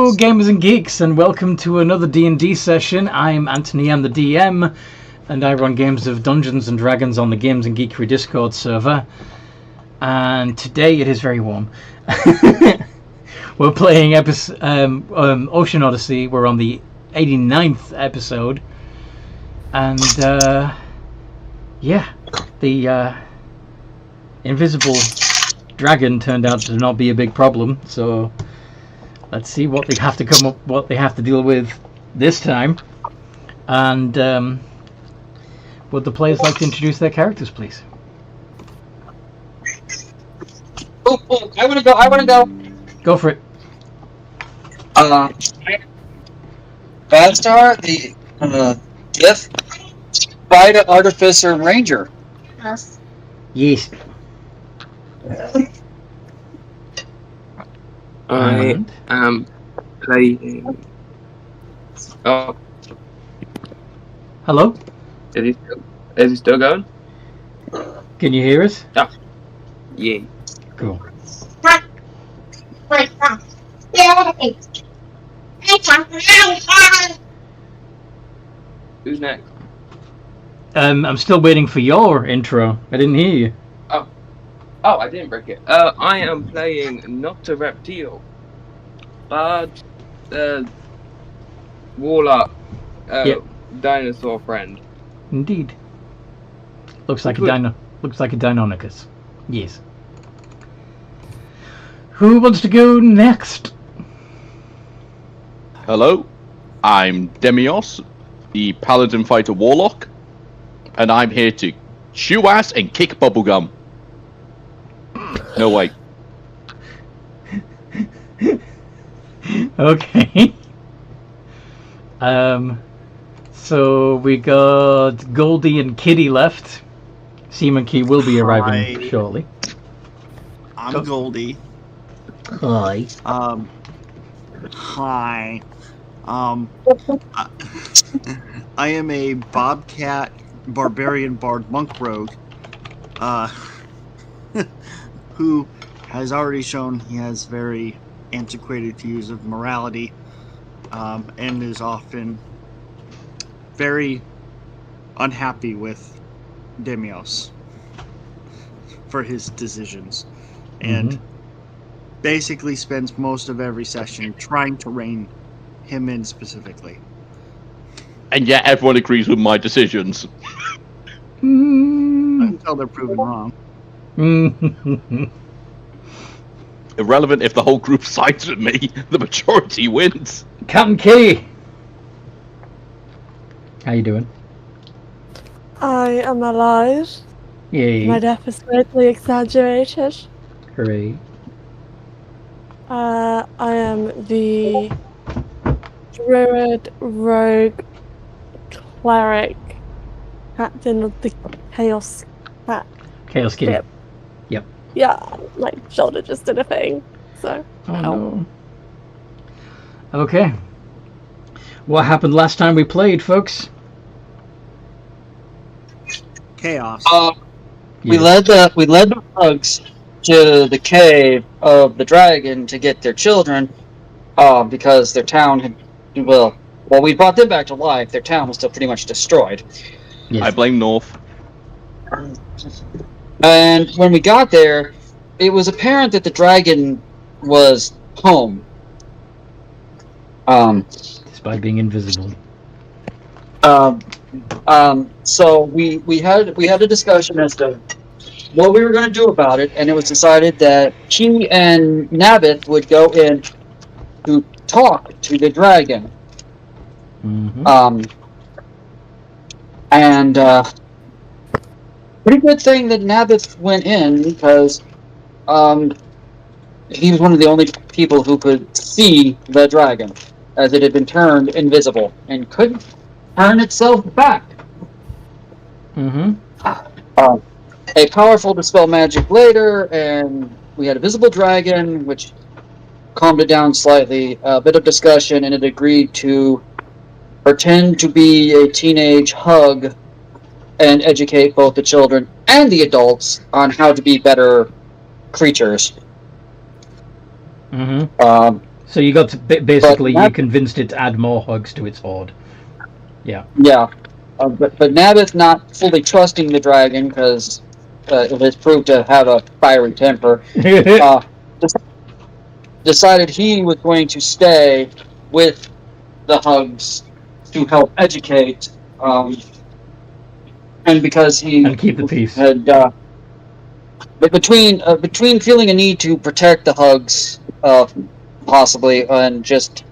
Hello, gamers and geeks, and welcome to another D&D session. I'm Anthony, I'm the DM, and I run games of Dungeons and Dragons on the Games and Geekery Discord server. And today it is very warm. We're playing Ocean Odyssey. We're on the 89th episode, and the invisible dragon turned out to not be a big problem. So let's see what they have to deal with this time. And would the players like to introduce their characters, please? Oh, I want to go. Go for it. Badstar, the Gith, Spider, Artificer, Ranger. Yes. I am playing. Oh, Hello? is it still going? Can you hear us? Oh, yeah. Cool. Who's next? I'm still waiting for your intro. I didn't hear you. Oh, I didn't break it. I am playing not a reptile, but warlock, Yep. dinosaur friend. Indeed. Looks like a Deinonychus. Yes. Who wants to go next? Hello, I'm Demios, the Paladin Fighter Warlock, and I'm here to chew ass and kick bubblegum. No, wait. Okay. So we got Goldie and Kitty left. Seaman Key will be arriving Hi. shortly. I'm Goldie. Hi. Hi. I am a Bobcat Barbarian Bard Monk Rogue, who has already shown he has very antiquated views of morality, and is often very unhappy with Demios for his decisions, and basically spends most of every session trying to rein him in specifically. And yet everyone agrees with my decisions. Until they're proven wrong. Irrelevant if the whole group sides with me, the majority wins. Captain Kitty! How you doing? I am alive. Yay. My death is greatly exaggerated. Hooray. I am the druid rogue cleric captain of the chaos cat. Chaos Kitty. Yep. Yep. Yeah, my shoulder just did a thing. So Oh no. Okay. What happened last time we played, folks? Chaos. We led the thugs to the cave of the dragon to get their children, because their town had, we brought them back to life. Their town was still pretty much destroyed. Yes. I blame North. And when we got there, it was apparent that the dragon was home. Despite being invisible. So we had a discussion as to what we were going to do about it, and it was decided that he and Nabbit would go in to talk to the dragon. Pretty good thing that Nabbit went in, because he was one of the only people who could see the dragon, as it had been turned invisible and couldn't turn itself back. A powerful dispel magic later, and we had a visible dragon, which calmed it down slightly. A bit of discussion, and it agreed to pretend to be a teenage hug and educate both the children and the adults on how to be better creatures. So you got to basically But you convinced it to add more hugs to its horde. Yeah. Yeah, but Nabith not fully trusting the dragon because it has proved to have a fiery temper. Uh, decided he was going to stay with the hugs to help educate, and because he And keep the peace. had, but between feeling a need to protect the hugs, possibly, and just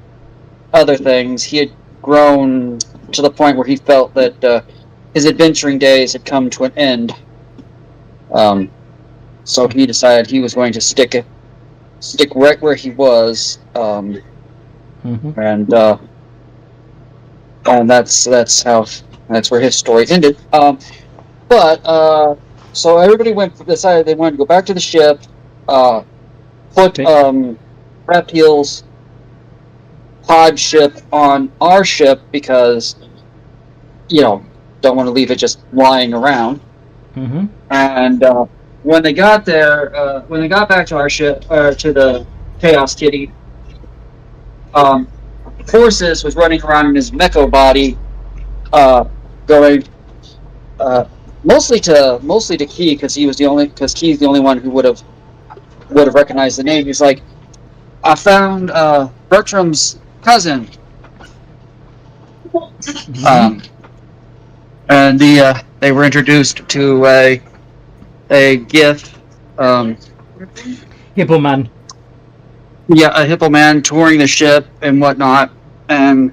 other things, he had grown to the point where he felt that his adventuring days had come to an end. So he decided he was going to stick right where he was, Mm-hmm. and that's where his story ended. So everybody decided they wanted to go back to the ship, put Reptile's pod ship on our ship because, don't want to leave it just lying around. Mm-hmm. And when they got there, when they got back to our ship, to the Chaos Kitty, Prorcys was running around in his mecho body, going mostly to Key because Key's the only one who would have recognized the name. He's like, I found Bertram's cousin. And they were introduced to a gift. Hippo Man. Yeah, a hippo man touring the ship and whatnot, and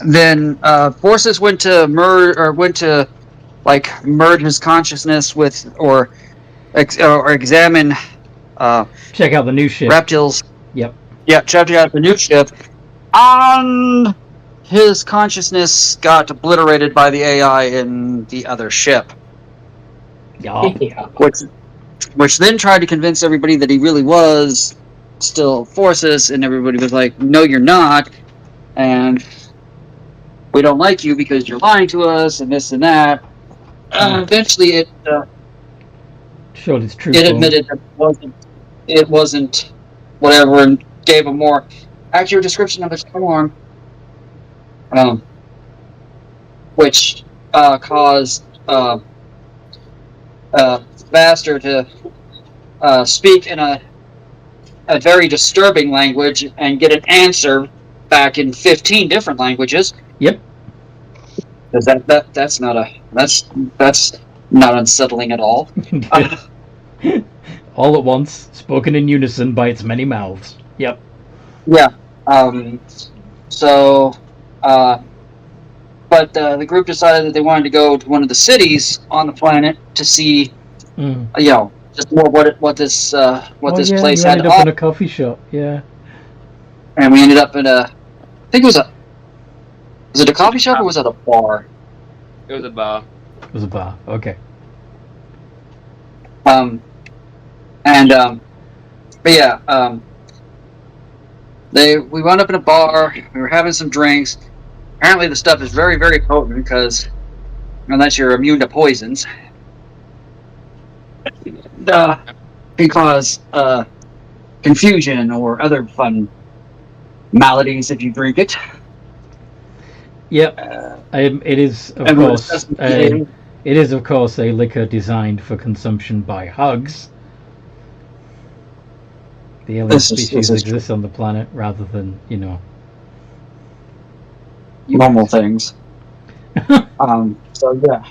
then Prorcys went to merge his consciousness with or examine Check out the new ship. Reptile's. Yep. Yeah, check out the new ship, and his consciousness got obliterated by the AI in the other ship. Yeah. Which then tried to convince everybody that he really was still Prorcys, and everybody was like, no, you're not, and we don't like you because you're lying to us, and this and that. Eventually it showed its true it form. admitted that it wasn't whatever, and gave a more accurate description of its form, which caused Vaster to speak in a very disturbing language and get an answer back in 15 different languages. Yep. Because that's not unsettling at all. All at once, spoken in unison by its many mouths. Yep. Yeah. But the group decided that they wanted to go to one of the cities on the planet to see, just more what this place you had ended to up offer. in a coffee shop. Yeah. And we ended up in I think it was it a coffee shop or was it a bar? It was a bar. It was a bar. Okay. But yeah, we wound up in a bar. We were having some drinks. Apparently, the stuff is very, very potent because unless you're immune to poisons, can cause confusion or other fun maladies if you drink it. Yep. It is of course a liquor designed for consumption by hugs. The alien species exists on the planet rather than, normal things. So yeah.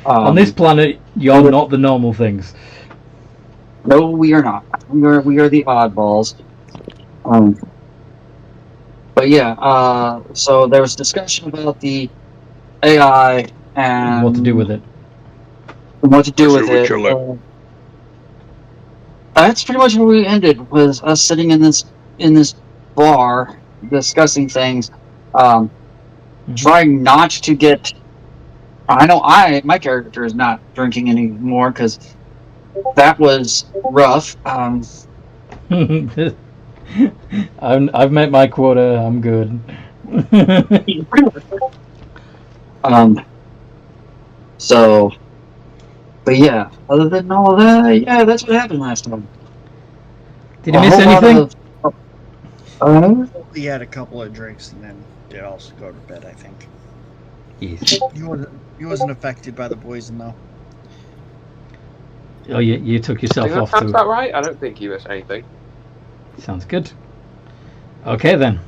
On this planet, you're not the normal things. No, we are not. We are the oddballs. But yeah, so there was discussion about the AI and What to do with it. That's pretty much where we ended, was us sitting in this bar discussing things, trying not to get. I know my character is not drinking anymore because that was rough. I've met my quota. I'm good. So, but yeah, other than all of that, yeah, that's what happened last time. Did you miss anything? He had a couple of drinks and then did also go to bed, I think. Yes. He wasn't affected by the poison, though. Oh, you took I yourself think that off sounds to. about right. I don't think he was anything. Sounds good. Okay then.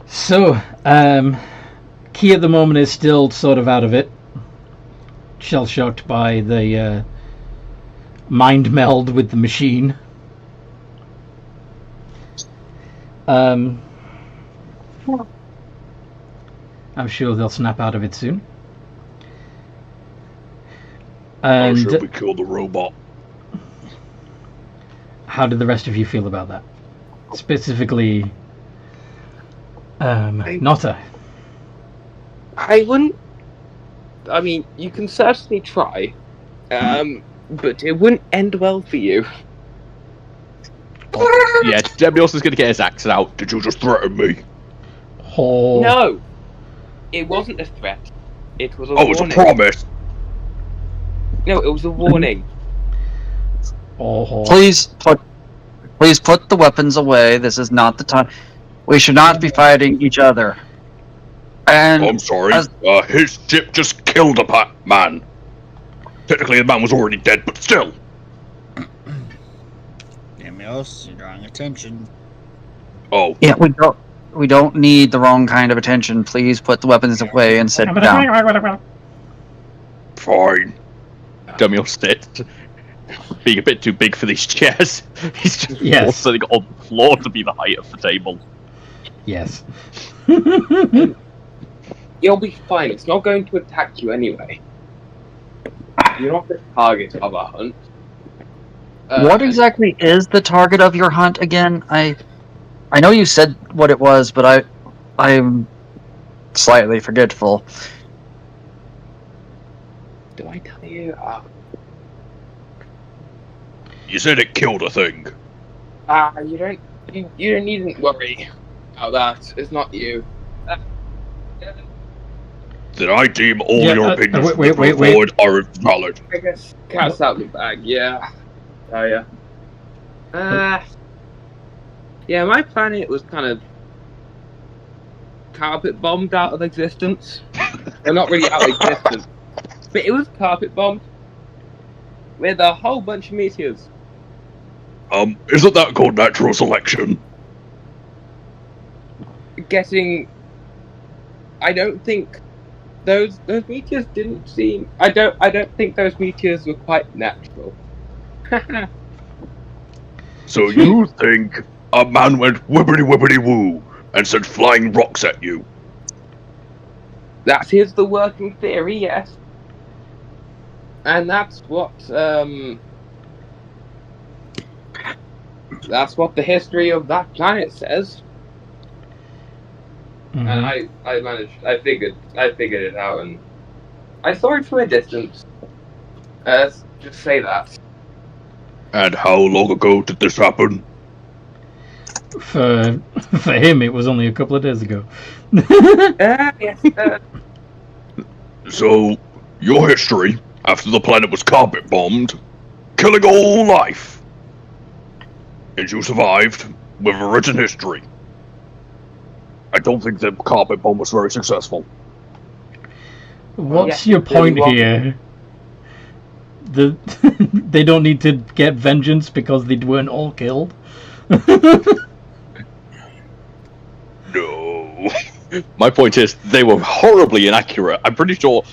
So, Key at the moment is still sort of out of it, shell shocked by the mind meld with the machine. I'm sure they'll snap out of it soon. Or should And we kill the robot? how did the rest of you feel about that? Specifically, Notta. I wouldn't. I mean, you can certainly try, but it wouldn't end well for you. Yeah, Demios is going to get his axe out. Did you just threaten me? Oh. No, it wasn't a threat. It was a Oh, it's a warning. promise. No, it was a warning. Oh. Please put the weapons away. This is not the time. We should not be fighting each other. And I'm sorry. as- His ship just killed a man. Technically, the man was already dead, but still. Demios, you're drawing attention. Oh, yeah, we don't need the wrong kind of attention. Please put the weapons away and sit down. fine. Demios did. Being a bit too big for these chairs. He's just Yes. sitting on the floor to be the height of the table. Yes. You'll be fine. It's not going to attack you anyway. You're not the target of a hunt. What exactly is the target of your hunt again? I know you said what it was, but I'm slightly forgetful. Do I tell you? You said it killed a thing. You don't needn't worry about that. It's not you. Then I deem all Yeah, your opinions wait. forward are invalid. I guess cat's out of the bag. Yeah. Oh yeah. Yeah. My planet was kind of carpet bombed out of existence. Well, not really out of existence, but it was carpet bombed with a whole bunch of meteors. Isn't that called natural selection? I don't think those meteors didn't seem. I don't think those meteors were quite natural. So you think a man went whippity woo and sent flying rocks at you? That is the working theory, yes. And that's what the history of that planet says. Mhm. And I figured it out, and I saw it from a distance. Just say that. And how long ago did this happen? For him, it was only a couple of days ago. Yes. So, your history, after the planet was carpet bombed, killing all life, and you survived with a written history. I don't think the carpet bomb was very successful. What's Yeah, your point really here? They don't need to get vengeance because they weren't all killed? No. My point is, they were horribly inaccurate. I'm pretty sure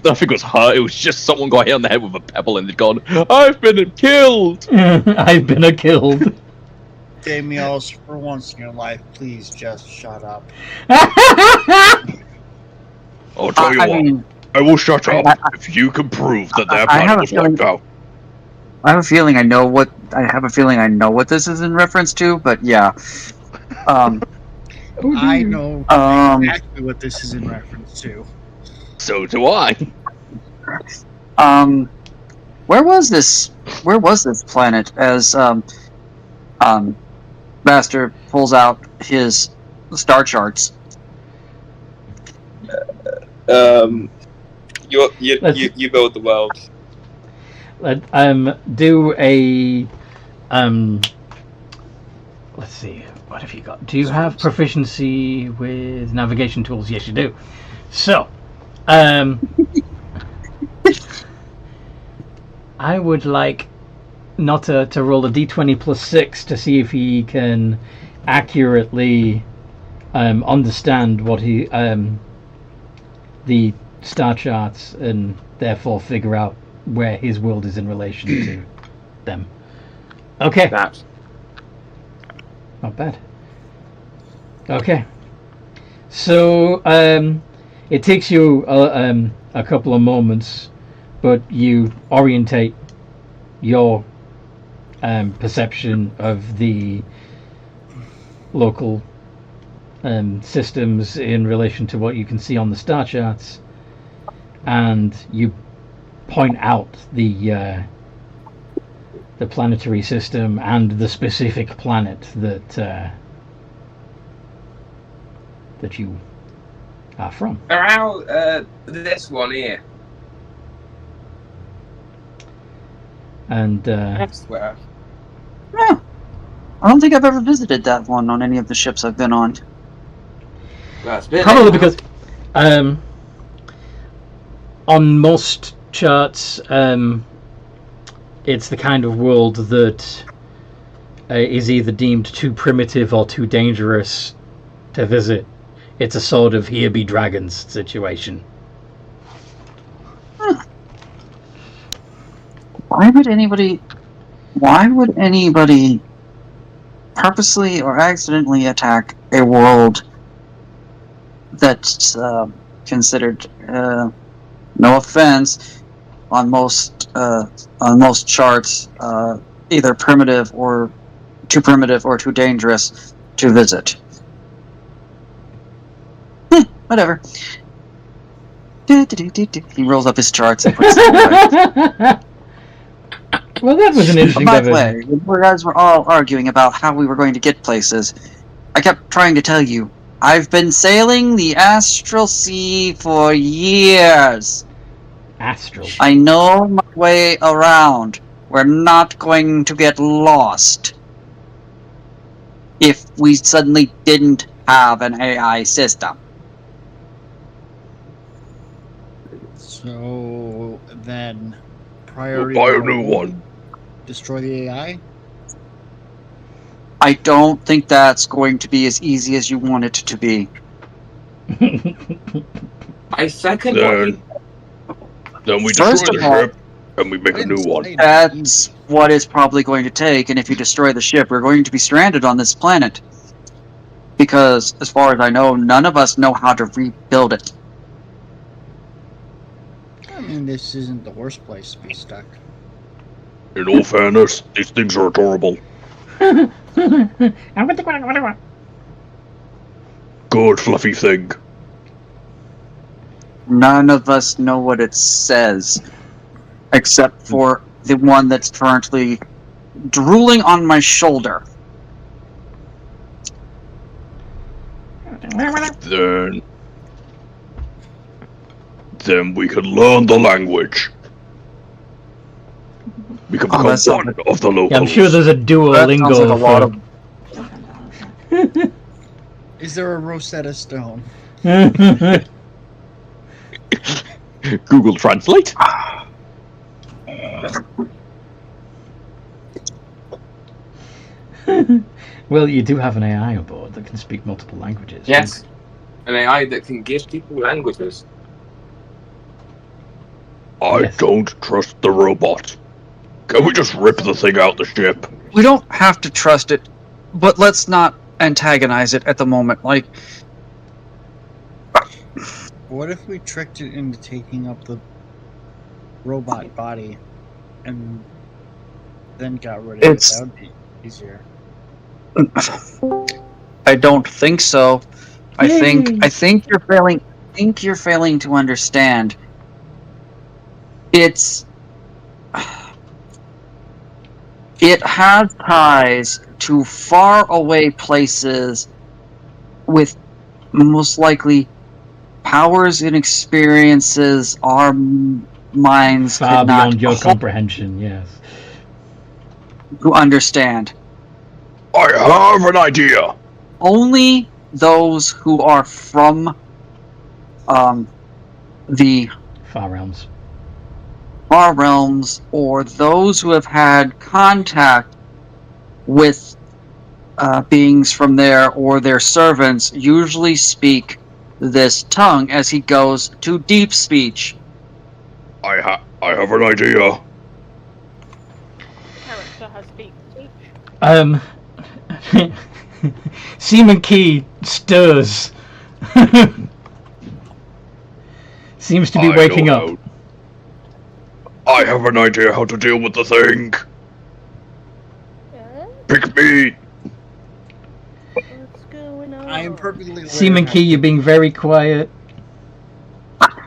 nothing was hurt. It was just someone got hit on the head with a pebble and they'd gone, I've been killed! I've been killed. Demios, for once in your life, please just shut up. I'll tell you what, mean, I will shut up I- if you can prove that their I have planet a was feeling- wiped out. I have a feeling I know what this is in reference to, but yeah. I know Um, exactly what this is in reference to. So do I. Where was this planet as Master pulls out his star charts? You Let's- build the world. Do a let's see. What have you got? Do you have proficiency with navigation tools? Yes, you do. So, I would like Notta to roll a d20 plus 6 to see if he can accurately understand what the star charts, and therefore figure out where his world is in relation to them. Okay. That. Not bad. Okay. So it takes you a couple of moments, but you orientate your perception of the local systems in relation to what you can see on the star charts, and you point out the planetary system and the specific planet that you are from. Around this one here. And That's where. Yeah. I don't think I've ever visited that one on any of the ships I've been on. That's been probably because on most charts it's the kind of world that is either deemed too primitive or too dangerous to visit. It's a sort of here be dragons situation. Why would anybody purposely or accidentally attack a world that's considered, no offense, on most charts, either primitive or too dangerous to visit? Whatever. He rolls up his charts and puts them away. Well, that was an interesting By the diversion. way, when you guys were all arguing about how we were going to get places, I kept trying to tell you, I've been sailing the astral sea for years. Astral. I know my way around. We're not going to get lost if we suddenly didn't have an AI system. So then, priority. We'll buy a new one. Destroy the AI. I don't think that's going to be as easy as you want it to be. I second what you... Then we First destroy the of all- ship and we make a new one. That's what it's probably going to take, and if you destroy the ship, we're going to be stranded on this planet. Because, as far as I know, none of us know how to rebuild it. I mean, this isn't the worst place to be stuck. In all fairness, these things are adorable. Good fluffy thing. None of us know what it says, except for the one that's currently drooling on my shoulder. Then we can learn the language. We can become that sounds one of the locals. Yeah, I'm sure there's a Duolingo. That sounds like a lot of... Is there a Rosetta Stone? Google Translate. Well, you do have an AI on board that can speak multiple languages. Yes. An AI that can give people languages. I Yes. don't trust the robot. Can we just rip the thing out the ship? We don't have to trust it, but let's not antagonize it at the moment. Like, What if we tricked it into taking up the robot body and then got rid of It's- it? That would be easier. I don't think so. I Yay. think you're failing. I think you're failing to understand. It has ties to far away places with most likely powers and experiences our minds Far could not beyond your hope comprehension, yes. to understand. I have an idea. Only those who are from the Far realms. Far Realms, or those who have had contact with beings from there, or their servants, usually speak this tongue as he goes to deep speech. I have an idea. Character has deep speech. Seaman Key stirs. Seems to be waking up. I have an idea how to deal with the thing. Yeah? Pick me. What's going on? I am perfectly aware Seaman how- Key, you're being very quiet.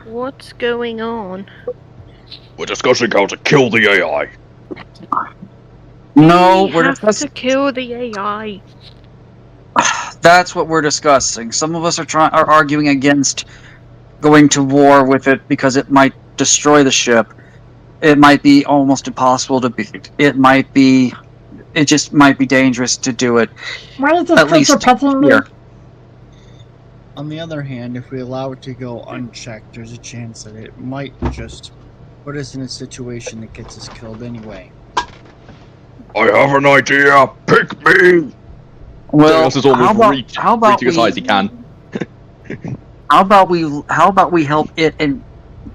What's going on? We're discussing how to kill the AI. No, We we're have discussing. to kill the AI. That's what we're discussing. Some of us are arguing against going to war with it because it might destroy the ship. It might be almost impossible to beat. It just might be dangerous to do it. Why is At least here. On the other hand, if we allow it to go unchecked, there's a chance that it might just put us in a situation that gets us killed anyway. I have an idea. Pick me. Well, Else is almost how about reaching as high as he can. How about we help it and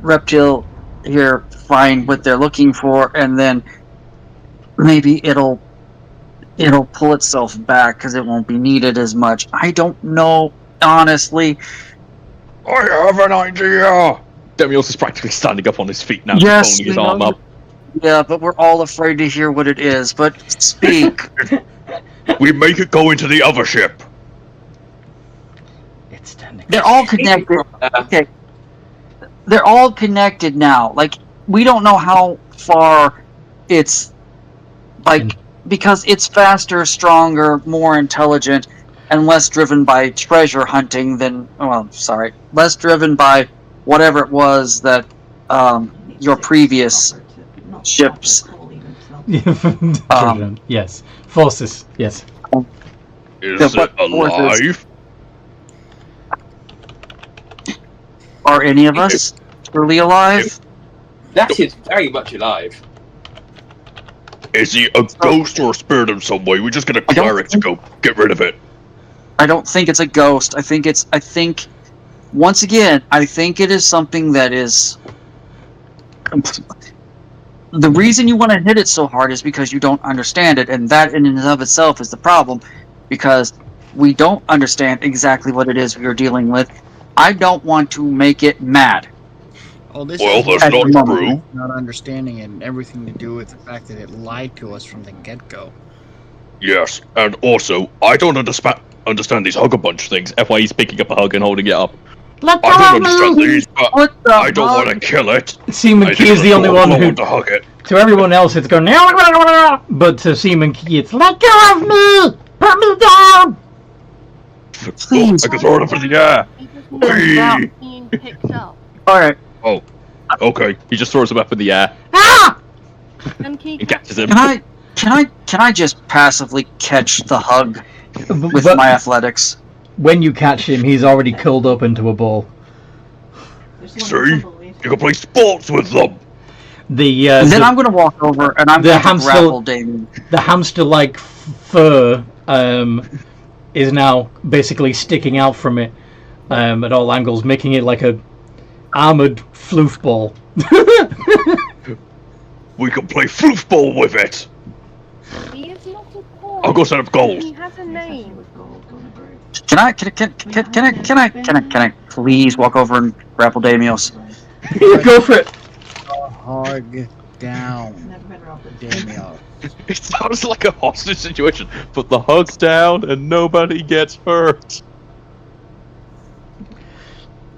Reptile here find what they're looking for, and then maybe it'll pull itself back because it won't be needed as much. I don't know, honestly. I have an idea. Demios is practically standing up on his feet now, Yes, holding his we arm know up. Yeah, but we're all afraid to hear what it is. But speak. We make it go into the other ship. It's standing. They're all connected. Okay. They're all connected now. Like, we don't know how far it's, like, because it's faster, stronger, more intelligent, and less driven by treasure hunting than, less driven by whatever it was that your previous ships. Yes. Forces. Yes. Is what it alive? Are any of us truly alive? That is very much alive. Is he a ghost or a spirit in some way? We're just gonna I don't clear it to go get rid of it. I don't think it's a ghost. I think once again, I think it is something that is. The reason you want to hit it so hard is because you don't understand it, and that in and of itself is the problem, because we don't understand exactly what it is we are dealing with. I don't want to make it mad. Oh, this Well, is that's At the not moment. true. not understanding and everything to do with the fact that it lied to us from the get-go. Yes, and also, I don't understand these hug-a-bunch things. FYE he's picking up a hug and holding it up. Let I don't understand these, but What the I don't fuck? want to kill it. Seaman I Key just is the only one who. want to hug it. To everyone else, it's going. But to Seaman Key, it's let go of me. Put me down. Please. I can throw it up in the air. Whee! Being picked up. Alright, Okay. He just throws him up in the air Ah! And keep and catches him. can I just passively catch the hug with But my athletics? when you catch him, he's already curled up into a ball. See? You can play sports with them. Then I'm gonna walk over and I'm the going to hamster- grapple Damien. The hamster-like fur is now basically sticking out from it at all angles, making it like a armored floof ball. We can play football with it. He is not a boy. I'll go set up goals. He has a name. Can I please walk over and grapple Damios? Go for it. Hug down. Damien. It sounds like a hostage situation. Put the hugs down and nobody gets hurt.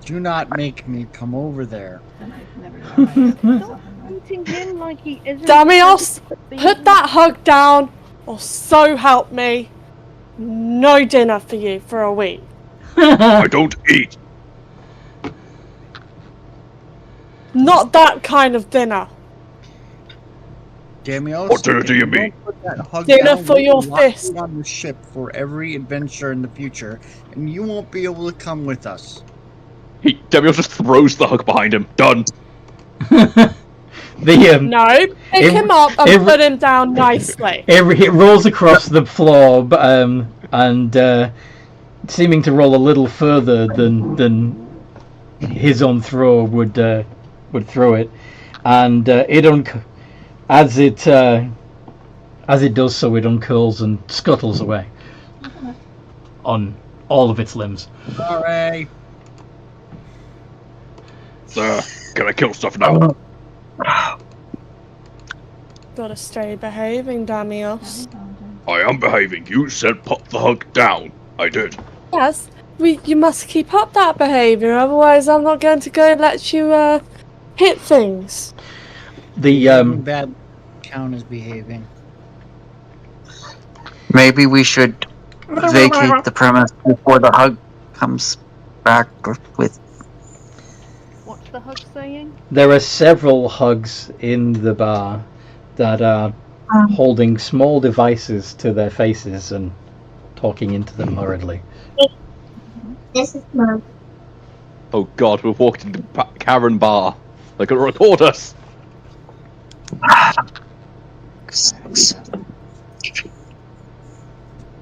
Do not make me come over there. Stop treating him like he isn't. Damios, put that hug down, or so help me. No dinner for you for a week. I don't eat. Not that kind of dinner. Damios, What dinner if do you don't mean? put that hug Dinner down, for we'll your lock fist. you on the ship for every adventure in the future, and you won't be able to come with us. Demios just throws the hug behind him. Done. No, pick him up and put him down nicely. It rolls across the floor, and seeming to roll a little further than his own throw would throw it, and as it does so, it uncurls and scuttles away on all of its limbs. Sorry. Can I kill stuff now? Gotta stay behaving, Damios. I am behaving. You said put the hug down. I did. Yes, you must keep up that behaviour, otherwise I'm not going to go let you hit things. The Bad town is behaving. Maybe we should vacate the premise before the hug comes back with. What's the hug saying? there are several hugs in the bar that are holding small devices to their faces and talking into them hurriedly. This is Mom. Oh god, we've walked into Karen Bar. They're gonna record us.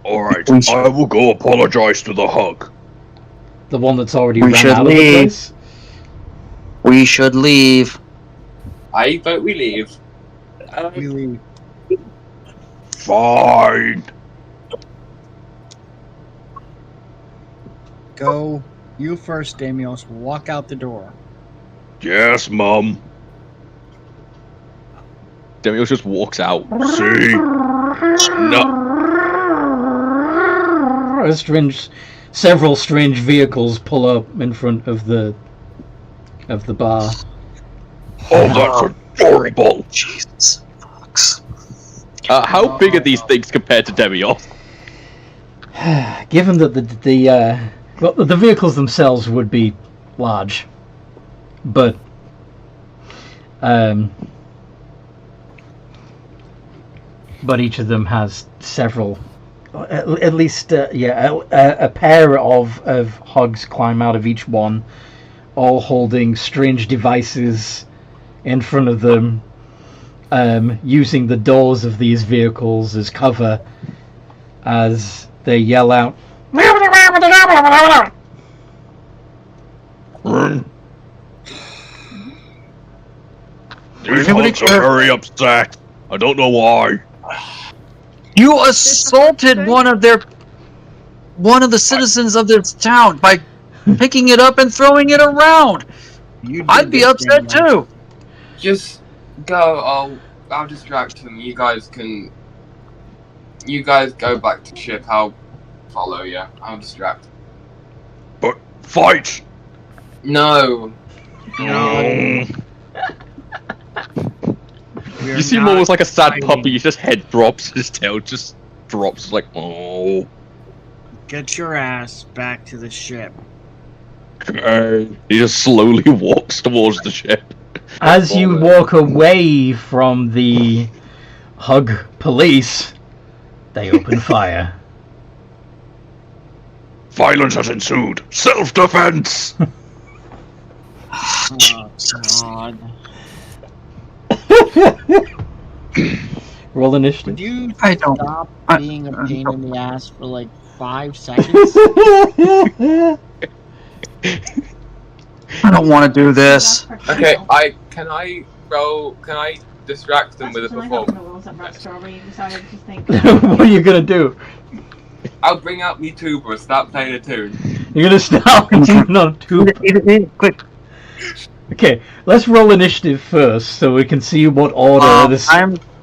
Alright, I will go apologize to the hug. The one that's already We ran should out of the leave. place. We should leave. I vote we leave. We leave. Fine. Go. You first, Damios. Walk out the door. Yes, Mum. Demios just walks out. See? No. Several strange vehicles pull up in front of the bar. Oh, that's adorable. Jesus. Fucks. How big are these things compared to Demios? Given that the vehicles themselves would be large, but each of them has several, at least a pair of hugs climb out of each one, all holding strange devices in front of them, using the doors of these vehicles as cover as they yell out. These hugs are very upset. I don't know why. You assaulted one of the citizens of this town by picking it up and throwing it around. I'd be upset too. Just go. I'll distract them. You guys go back to ship. I'll follow you. I'll distract. But fight. No. No. You seem almost like a sad puppy. His head drops, his tail just drops. Like, oh. Get your ass back to the ship. Okay. He just slowly walks towards the ship. As you walk away from the hug police, they open fire. Violence has ensued. Self-defense. Oh, God. Roll initiative. Would you I don't- stop being a pain in the ass for like 5 seconds? I don't want to do this. Okay. Can I distract them with a performance? What are you gonna do? I'll bring out me tuba and start playing a tune. You're gonna start on two. Quick. Okay, let's roll initiative first, so we can see what order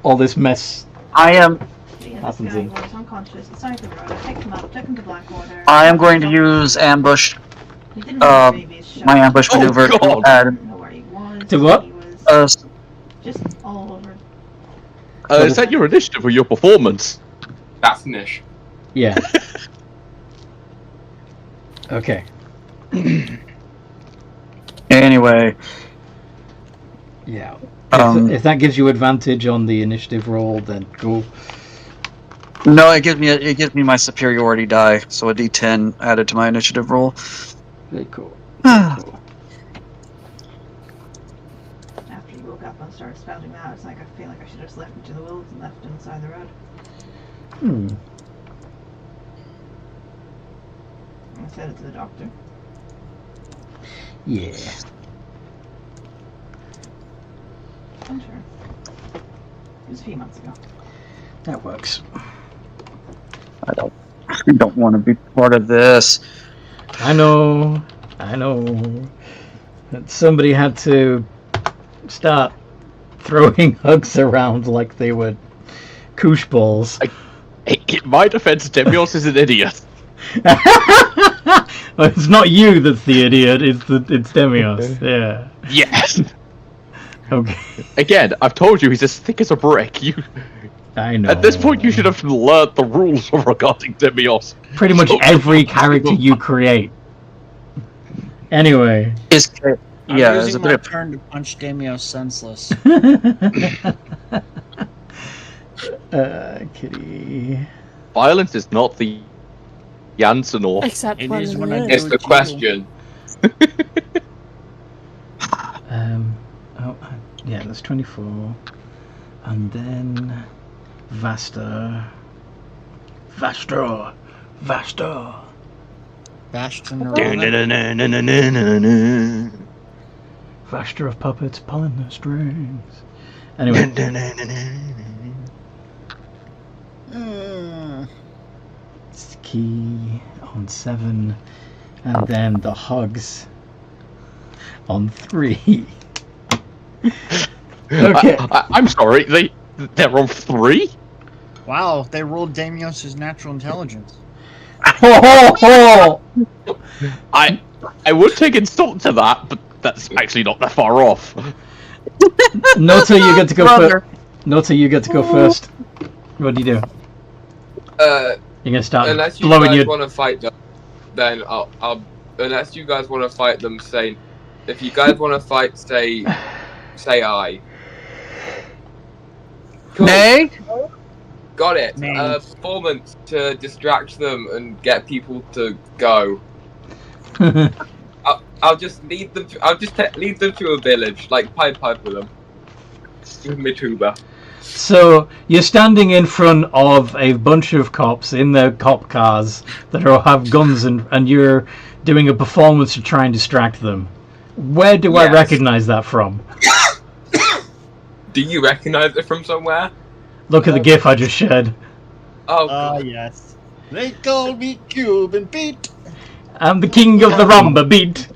all this mess I am happens in. I am going to use ambush. My ambush Oh, maneuver to God. add. To what? Just all over. Is that your initiative or your performance? That's Nish. Yeah. Okay. Anyway, Yeah. If that gives you advantage on the initiative roll, then cool. No, it gives me my superiority die, so a D10 added to my initiative roll. Very cool. After you woke up and started spouting that, it's like I feel like I should have just left him to the wolves and left him inside the road. I said it to the doctor. Yeah. I'm sure. It was a few months ago. That works. I don't want to be part of this. I know. That somebody had to start throwing hugs around like they were koosh balls. In my defense, Demios is an idiot. Well, it's not you that's the idiot, it's Demios. Yeah. Yes. Okay. Again, I've told you he's as thick as a brick. I know. At this point, you should have learned the rules regarding Demios. Pretty much every character you create. Anyway. I'm Yeah, using my turn to punch Damios senseless. Kitty. Violence is not the answer, nor. Except It when is it when I is. do It's it the to you. question. Yeah, that's 24. And then Vasta. Bastion Vasta of puppets pulling the strings. Anyway. Key on 7. And then the hugs on 3. Okay. I'm sorry, they're on 3? Wow, they rolled Damios' natural intelligence. I I would take insult to that, but that's actually not that far off. Nota, you get to go first. Nota, you get to go first. What do you do? Uh, You're gonna start unless you blowing guys your. want to fight them, then I'll. Unless you guys want to fight them, say. If you guys want to fight, say I. Cool. Nay? Got it. Nay. Performance to distract them and get people to go. I'll just lead them. Lead them to a village, like pipe with them. With my tuba. So you're standing in front of a bunch of cops in their cop cars that have guns, and you're doing a performance to try and distract them. Where do I Yes. recognize that from? Do you recognize it from somewhere? Look at the GIF I just shared. Oh, Ah, yes. They call me Cuban Pete. I'm the king of the rumba beat.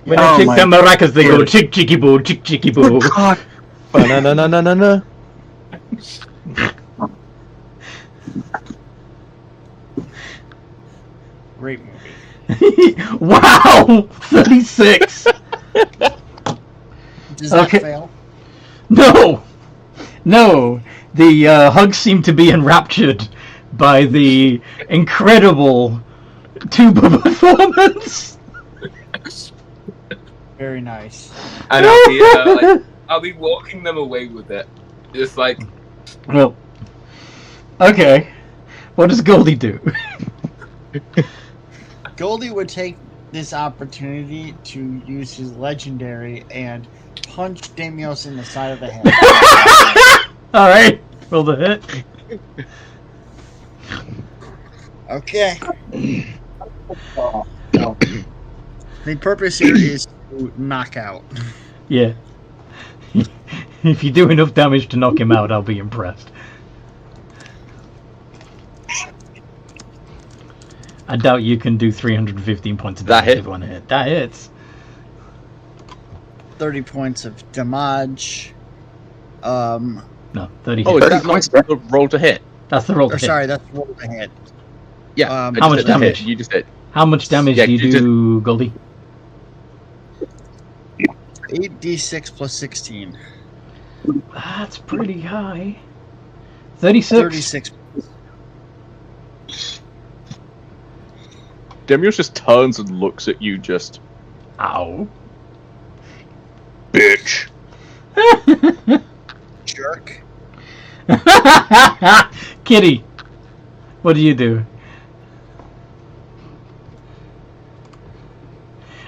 When I Oh kick my the maracas, they go word. chick chicky boo, chick chicky boo. God. Ba-na-na-na-na-na. Great movie. Wow, 36. Does that Okay. fail? No. The hugs seem to be enraptured by the incredible tuba performance. Very nice. and I'll be walking them away with it. Just like Well, okay. What does Goldie do? Goldie would take this opportunity to use his legendary and punch Damios in the side of the head. All right, roll the hit. Okay. The purpose here is to knock out. Yeah. If you do enough damage to knock him out, I'll be impressed. I doubt you can do 315 points of That damage hit? with one hit. That hits. 30 points of damage. No, 30 Oh, hits. is that not the roll to hit? That's the roll to Or hit. sorry, that's roll to hit. Yeah. Um, I How just much hit the damage? hit. You just hit. How much damage Yeah, do you you do, Goldie? 8d6 plus 16. That's pretty high. 36. 36. Demios just turns and looks at you just. Ow. Bitch. Jerk. Kitty, what do you do?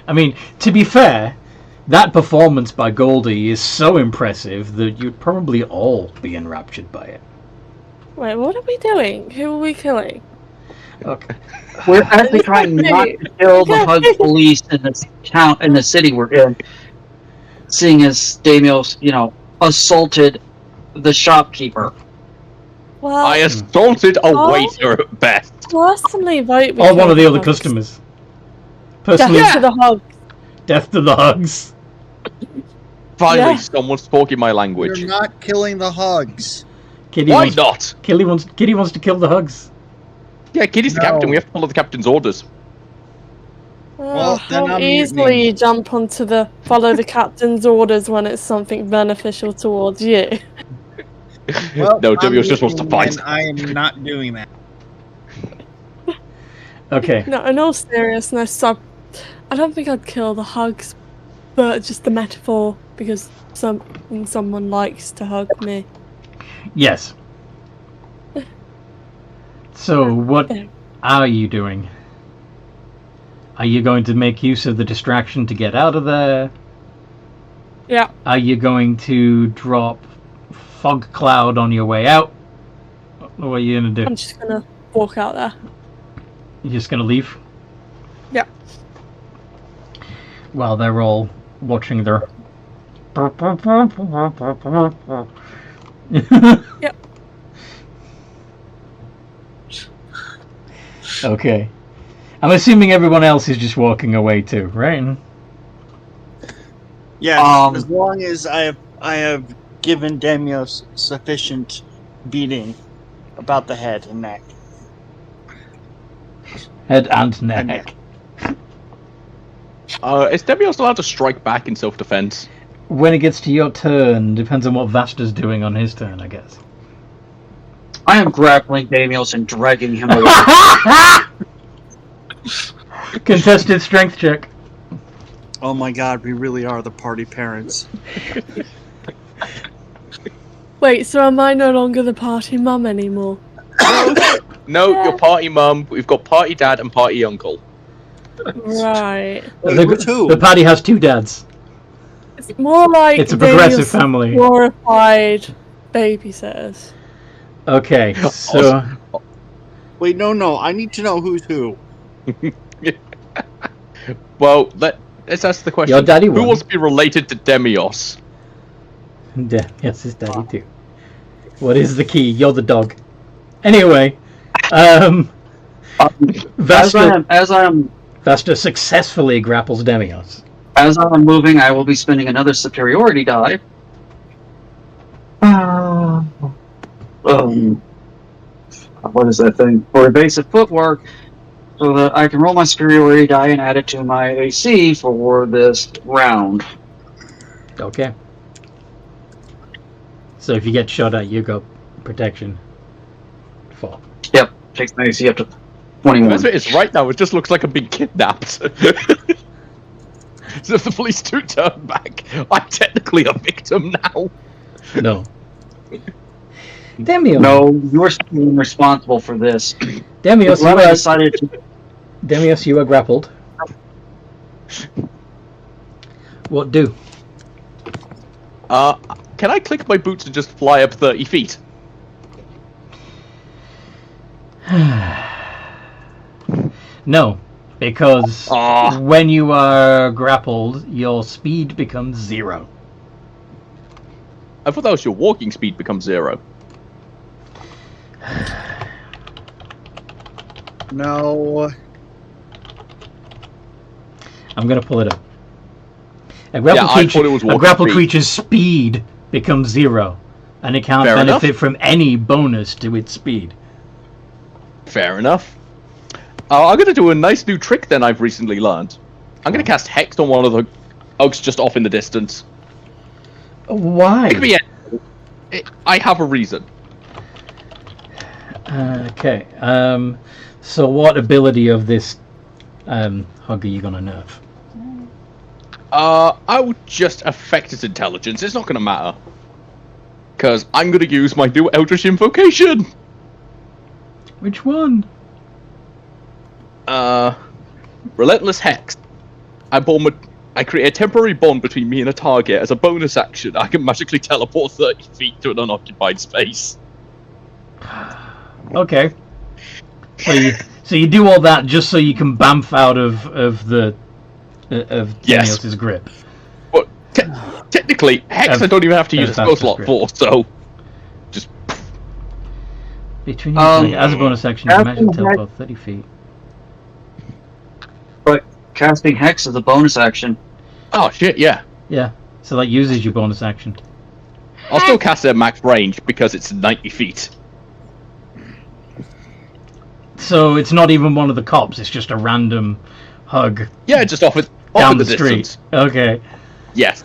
I mean, to be fair, that performance by Goldie is so impressive that you'd probably all be enraptured by it. Wait, what are we doing? Who are we killing? Okay. We're actually trying not to kill the Hug police in this town, in the city we're in. Seeing as Damios, assaulted the shopkeeper. Well, I assaulted a waiter at best. personally vote. we Or kill one of the other hugs. customers. Personally, Death to the hug. death to the hugs. Finally, Yeah. someone's talking my language. You're not killing the hugs. Kitty Why wants, not? Kitty wants to kill the hugs. Yeah, Kitty's the No. captain. We have to follow the captain's orders. Well, then how I'm easily mutiny. you jump onto the follow the captain's orders when it's something beneficial towards you. Well, No, I'm Damios just wants to mutiny, fight. and I am not doing that. Okay. No, in all seriousness, I don't think I'd kill the hugs, but just the metaphor, because someone likes to hug me. Yes. So, what Yeah. are you doing? Are you going to make use of the distraction to get out of there? Yeah. Are you going to drop fog cloud on your way out? What are you going to do? I'm just gonna walk out there. You're just going to leave? Yeah. While they're all watching their... Yep. Okay. I'm assuming everyone else is just walking away too, right? Yeah, as long as I have given Damios sufficient beating about the head and neck. Head and neck. Is Demios allowed to strike back in self-defense? When it gets to your turn, depends on what Vasta's doing on his turn, I guess. I am grappling Damios and dragging him away. Contested strength check. Oh my god, we really are the party parents. Wait, so am I no longer the party mum anymore? No, Yeah. your party mum. We've got party dad and party uncle. Right. The party has two dads. It's more like It's a progressive Daniel's family. glorified babysitters. Okay, so... Wait, no, I need to know who's who. Well, let's ask the question. Your daddy Who won. wants to be related to Demios? Yes, his daddy too. What is the key? You're the dog. Anyway, Vasta successfully grapples Demios. As I'm moving, I will be spending another superiority die. What is that thing? For evasive footwork, so that I can roll my superiority die and add it to my AC for this round. Okay. So if you get shot at, you got protection. 4. Yep, takes my AC up to 21. That's what it is right now. It just looks like I'm being kidnapped. So if the police do turn back, I'm technically a victim now. No. Demios. No, you're still responsible for this. Demios, Glad I decided to... Demios, you are grappled. What do? Can I click my boots and just fly up 30 feet? No, because when you are grappled, your speed becomes 0. I thought that was your walking speed becomes 0. No. I'm gonna pull it up. A Yeah, I thought it was walking grappled speed. creature's speed becomes 0, and it can't Fair benefit enough. from any bonus to its speed. Fair enough. I'm going to do a nice new trick then I've recently learned. I'm going to cast Hex on one of the oaks just off in the distance. Why? It could be I have a reason. Okay. So what ability of this hug are you gonna nerf? I would just affect its intelligence. It's not going to matter. Because I'm going to use my new Eldritch Invocation! Which one? Relentless Hex. I create a temporary bond between me and a target. As a bonus action, I can magically teleport 30 feet to an unoccupied space. Okay. So you do all that just so you can bamf out of Yes. Daniel's grip. But technically, Hex I don't even have to use a spell slot for, so... Just... Between you and as a bonus action, you can magically teleport 30 feet. But casting Hex is a bonus action. Oh, shit, yeah. Yeah. So that uses your bonus action. I'll still cast it at max range because it's 90 feet. So it's not even one of the cops, it's just a random hug Yeah, just off down in the the street. distance. Okay. Yes.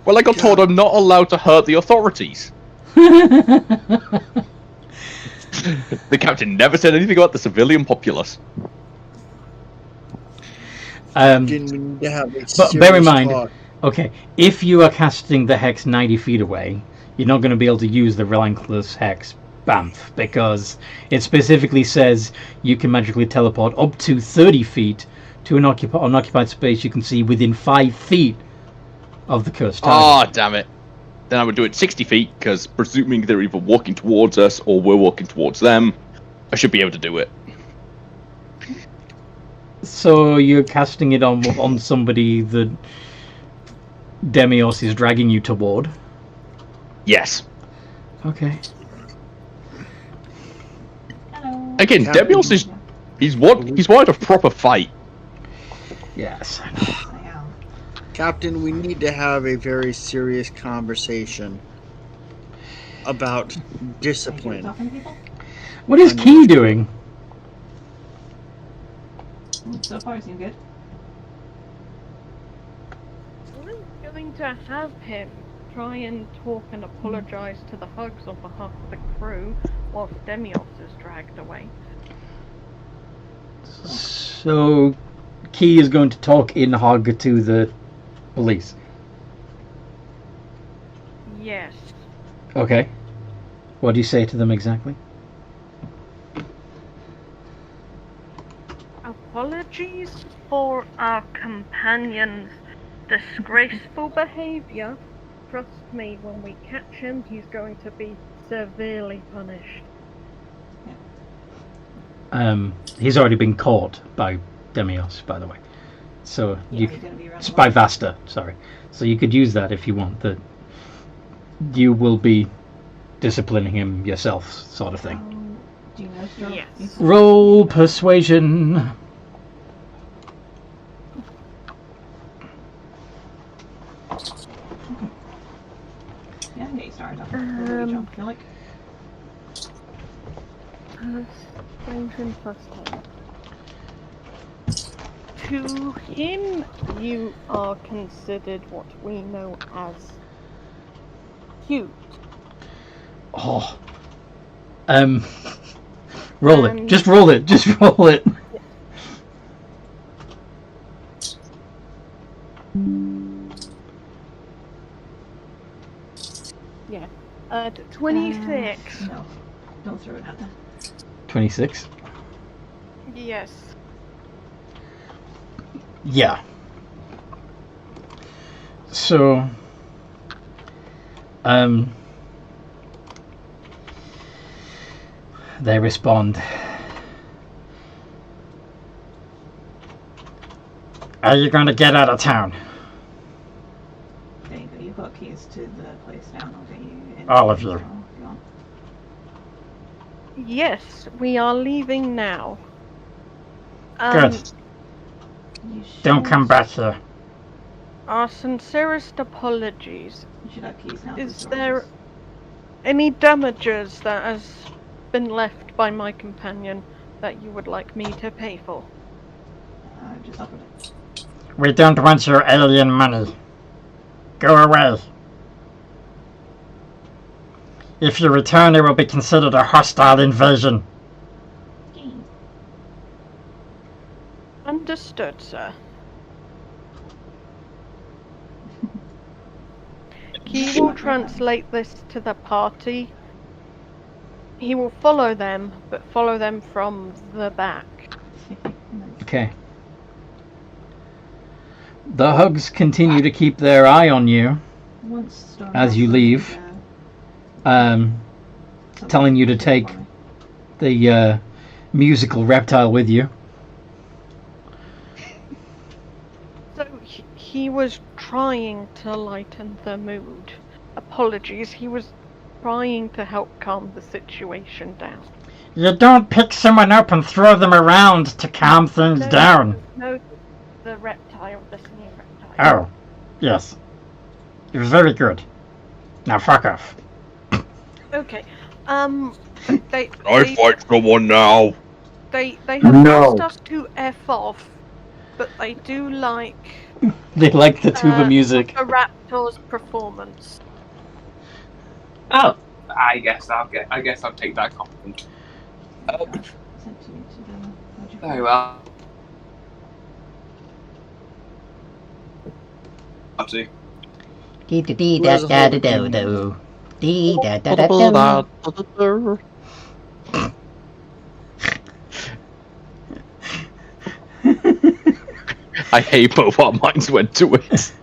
Well, I got told I'm not allowed to hurt the authorities. The captain never said anything about the civilian populace. Didn't we need to have a But bear in serious mind, talk? okay, if you are casting the hex 90 feet away, you're not going to be able to use the relentless hex bamf because it specifically says you can magically teleport up to 30 feet to an unoccupied space you can see within 5 feet of the cursed target. Ah, damn it. Then I would do it 60 feet, because presuming they're either walking towards us or we're walking towards them, I should be able to do it. So you're casting it on somebody that Demios is dragging you toward? Yes. Okay. Hello. Again, Captain- Demios is... He's wanted a proper fight. Yes. I am. Captain, we need to have a very serious conversation about Are you discipline. talking to people? What is Key doing? So far, seem good. I'm going to have him try and talk and apologise to the Hugs on behalf of the crew whilst Demios is dragged away. So Key is going to talk in Hog to the police. Yes. Okay. What do you say to them exactly? Apologies for our companion's disgraceful behaviour. Trust me, when we catch him, he's going to be severely punished. He's already been caught by Demios, by the way. So Yeah, you, he's gonna be around it's the by block. Vasta, sorry. So you could use that if you want. That you will be disciplining him yourself, sort of thing. Do you know stuff? Yes. Roll persuasion. Yeah, I can get you started off. What do you feel like? Persuasion plus 10. To him, you are considered what we know as cute. Oh. Roll it. And- Just roll it. Just roll it. Yeah. 26. No, don't throw it at them. 26. Yes. Yeah. So, they respond. Are you going to get out of town? There you go. You've got keys to the place now. I'll get you in. All of you. So, if you want. Yes, we are leaving now. Good. You Don't should- come back here. Our sincerest apologies. You should have keys now. to Is the there storage. any damages that has been left by my companion that you would like me to pay for? Just offered it. We don't want your alien money. Go away. If you return, it will be considered a hostile invasion. Understood, sir. He will translate this to the party. He will follow them, but follow them from the back. Okay. The Hugs continue to keep their eye on you as you leave, telling you to take the musical reptile with you. So he was trying to lighten the mood. Apologies, he was trying to help calm the situation down. You don't pick someone up and throw them around to calm things down. No, the reptile, the sneak reptile. Oh, yes. It was very good. Now fuck off. Okay. They I fight someone now. They have asked us to F off, but they do like They like the tuba music. a raptor's performance. Oh, I guess I'll take that compliment. Very well. I'll see. Dee da dee da da da do do. Dee da da da do. I hate both our minds went to it.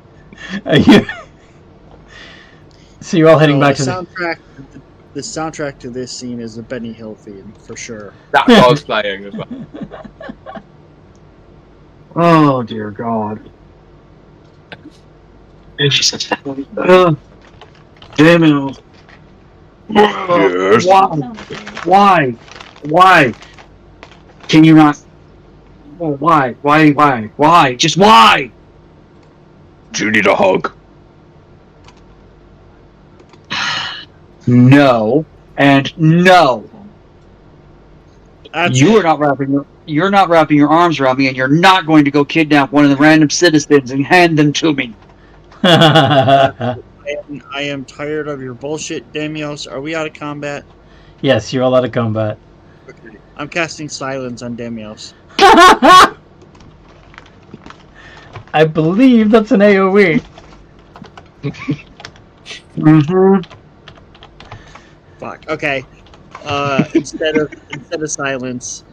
So you're all heading back to soundtrack. The soundtrack to this scene is a Benny Hill theme for sure. That's what I was playing as well. Oh dear God. Damn it. Yes. Why? Can you not? Oh, why? Just why? Do you need a hug? No, and no. That's You're not wrapping your arms around me, and you're not going to go kidnap one of the random citizens and hand them to me. I am tired of your bullshit, Damios. Are we out of combat? Yes, you're all out of combat. Okay. I'm casting silence on Damios. I believe that's an AoE. Mm-hmm. Fuck. Okay. Instead of silence,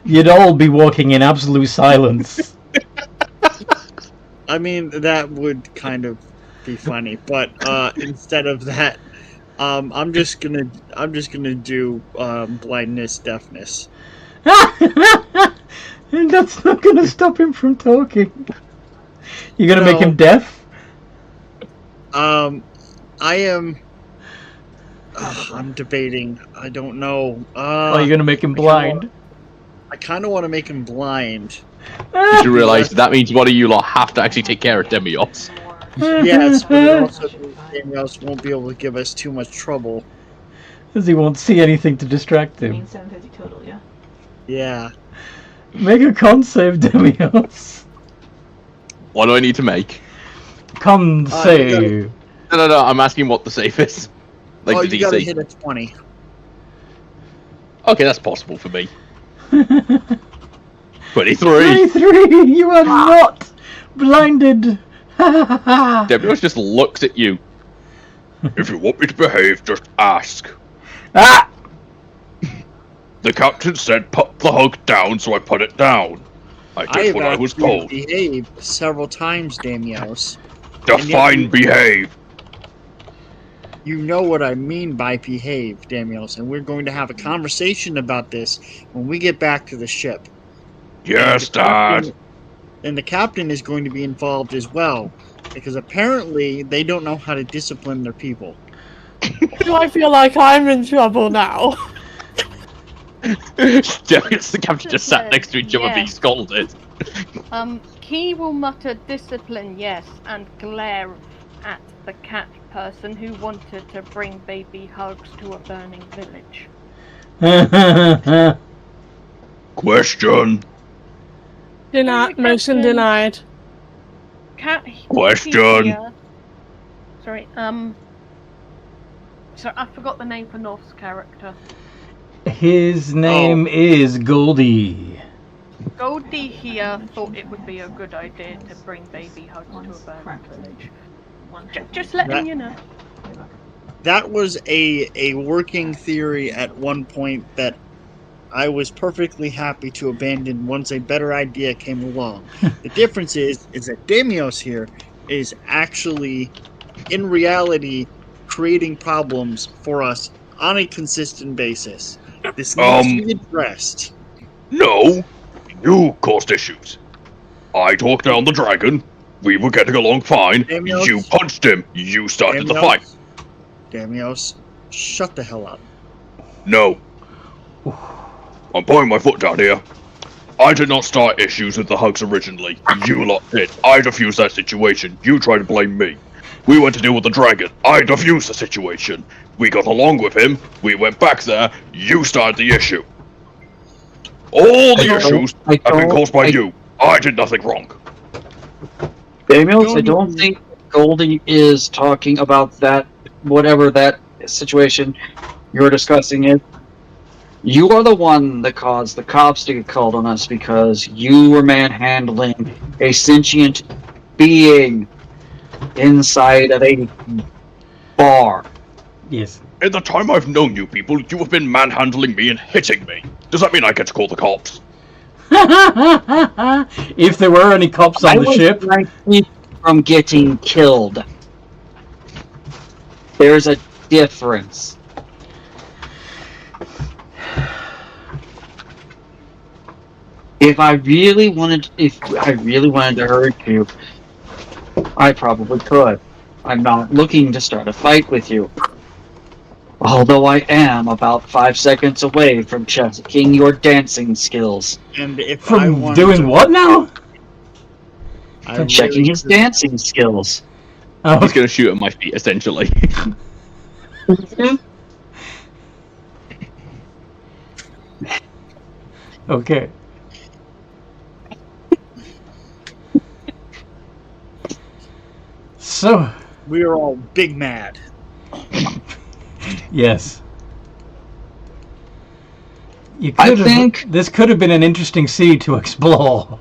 You'd all be walking in absolute silence. I mean that would kind of be funny, but instead of that, I'm just gonna do blindness, deafness. And that's not gonna stop him from talking. You're gonna make him deaf? I am. I'm debating. I don't know. Or you're gonna make him blind? I kind of want to make him blind. Did you realise that means one of you lot have to actually take care of Demios? Yes, but it also means Damios won't be able to give us too much trouble. Because he won't see anything to distract I him. mean 750 total, yeah. Yeah. Make a con save, Demios. What do I need to make? Con save. No, I'm asking what the save is. Like the you gotta DC. hit a 20. Okay, that's possible for me. 23! 23! You are not blinded! Demios just looks at you. If you want me to behave, just ask. Ah! The captain said put the hug down, so I put it down. I did what I was told. Behave several times, Damios. Define behave. You know what I mean by behave, Damios, and we're going to have a conversation about this when we get back to the ship. Yes, Dad. And the captain is going to be involved as well, because apparently they don't know how to discipline their people. Do I feel like I'm in trouble now? Demios, the captain just sat next to each other being Yes. scolded. He will mutter discipline, yes, and glare at the cat person who wanted to bring baby Hugs to a burning village. Question. Denied. Motion Captain. denied. Question. Here. Sorry, so I forgot the name for North's character. His name is Goldie. Goldie here thought it would be a good idea to bring baby hugs to a burning village. Just letting you know. That was a working theory at one point that I was perfectly happy to abandon once a better idea came along. The difference is that Damios here is actually, in reality, creating problems for us on a consistent basis. This needs to be addressed. No, you caused issues. I talked down the dragon. We were getting along fine. Damios, You punched him. You started the fight. Damios, shut the hell up. No. I'm putting my foot down here. I did not start issues with the hugs originally. You lot did. I defused that situation. You tried to blame me. We went to deal with the dragon. I defused the situation. We got along with him. We went back there. You started the issue. All the issues have been caused by you. I did nothing wrong. Damios, I don't think Goldie is talking about that, whatever that situation you're discussing is. You are the one that caused the cops to get called on us because you were manhandling a sentient being inside of a bar. Yes. In the time I've known you people, you have been manhandling me and hitting me. Does that mean I get to call the cops? If there were any cops on the ship. I was trying from getting killed. There's a difference. If I really wanted to hurt you, I probably could. I'm not looking to start a fight with you. Although I am about 5 seconds away from checking your dancing skills. And if From doing what now? From checking his dancing skills. Oh, He's gonna shoot at my feet, essentially. okay. So, we are all big mad. yes. This could have been an interesting sea to explore.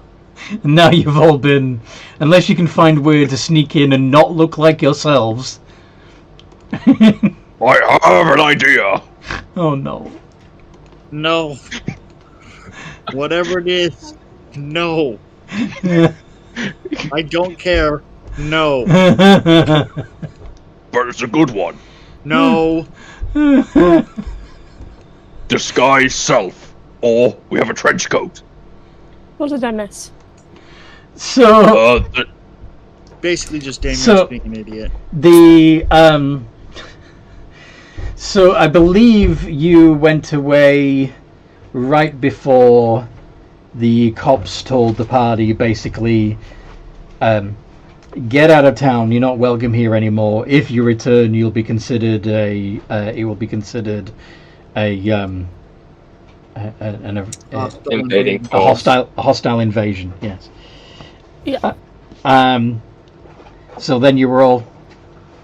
And now you've all been, unless you can find a way to sneak in and not look like yourselves. I have an idea. Oh no. No. Whatever it is, no. I don't care. No. But it's a good one. No. Disguise self. Or we have a trench coat. What did I miss? So basically just Damien's being an idiot. So I believe you went away right before the cops told the party basically get out of town, you're not welcome here anymore. If you return, you'll be considered a hostile invasion. Yes. Yeah. So then you were all.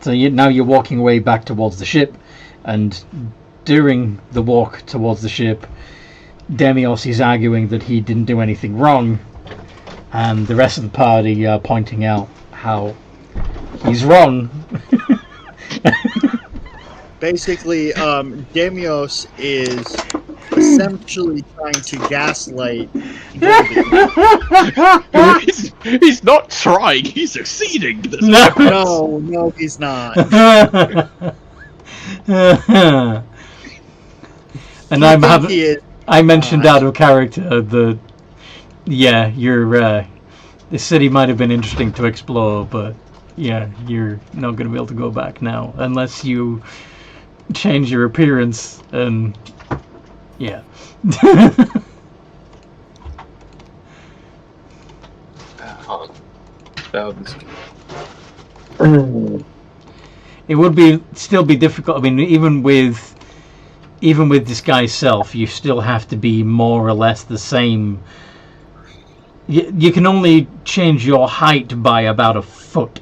Now you're walking away back towards the ship, and during the walk towards the ship, Damios is arguing that he didn't do anything wrong, and the rest of the party are pointing out how he's wrong. Basically, Damios is essentially trying to gaslight Goldie. He's not trying, he's succeeding. No, he's not. And I mentioned out of character that the city might have been interesting to explore, but yeah, you're not going to be able to go back now unless you change your appearance and yeah. It would still be difficult. I mean, even with disguise self, you still have to be more or less the same. You can only change your height by about a foot,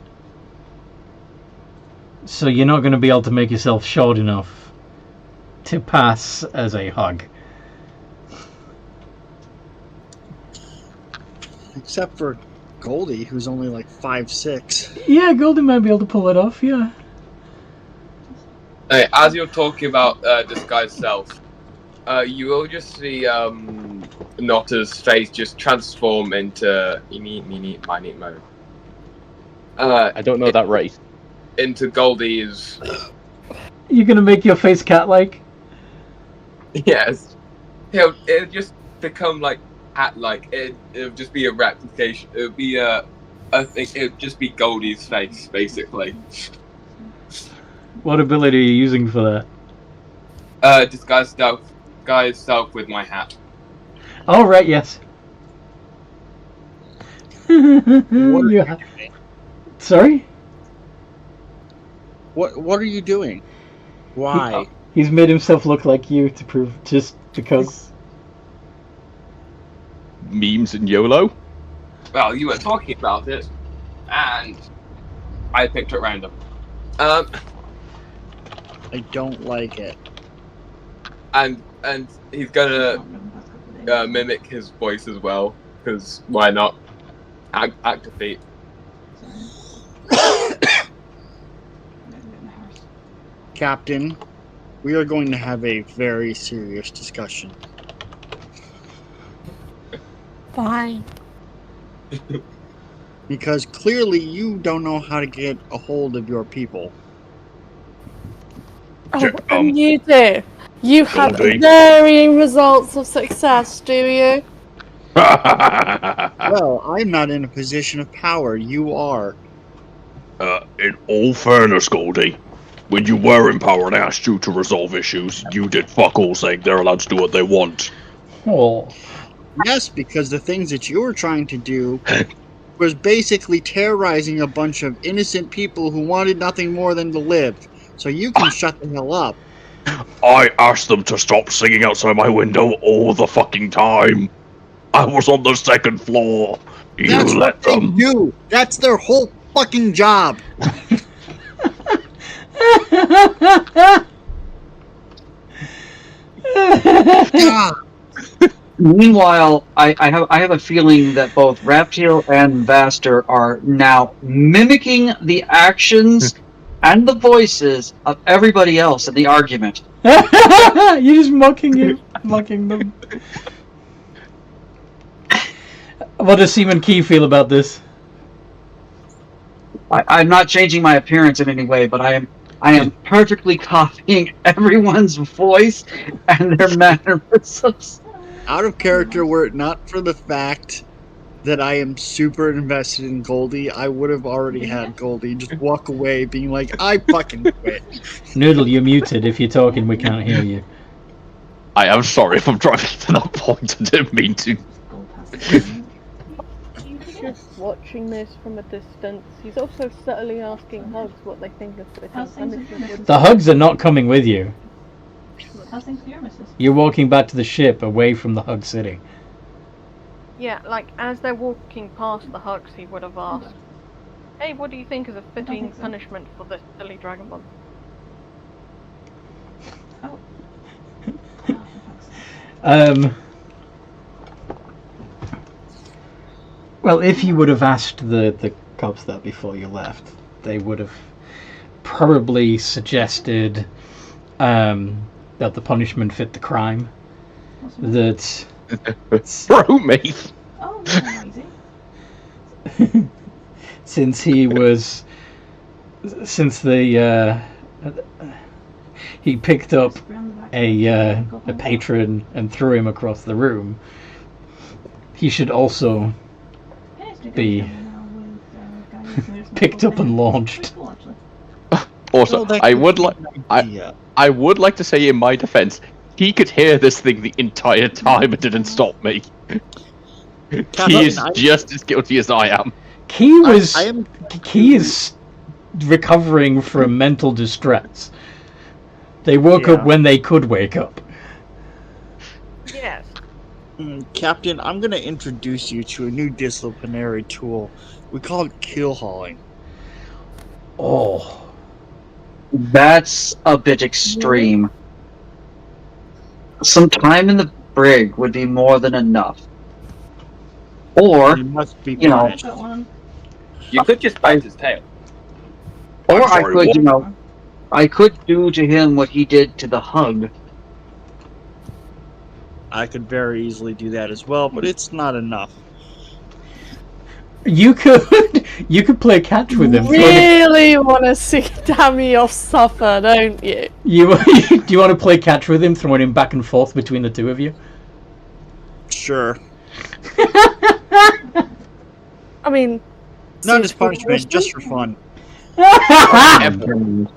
so you're not going to be able to make yourself short enough to pass as a hug. Except for Goldie, who's only like 5'6". Yeah, Goldie might be able to pull it off, yeah. Hey, as you're talking about disguised self, you will just see Notta's face just transform into eeny, meeny, miny, mo. I don't know that right. Into Goldie's. You gonna make your face cat-like? Yes. It'll just become like cat-like. It'll just be a replication. It'll be it'll just be Goldie's face, basically. What ability are you using for that? Disguise self with my hat. Oh, right, yes. Yeah. Sorry? What are you doing? Why? He's made himself look like you to prove, just because. Memes and YOLO? Well, you were talking about it, and I picked it random. I don't like it. And he's gonna mimic his voice as well, because why not? Activate. Captain, we are going to have a very serious discussion. Fine. Because clearly you don't know how to get a hold of your people. Oh, and you do. You have Goldie. varying results of success, do you? Well, I'm not in a position of power. You are. In all fairness, Goldie, when you were in power and I asked you to resolve issues, you did fuck all, saying they're allowed to do what they want. Oh. Yes, because the things that you were trying to do was basically terrorizing a bunch of innocent people who wanted nothing more than to live. So you can shut the hell up. I asked them to stop singing outside my window all the fucking time. I was on the second floor. You That's let what they them. do. That's their whole fucking job. God. Meanwhile, I have a feeling that both Raptail and Vaster are now mimicking the actions and the voices of everybody else in the argument. You're just mocking them. What does Seaman Key feel about this? I'm not changing my appearance in any way, but I am perfectly copying everyone's voice and their mannerisms. Out of character, were it not for the fact that I am super invested in Goldie, I would have already had Goldie just walk away being like, I fucking quit. Noodle, you're muted. If you're talking, we can't hear you. I am sorry if I'm driving to that point. I didn't mean to. He's just watching this from a distance. He's also subtly asking Hugs what they think of the How's things with punishment. your The Hugs are not coming with you. How's things with your missus? You're walking back to the ship away from the Hug City. Yeah, like as they're walking past the Hugs, he would have asked, "Hey, what do you think is a fitting think so. punishment for this silly dragonborn?" Oh. Well, if you would have asked the cops that before you left, they would have probably suggested that the punishment fit the crime. That Bro, mate. Oh, that's easy. since he picked up a patron and threw him across the room, he should also be picked up and launched. Also, Well, that I could would be like an idea. I would like to say in my defense, he could hear this thing the entire time and didn't stop me. He is just as guilty as I am. Key was I am Key is recovering from mental distress. They woke up Yeah. when they could wake up. Yes. Captain, I'm going to introduce you to a new disciplinary tool. We call it kill hauling. Oh. That's a bit extreme. Some time in the brig would be more than enough. Or, He must be you know, punished. Got one. You could just bite his tail. or I'm I sorry, could, what? you know, I could do to him what he did to the hug. I could very easily do that as well, but it's not enough. You could play catch with him. Really want to see Damios suffer, don't you? Do you want to play catch with him, throwing him back and forth between the two of you? Sure. I mean, Not as seems punishment, realistic. just for fun.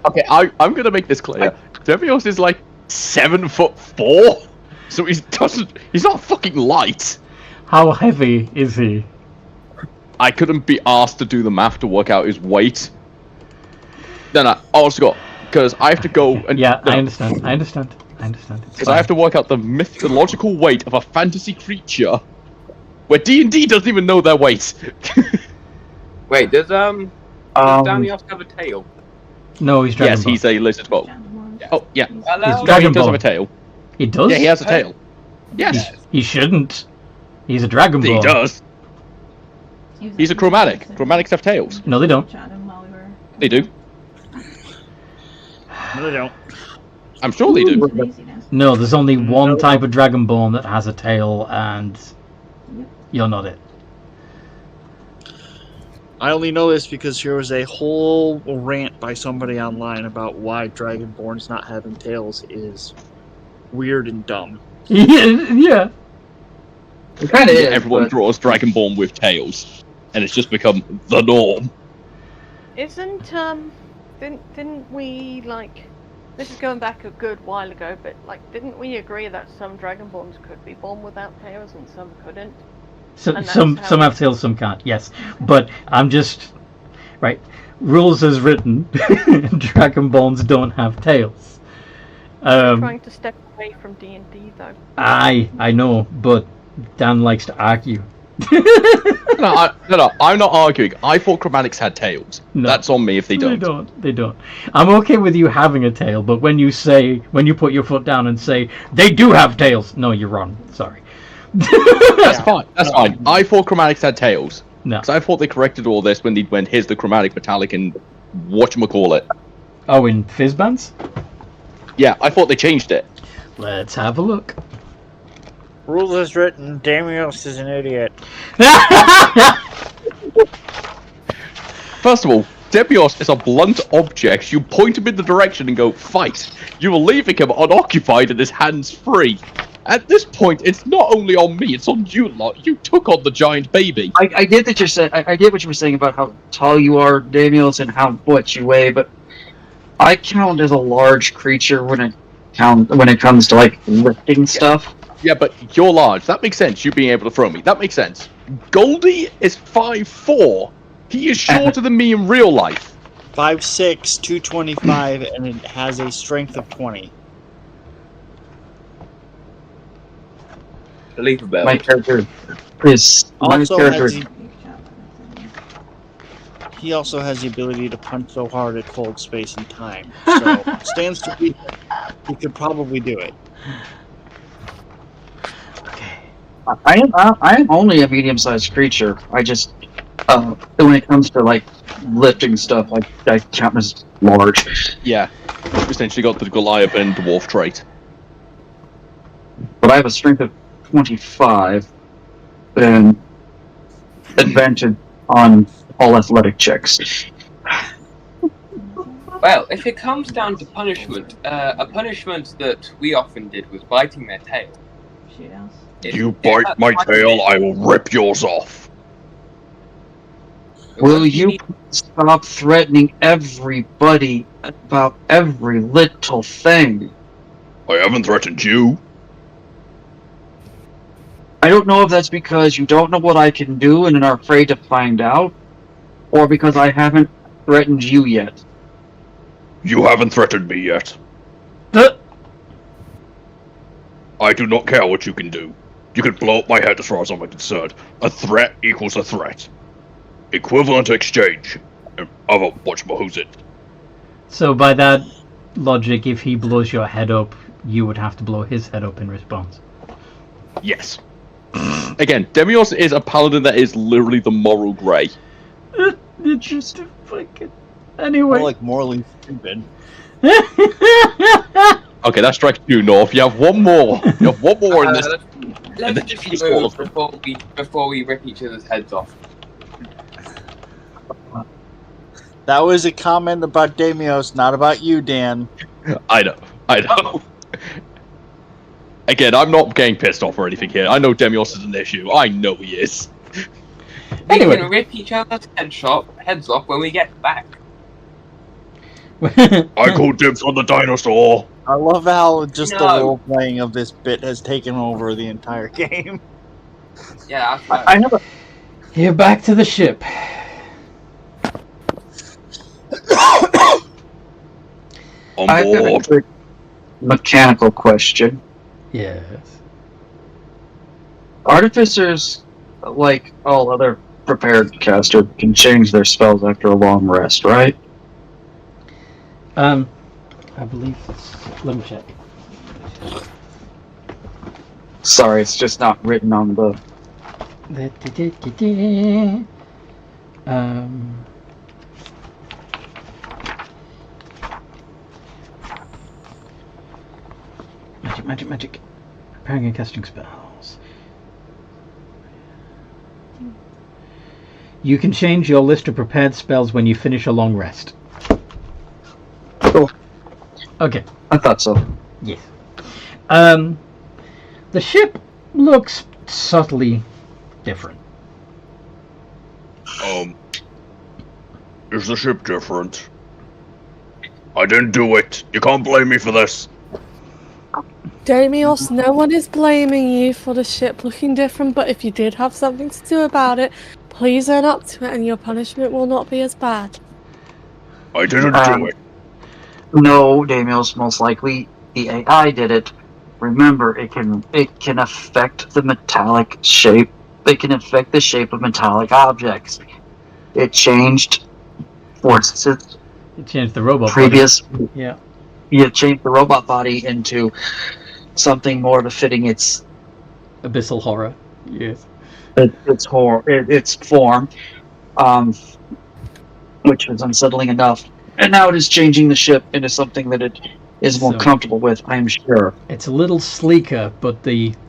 Okay, I'm gonna make this clear. Demios is like 7'4", so he's not fucking light. How heavy is he? I couldn't be asked to do the math to work out his weight. Then I also got because I have to go and Yeah, I understand. It's because I have to work out the mythological weight of a fantasy creature, where D&D doesn't even know their weight. Wait, does Damios have a tail? No, he's Dragon Yes, Ball. he's a lizard folk. Oh yeah, Hello? He's Dragon he does Ball. have a tail. He does? Yeah, he has a tail. Yes, He shouldn't. He's a Dragon Ball. he does. Use He's a it. chromatic. Chromatics have tails. No, they don't. Chat him while we were. They do. No, they don't. I'm sure they do. Laziness. No, there's only one type of Dragon Ball that has a tail, and Yep. you're not it. I only know this because there was a whole rant by somebody online about why Dragonborns not having tails is weird and dumb. Yeah. It kind of is. Everyone but- draws Dragonborn with tails, and it's just become the norm. Isn't didn't we like? This is going back a good while ago, but like, didn't we agree that some Dragonborns could be born without tails and some couldn't? So, And that's some how- have tails, some can't. Yes, but I'm just right. Rules as written. Dragon Balls don't have tails. I'm trying to step away from D&D though. I know, but Dan likes to argue. No, I'm not arguing. I thought chromatics had tails. No. That's on me if they don't. They don't. I'm okay with you having a tail, but when you put your foot down and say they do have tails, no, you're wrong. Sorry. That's fine. That's fine. I thought chromatics had tails. No. Because I thought they corrected all this when they went, here's the chromatic, metallic, and whatchamacallit. Oh, in Fizzbands? Yeah, I thought they changed it. Let's have a look. Rules as written, Damios is an idiot. First of all, Debios is a blunt object. You point him in the direction and go, fight. You are leaving him unoccupied and his hands free. At this point, it's not only on me, it's on you lot. You took on the giant baby. I get that you're saying. I get what you were saying about how tall you are, Damios, and how much you weigh, but I count as a large creature when it comes to like lifting stuff. Yeah, but you're large. That makes sense, you being able to throw me. That makes sense. Goldie is 5'4". He is shorter than me in real life. 5'6", 225, and it has a strength of 20. Believable. My character is Also has You can chat with him. he also has the ability to punch so hard it folds space and time. So, stands to reason, he could probably do it. I am only a medium-sized creature. I just when it comes to like lifting stuff, like I count as large. Yeah. You've essentially got the Goliath and dwarf trait. But I have a strength of 25 and advantage on all athletic checks. Well, if it comes down to punishment, a punishment that we often did was biting their tail. Shoot house. You bite my tail, I will rip yours off. Will you stop threatening everybody about every little thing? I haven't threatened you. I don't know if that's because you don't know what I can do and are afraid to find out, or because I haven't threatened you yet. You haven't threatened me yet. I do not care what you can do. You can blow up my head as far as I'm concerned. A threat equals a threat. Equivalent exchange. Other what's it? So by that logic, if he blows your head up, you would have to blow his head up in response. Yes. Again, Demios is a paladin that is literally the moral grey. It's just a fucking... Anyway. More like morally stupid. Okay, that's strike 2, North. You have one more. You have one more in this. Let's just move before we rip each other's heads off. That was a comment about Demios, not about you, Dan. I know. Again, I'm not getting pissed off or anything here. I know Demios is an issue. I know he is. We can rip each other's heads off when we get back. I call dibs on the dinosaur. I love how just the No. role playing of this bit has taken over the entire game. Yeah, that's right. I have a You're back to the ship. On I have a board. quick mechanical question. Yes. Artificers, like all other prepared caster, can change their spells after a long rest, right? I believe... Let me check. Sorry, it's just not written on the... Magic. Preparing and casting spells. You can change your list of prepared spells when you finish a long rest. Cool. Okay. I thought so. Yes. The ship looks subtly different. Is the ship different? I didn't do it. You can't blame me for this. Damios, no one is blaming you for the ship looking different, but if you did have something to do about it, please own up to it and your punishment will not be as bad. I didn't do it. No, Damios, most likely the AI did it. Remember, it can affect the metallic shape. It can affect the shape of metallic objects. It changed Prorcys' It changed the robot previous. body. Yeah. You changed the robot body into something more befitting its Abyssal horror. Yes. its form, which was unsettling enough. And now it is changing the ship into something that it is more So- comfortable with, I'm sure. It's a little sleeker, but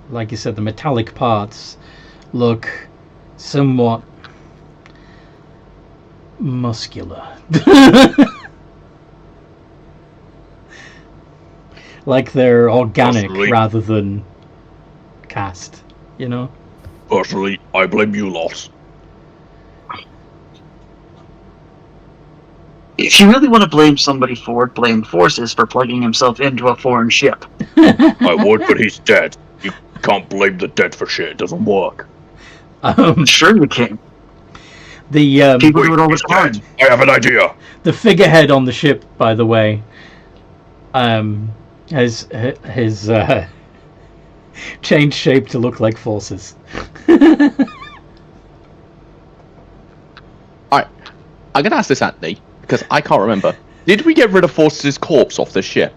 like you said, the metallic parts look somewhat muscular. Like they're organic Possibly. rather than cast, you know? Personally, I blame you lot. If you really want to blame somebody for it, blame Prorcys for plugging himself into a foreign ship. I would, but he's dead. You can't blame the dead for shit. It doesn't work. Sure you can. The People do it all the He's time. dead. I have an idea. the figurehead on the ship, by the way, has his changed shape to look like Forces. Alright, I'm gonna ask this, Anthony, because I can't remember. Did we get rid of Forces' corpse off the ship?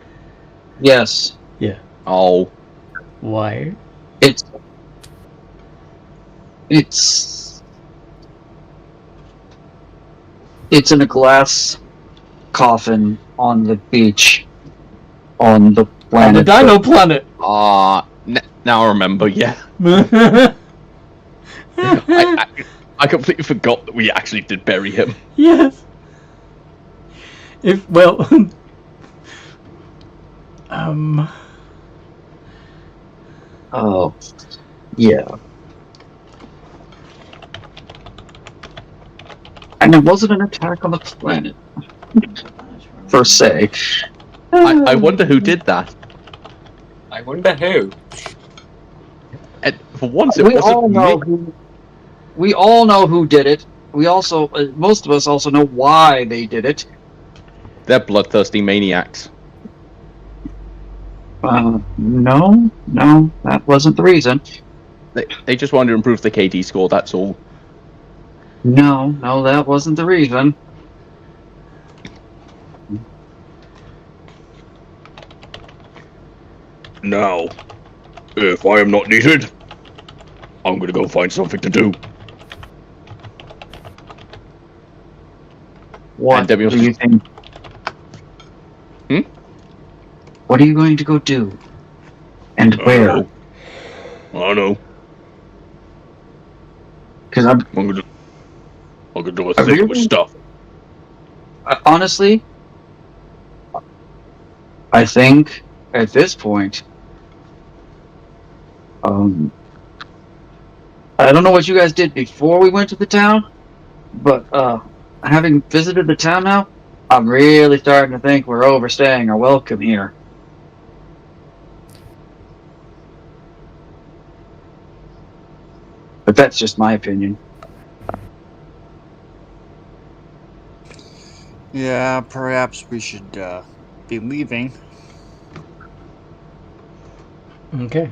Yes. Yeah. Oh. Why? It's in a glass coffin on the beach on the On planet. the Dino Planet. Now I remember, yeah. I completely forgot that we actually did bury him. Yes. Oh, yeah. And it wasn't an attack on the planet, per se. I wonder who did that. I wonder who. And for once, it We wasn't all know me. who. We all know who did it. We also, most of us also know why they did it. They're bloodthirsty maniacs. No, that wasn't the reason. They just wanted to improve the KD score, that's all. No, that wasn't the reason. Now, if I am not needed, I'm gonna go find something to do. What And Demios do you think? What are you going to go do? And where? I don't know. Because I'm gonna do a I thing really- with stuff. honestly, I think at this point, I don't know what you guys did before we went to the town, but having visited the town now, I'm really starting to think we're overstaying our welcome here. But that's just my opinion. Yeah, perhaps we should be leaving. Okay.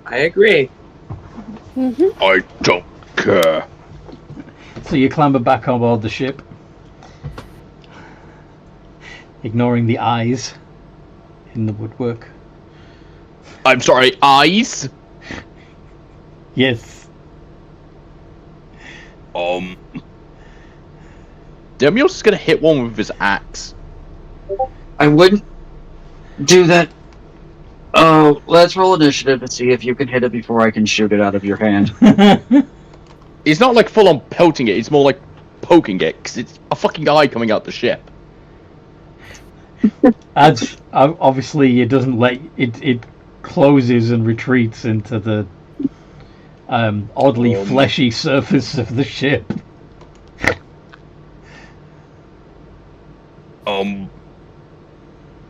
I agree. I don't care. So you clamber back on board the ship, ignoring the eyes in the woodwork. I'm sorry, eyes? Yes. Demios is gonna hit one with his axe. I wouldn't do that. Oh, let's roll initiative to see if you can hit it before I can shoot it out of your hand. He's not like full on pelting it, it's more like poking it, because it's a fucking eye coming out the ship. As obviously it doesn't let it closes and retreats into the oddly fleshy surface of the ship.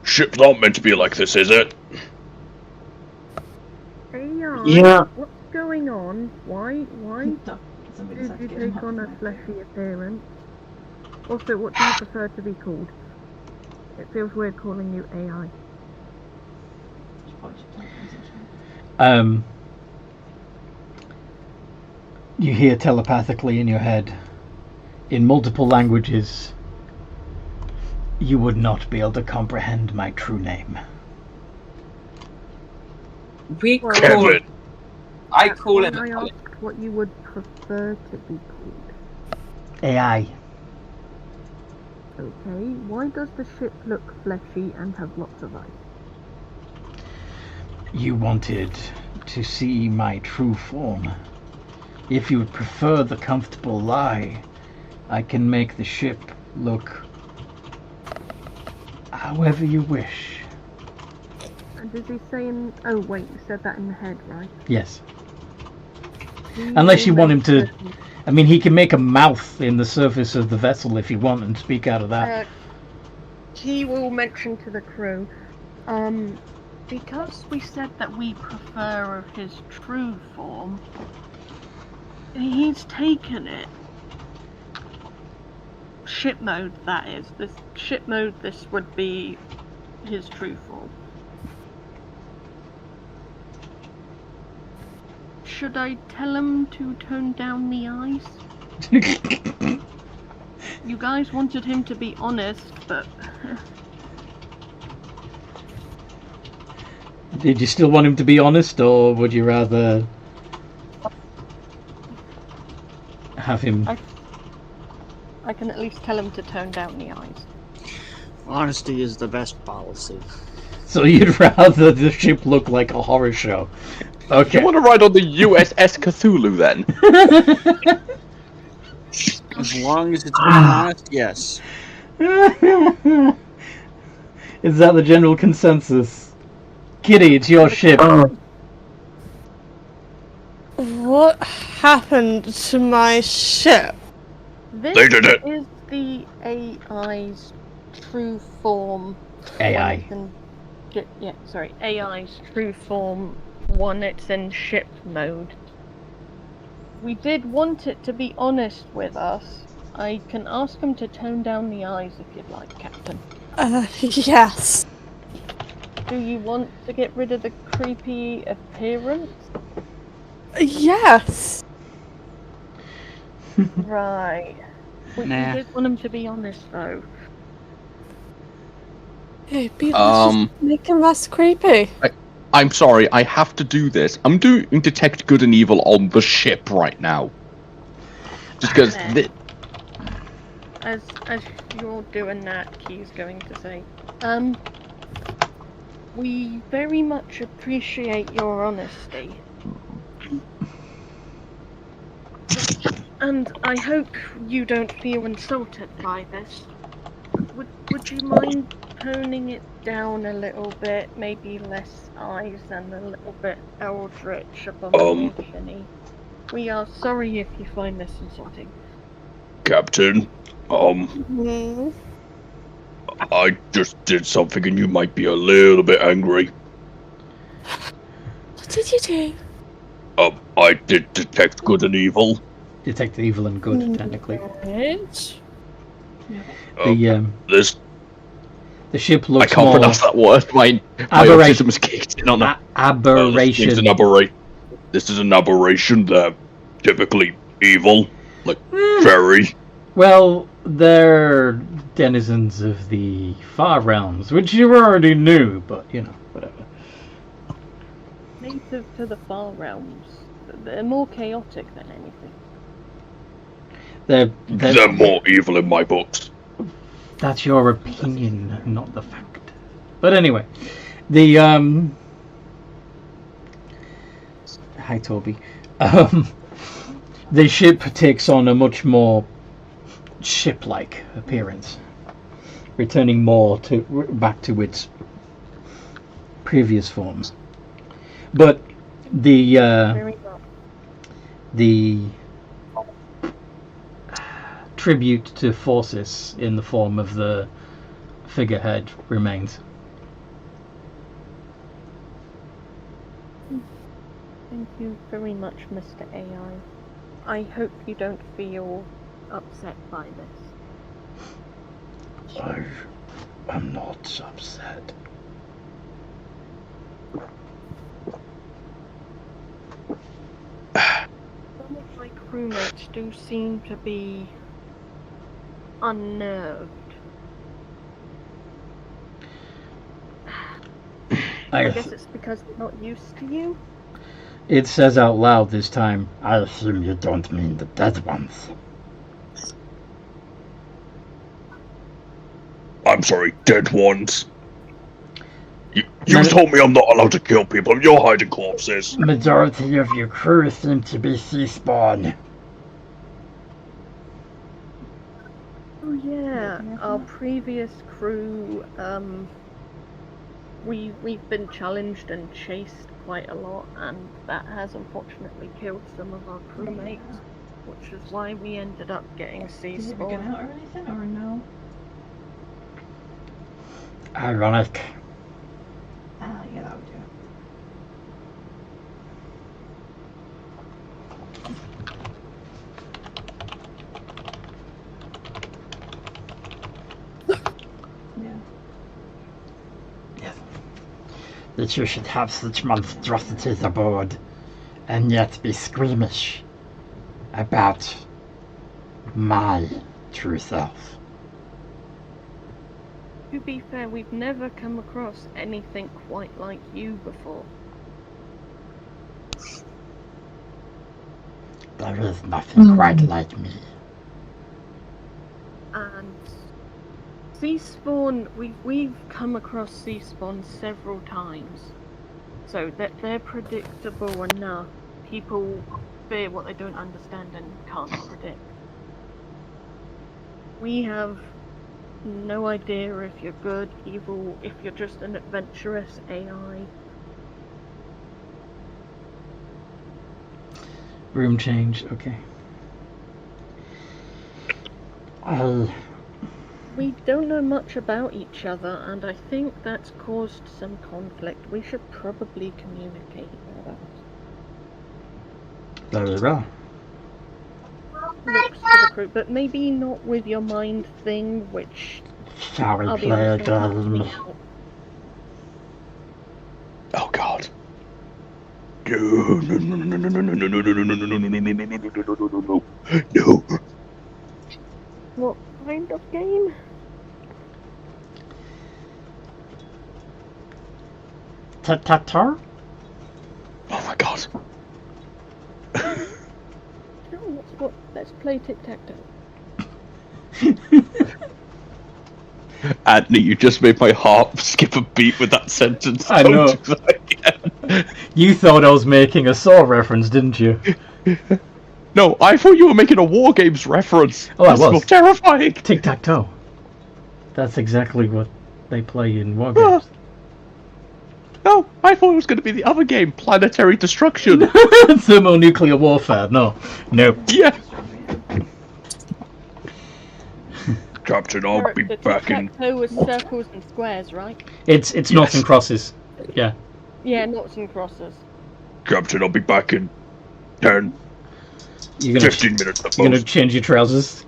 Ship's not meant to be like this, is it? AI, Yeah. what's going on? Why Somebody did decided you to get him take on a up. fleshy appearance? Also, what do you prefer to be called? It feels weird calling you AI. You hear telepathically in your head, in multiple languages, you would not be able to comprehend my true name. We Well, call Kevin. I That's call why him. I asked what you would prefer to be called. AI. Okay, why does the ship look fleshy and have lots of eyes? You wanted to see my true form. If you would prefer the comfortable lie, I can make the ship look however you wish. And is he saying... Oh wait, you said that in the head, right? Yes. He Unless you will want him to... mention- I mean, he can make a mouth in the surface of the vessel if you want and speak out of that. He will mention to the crew, because we said that we prefer his true form, he's taken it. Ship mode, that is. This ship mode, this would be his true form. Should I tell him to turn down the eyes? You guys wanted him to be honest, but... Did you still want him to be honest, or would you rather have him... I can at least tell him to tone down the eyes. Honesty is the best policy. So you'd rather the ship look like a horror show? Okay. You want to ride on the USS Cthulhu then? As long as it's being honest, yes. Is that the general consensus? Kitty, it's your ship. What happened to my ship? This They did it. is the AI's true form. AI. AI's true form when it's in ship mode. We did want it to be honest with us. I can ask him to tone down the eyes if you'd like, Captain. Yes. Do you want to get rid of the creepy appearance? Yes. Right. We Nah. did want him to be honest, though. Hey, let's just make him less creepy. I'm sorry, I have to do this. I'm doing detect good and evil on the ship right now. Just because. As you're doing that, Key's going to say, we very much appreciate your honesty. And I hope you don't feel insulted by this. Would you mind toning it down a little bit? Maybe less eyes and a little bit eldritch, abomination-y. We are sorry if you find this insulting. Captain, Hmm. I just did something and you might be a little bit angry. What did you do? I did detect good and evil. Detect evil and good, technically. Right. The ship I looks can't more pronounce that word. My Aberration. autism's kicked in on that. Aberration. This is an aberration. They're typically evil. Like, very. Well, they're denizens of the far realms, which you already knew, but, you know, whatever. Native to the far realms. They're more chaotic than anything. They're more evil in my books. That's your opinion, not the fact. But anyway, the hi Toby. The ship takes on a much more ship-like appearance, returning more back to its previous form. But the tribute to Prorcys in the form of the figurehead remains. Thank you very much, Mr. AI. I hope you don't feel upset by this. I'm not upset. Some of my crewmates do seem to be unnerved. I guess it's because they're not used to you. It says out loud this time, I assume you don't mean the dead ones. I'm sorry, dead ones. You told me I'm not allowed to kill people. You're hiding corpses. Majority of your crew seem to be sea-spawn. Oh yeah, our previous crew, we've been challenged and chased quite a lot, and that has unfortunately killed some of our crewmates, which is why we ended up getting sea Did you ever get spawn. out or anything, or no? Ironic. Yeah, that would do. Yeah. Yes. That you should have such monstrosities aboard, and yet be squeamish about my true self. To be fair, we've never come across anything quite like you before. There is nothing quite like me. And sea spawn, we've come across sea spawn several times, so that they're predictable enough. People fear what they don't understand and can't predict. We have no idea if you're good, evil, if you're just an adventurous AI. Room change, okay. We don't know much about each other, and I think that's caused some conflict. We should probably communicate better. Very well. Looks to the crew, but maybe not with your mind thing, which Shall we I'll be play a honest, helps me game? out. Oh god. No. What kind of game? Tic-tac-toe? Oh my god. Let's play tic-tac-toe. Anthony, you just made my heart skip a beat with that sentence. I Don't know. do that again. You thought I was making a Saw reference, didn't you? No, I thought you were making a War Games reference. Oh, I That's was. more terrifying. Tic-tac-toe. That's exactly what they play in War Games. No, I thought it was going to be the other game, Planetary Destruction. Thermonuclear warfare. No. Nope. Yeah. Captain, I'll be The back in. tic-tac-toe was circles and squares, right? It's noughts and crosses. Yeah. Yeah, noughts and crosses. Captain, I'll be back in 10, You're gonna 15 minutes at you're gonna most. change your trousers.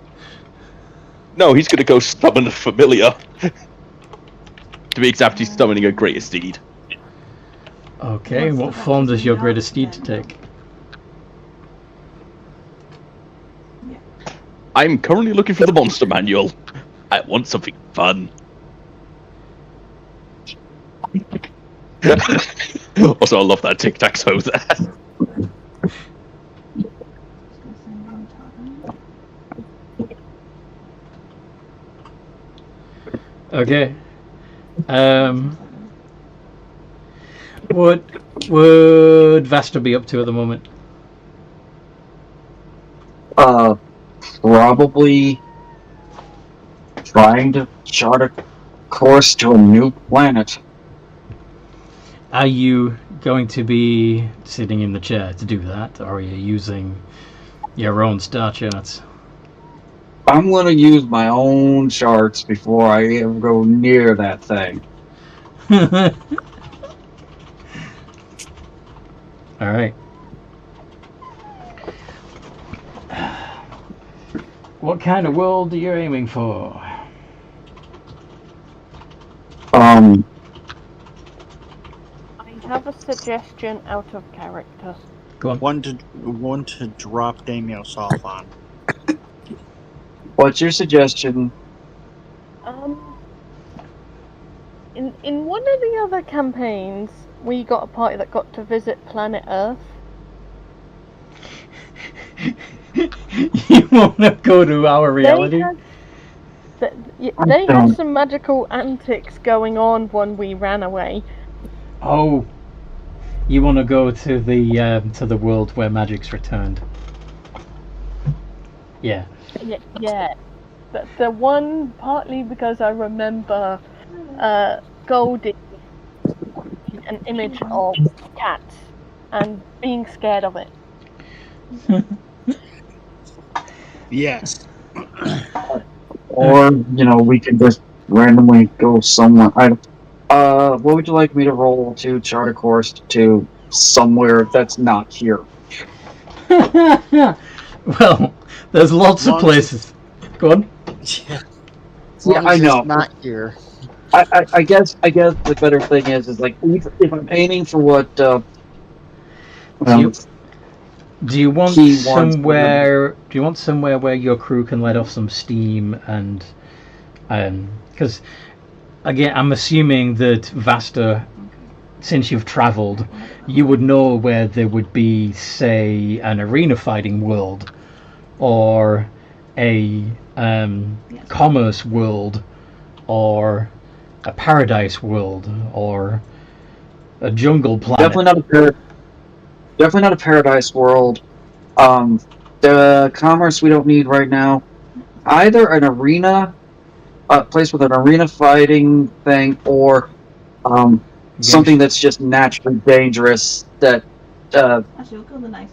No, he's going to go summon a familiar. To be exact, he's summoning a greater steed. Okay, and what form does your greatest steed to take? I'm currently looking for the monster manual. I want something fun. Also, I love that tic-tac-toe there. Okay. What would Vasta be up to at the moment? Probably trying to chart a course to a new planet. Are you going to be sitting in the chair to do that, or are you using your own star charts? I'm going to use my own charts before I ever go near that thing. Alright. What kind of world are you aiming for? I have a suggestion out of character. Go on. One to drop Daniels off on. What's your suggestion? In one of the other campaigns, we got a party that got to visit planet Earth. You want to go to our reality? They had some magical antics going on when we ran away. Oh, you want to go to the world where magic's returned? Yeah. Yeah. The one, partly because I remember Goldie an image of cats and being scared of it. Yes. Or, we can just randomly go somewhere. What would you like me to roll to chart a course to somewhere that's not here? Well, there's lots of places. Go on. Yeah. Yeah, I know. Not here. I guess the better thing is like if I'm aiming for what Do you want he wants somewhere? Do you want somewhere where your crew can let off some steam and because again, I'm assuming that Vasta, since you've travelled, you would know where there would be, say, an arena fighting world, or a commerce world, or a paradise world, or a jungle planet. Definitely not a paradise world. The commerce we don't need right now. Either an arena, a place with an arena fighting thing, or something that's just naturally dangerous that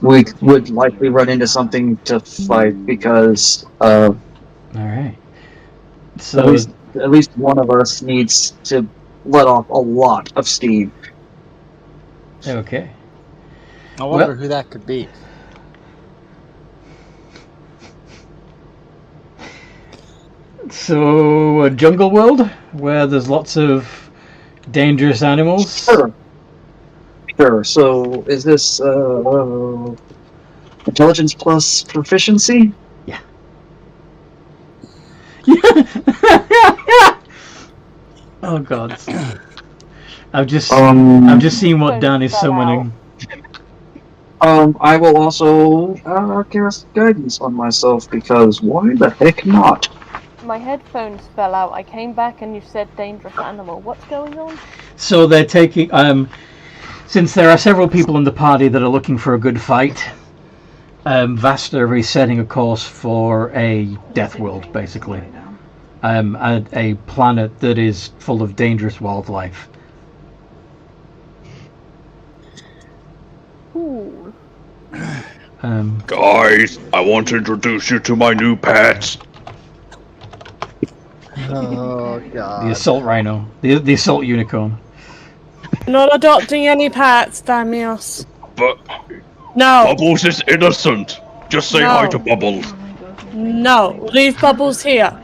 we would likely run into something to fight because All right. So at least one of us needs to let off a lot of steam. okay. I wonder who that could be. So a jungle world where there's lots of dangerous animals. Sure. So is this intelligence plus proficiency? Yeah. Oh god. I've just seen what Phone Dan is fell summoning. I will also cast guidance on myself because why the heck not? My headphones fell out. I came back and you said dangerous animal. What's going on? So they're taking since there are several people in the party that are looking for a good fight. Vasta is setting a course for a death world, basically. A planet that is full of dangerous wildlife. Cool. Guys, I want to introduce you to my new pets. Oh god. The assault rhino, the assault unicorn. Not adopting any pets, Damios. But No, Bubbles is innocent. Just say hi to Bubbles. no. Leave Bubbles here.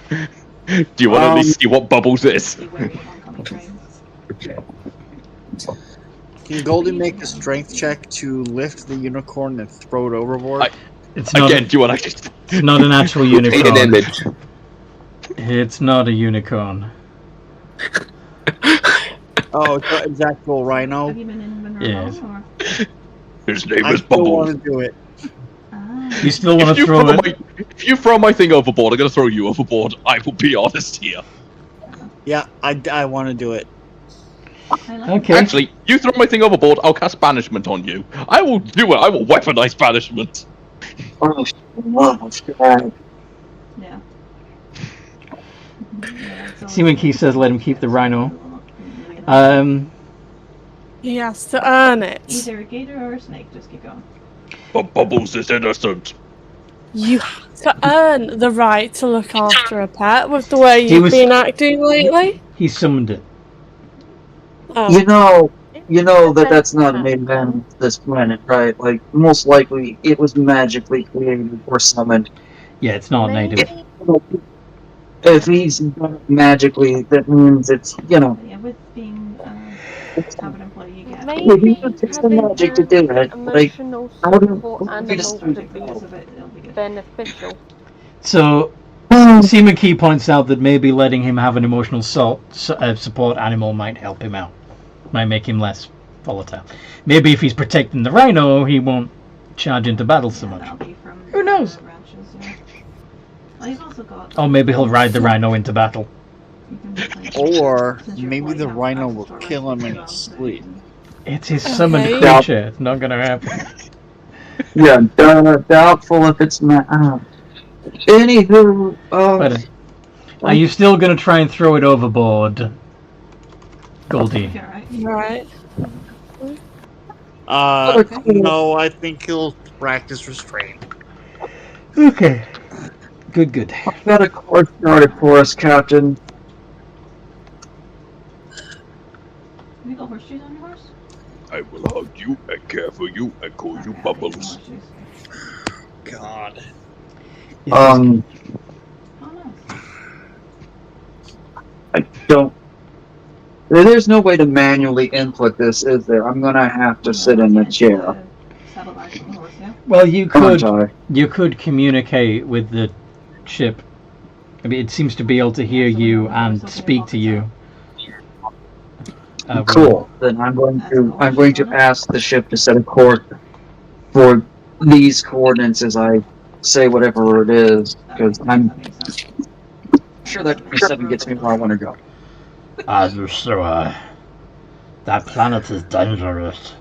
Do you want to at least see what Bubbles is? Can Goldie make a strength check to lift the unicorn and throw it overboard? It's not. Again, do you want to... It's not an actual Made an unicorn. image. It's not a unicorn. Oh, it's actual rhino. Have you been in Monroe Yes. or? His name I is still Bubbles. want to do it. Ah. You still want If to you, throw throw it? if you throw my thing overboard, I'm going to throw you overboard. I will be honest here. Yeah, I want to do it. I like Okay. Actually, you throw my thing overboard, I'll cast banishment on you. I will do it. I will weaponize banishment. Oh, God. Yeah. Seaman Key says let him keep the rhino. He has to earn it. Either a gator or a snake. Just keep going. But Bubbles is innocent. You have to earn the right to look after a pet with the way He you've was- been acting lately. He summoned it. Oh. You know that's not a native animal to this planet, right? Like, most likely it was magically created or summoned. Yeah, it's not native. If he's done it magically, that means it's, Yeah, with being Talbot employee, you get. Maybe it's the having magic to an do it. Like, emotional how do- support how do animal just- could Because be of it, it'll be good. beneficial. So Seaman Key points out that maybe letting him have an emotional support animal might help him out. Might make him less volatile. Maybe if he's protecting the rhino, he won't charge into battle so Yeah, much. that'll be from Who knows? ranches, yeah. Well, he's also got. Or maybe he'll ride the rhino into battle. You can just, like, Or since you're maybe flying the out, rhino that's will sort of kill like him in the his trail, sleep. It's his summoned Okay. creature. It's not gonna happen. yeah, doubtful if it's Anywho, But, are you still gonna try and throw it overboard, Goldie? Okay, alright. Right. No, I think he'll practice restraint. Okay. Good. I've got a course started for us, Captain. Have you got horseshoes on your horse? I will hug you and care for you and call you Okay, Bubbles. horseshoes. God. Oh, nice. I don't. There's no way to manually input this, is there? I'm gonna have to sit in the chair. Saddlebags on the horse, yeah? Well, you Aren't could I? you could communicate with the ship. I mean, it seems to be able to hear you and speak to you. Cool. Then I'm going to ask the ship to set a course for these coordinates as I say whatever it is, because I'm That makes sense. sure that 7 gets me where I want to go. That planet is dangerous.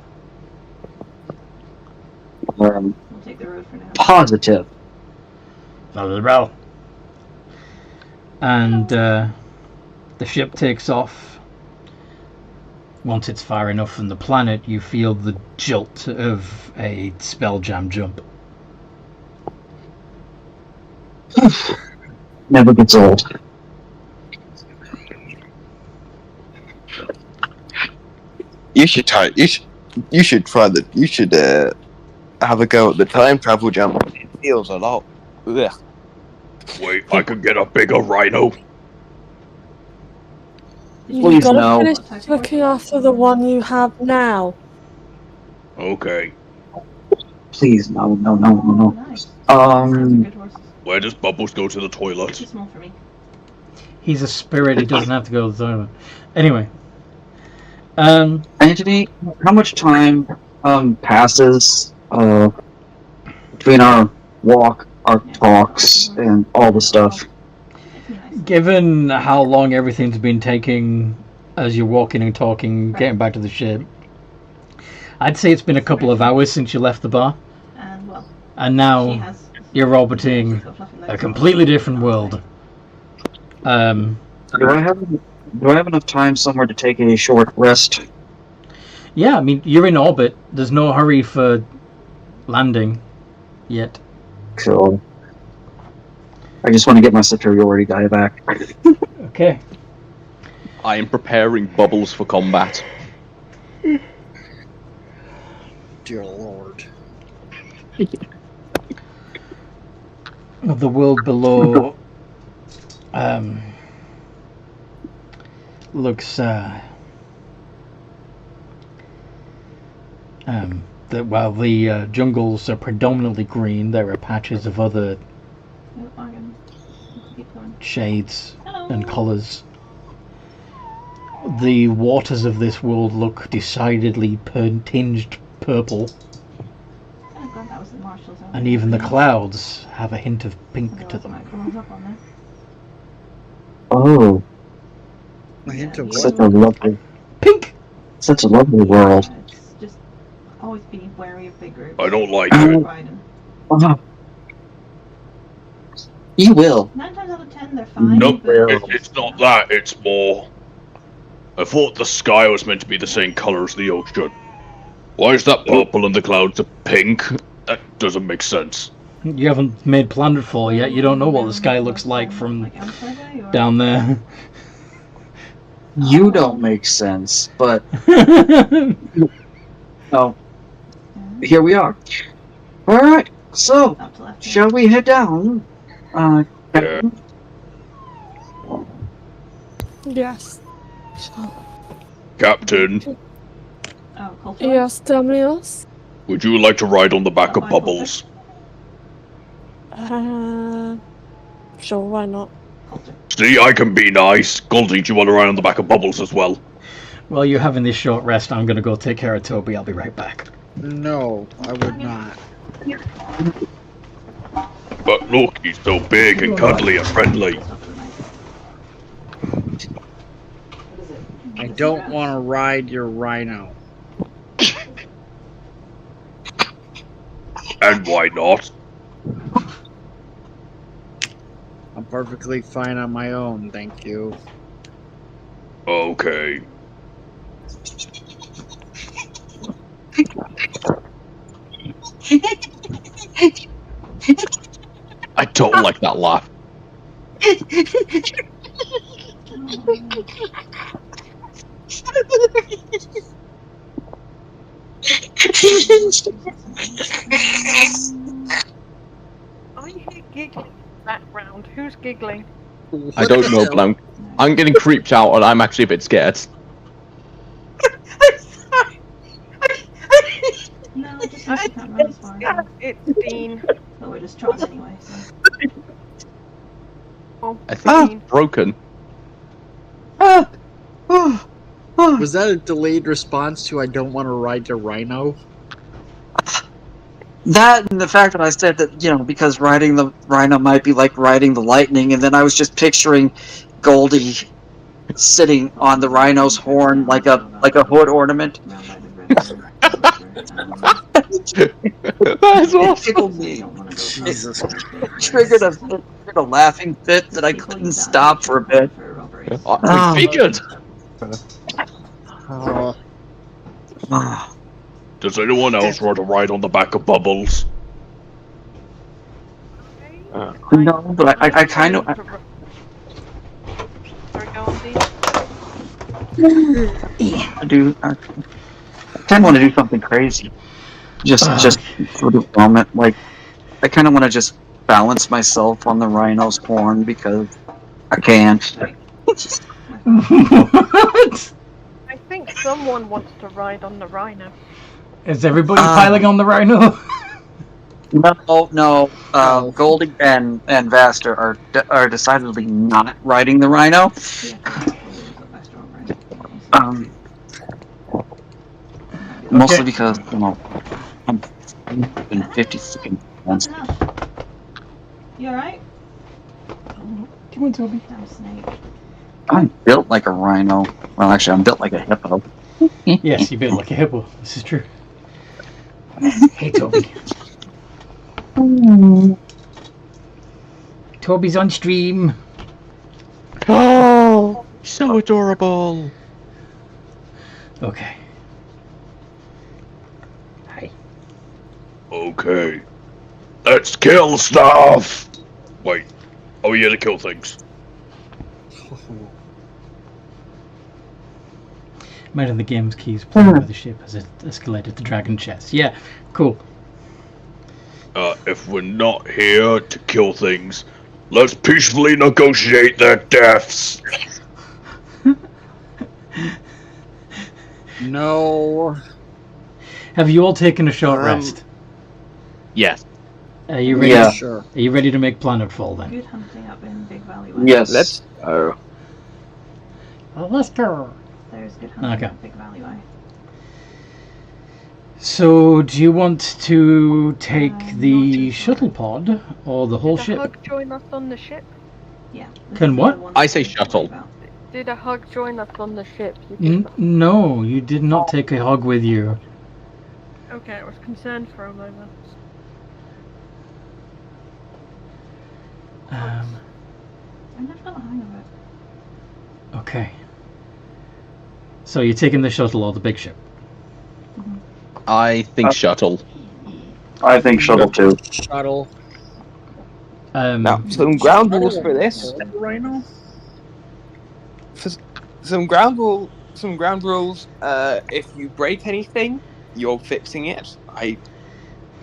We'll take the road for now. Positive. Very well. And the ship takes off. Once it's far enough from the planet, you feel the jolt of a spell jam jump. Never gets old. You should try. You should try the. You should have a go at the time travel jump. It feels a lot. Ugh. Wait, I could get a bigger rhino. You've Please got to no. finish looking after the one you have now. Okay. Please, no. Nice. Those are good horses. Where does Bubbles go to the toilet? Too small for me. He's a spirit, he doesn't have to go to the toilet. Anyway, Anthony, how much time passes between our walk, our talks, and all the stuff? Given how long everything's been taking as you're walking and talking, getting back to the ship, I'd say it's been a couple of hours since you left the bar. And now you're orbiting a completely different world. Do I have enough time somewhere to take a short rest? Yeah, I mean, you're in orbit. There's no hurry for landing yet. Cool. I just want to get my superiority die back. Okay. I am preparing bubbles for combat. Dear Lord. The world below looks while the jungles are predominantly green, there are patches of other shades and colours. The waters of this world look decidedly tinged purple, and even the clouds have a hint of pink to them. Oh, A hint of such what? a lovely, Pink! such a lovely world. It's just always be wary of big groups. I don't like it. You will. 9 times out of 10, they're fine. Nope, but it's not that, it's more... I thought the sky was meant to be the same colour as the ocean. Why is that purple and the clouds are pink? That doesn't make sense. You haven't made planetfall yet, you don't know what the sky looks like from down there. You don't make sense, but oh, here we are. All right, so Up to left. shall we head down? Yeah. Yes. Captain, Oh, culture. Yes, tell me else. would you like to ride on the back of Bubbles? Sure, why not? Culture. See, I can be nice. Goldie, do you want to ride on the back of Bubbles as well? While you're having this short rest, I'm gonna go take care of Toby. I'll be right back. No, I would not. But look, he's so big and cuddly and friendly. I don't want to ride your rhino. And why not? I'm perfectly fine on my own, thank you. Okay. I don't like that laugh. I hear giggling in the background. Who's giggling? I don't know, but I'm getting creeped out and I'm actually a bit scared. No, just I can't run as far. Yeah, it's Dean. But we're just trotting anyway, so. Oh, I think it's broken. Was that a delayed response to I don't want to ride your rhino? That and the fact that I said that, you know, because riding the rhino might be like riding the lightning, and then I was just picturing Goldie sitting on the rhino's horn like a hood ornament. That's It awesome. tickled me. Jesus It triggered a laughing fit that I couldn't stop for a bit. I figured. Does anyone else want to ride on the back of Bubbles? No, but I kind of. Sorry, go on, Dean. I kind of want to do something crazy. Just for the moment, like I kind of want to just balance myself on the rhino's horn because I can't. What? I think someone wants to ride on the rhino. Is everybody piling on the rhino? No. Goldie and Vaster are decidedly not riding the rhino. Mostly because, you know, I'm in 50 freaking months. You alright? Come on, Toby. Damn snake. I'm built like a rhino. Well, actually, I'm built like a hippo. Yes, you built like a hippo. This is true. Hey, Toby. Toby's on stream. Oh, so adorable. Okay. Hi. Okay. Let's kill stuff! Wait. Are we here to kill things? Imagine the game's keys playing with the ship as it escalated to dragon chess. Yeah, cool. If we're not here to kill things, let's peacefully negotiate their deaths. No. Have you all taken a short rest? Yes. Are you ready? Yeah. Sure. Are you ready to make planetfall then? Good hunting up in Big Valley Way. Yes. Let's. Oh. Let's go. There's good hunting Okay. up Big Valley Way. So, do you want to take not the too shuttle sure. pod or the whole Did a ship? hug join us on the ship? Yeah. this Can is the what? one I say thing to shuttle. worry about. Did a hug join us on the ship? You did No, you did not take a hog with you. Okay, I was concerned for a moment. Um, I never got the hang of it. okay. So you're taking the shuttle or the big ship? I think shuttle. I think shuttle too. Shuttle. Now, some ground rules for this. Rhino? Some ground rules. If you break anything, you're fixing it.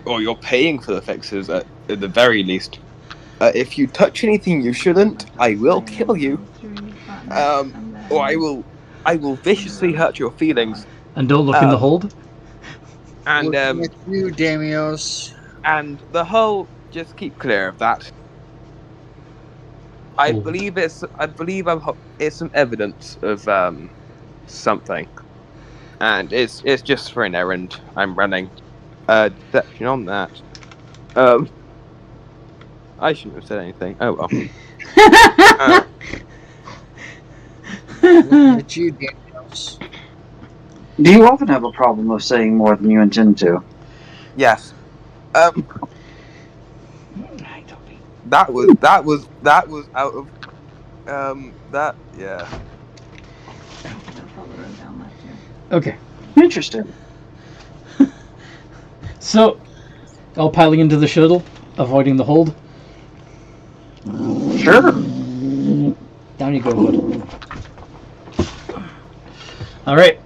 Or you're paying for the fixes at the very least. If you touch anything you shouldn't, I will kill you. Or I will viciously hurt your feelings. And don't look in the hold? And Looking at you, Damios. and the whole. Just keep clear of that. I Cool. believe it's some evidence of something, and it's just for an errand I'm running. Deception on that. I shouldn't have said anything. Oh well. Looking at you, Damios. Do you often have a problem of saying more than you intend to? Yes. That was out of that yeah. I'll follow the road down left here. Okay. Interesting. So, all piling into the shuttle, avoiding the hold. Sure. Down you go, bud. Alright.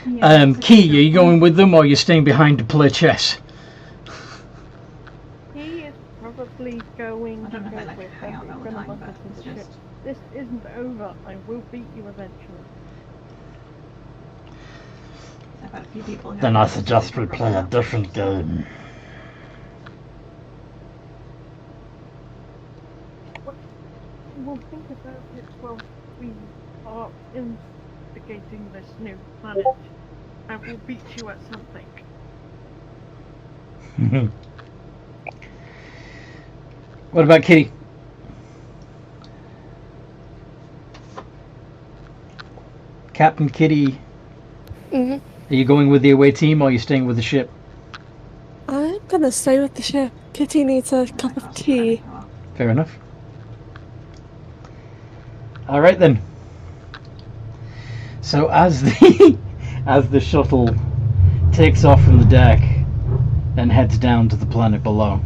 Yeah, Key, are you going with them or are you staying behind to play chess? He is probably going I to don't know go if I like with hang out them. all He's the gonna time, look but us in it's the ship. just This isn't over. I will beat you eventually. I've had a few people who Then I have suggest we play a different game. We'll think about it while we are investigating this new planet. I will beat you at something. What about Kitty? Captain Kitty, Mhm. are you going with the away team or are you staying with the ship? I'm gonna stay with the ship. Kitty needs a cup of tea. Fair enough. Alright then. So as the as the shuttle takes off from the deck and heads down to the planet below,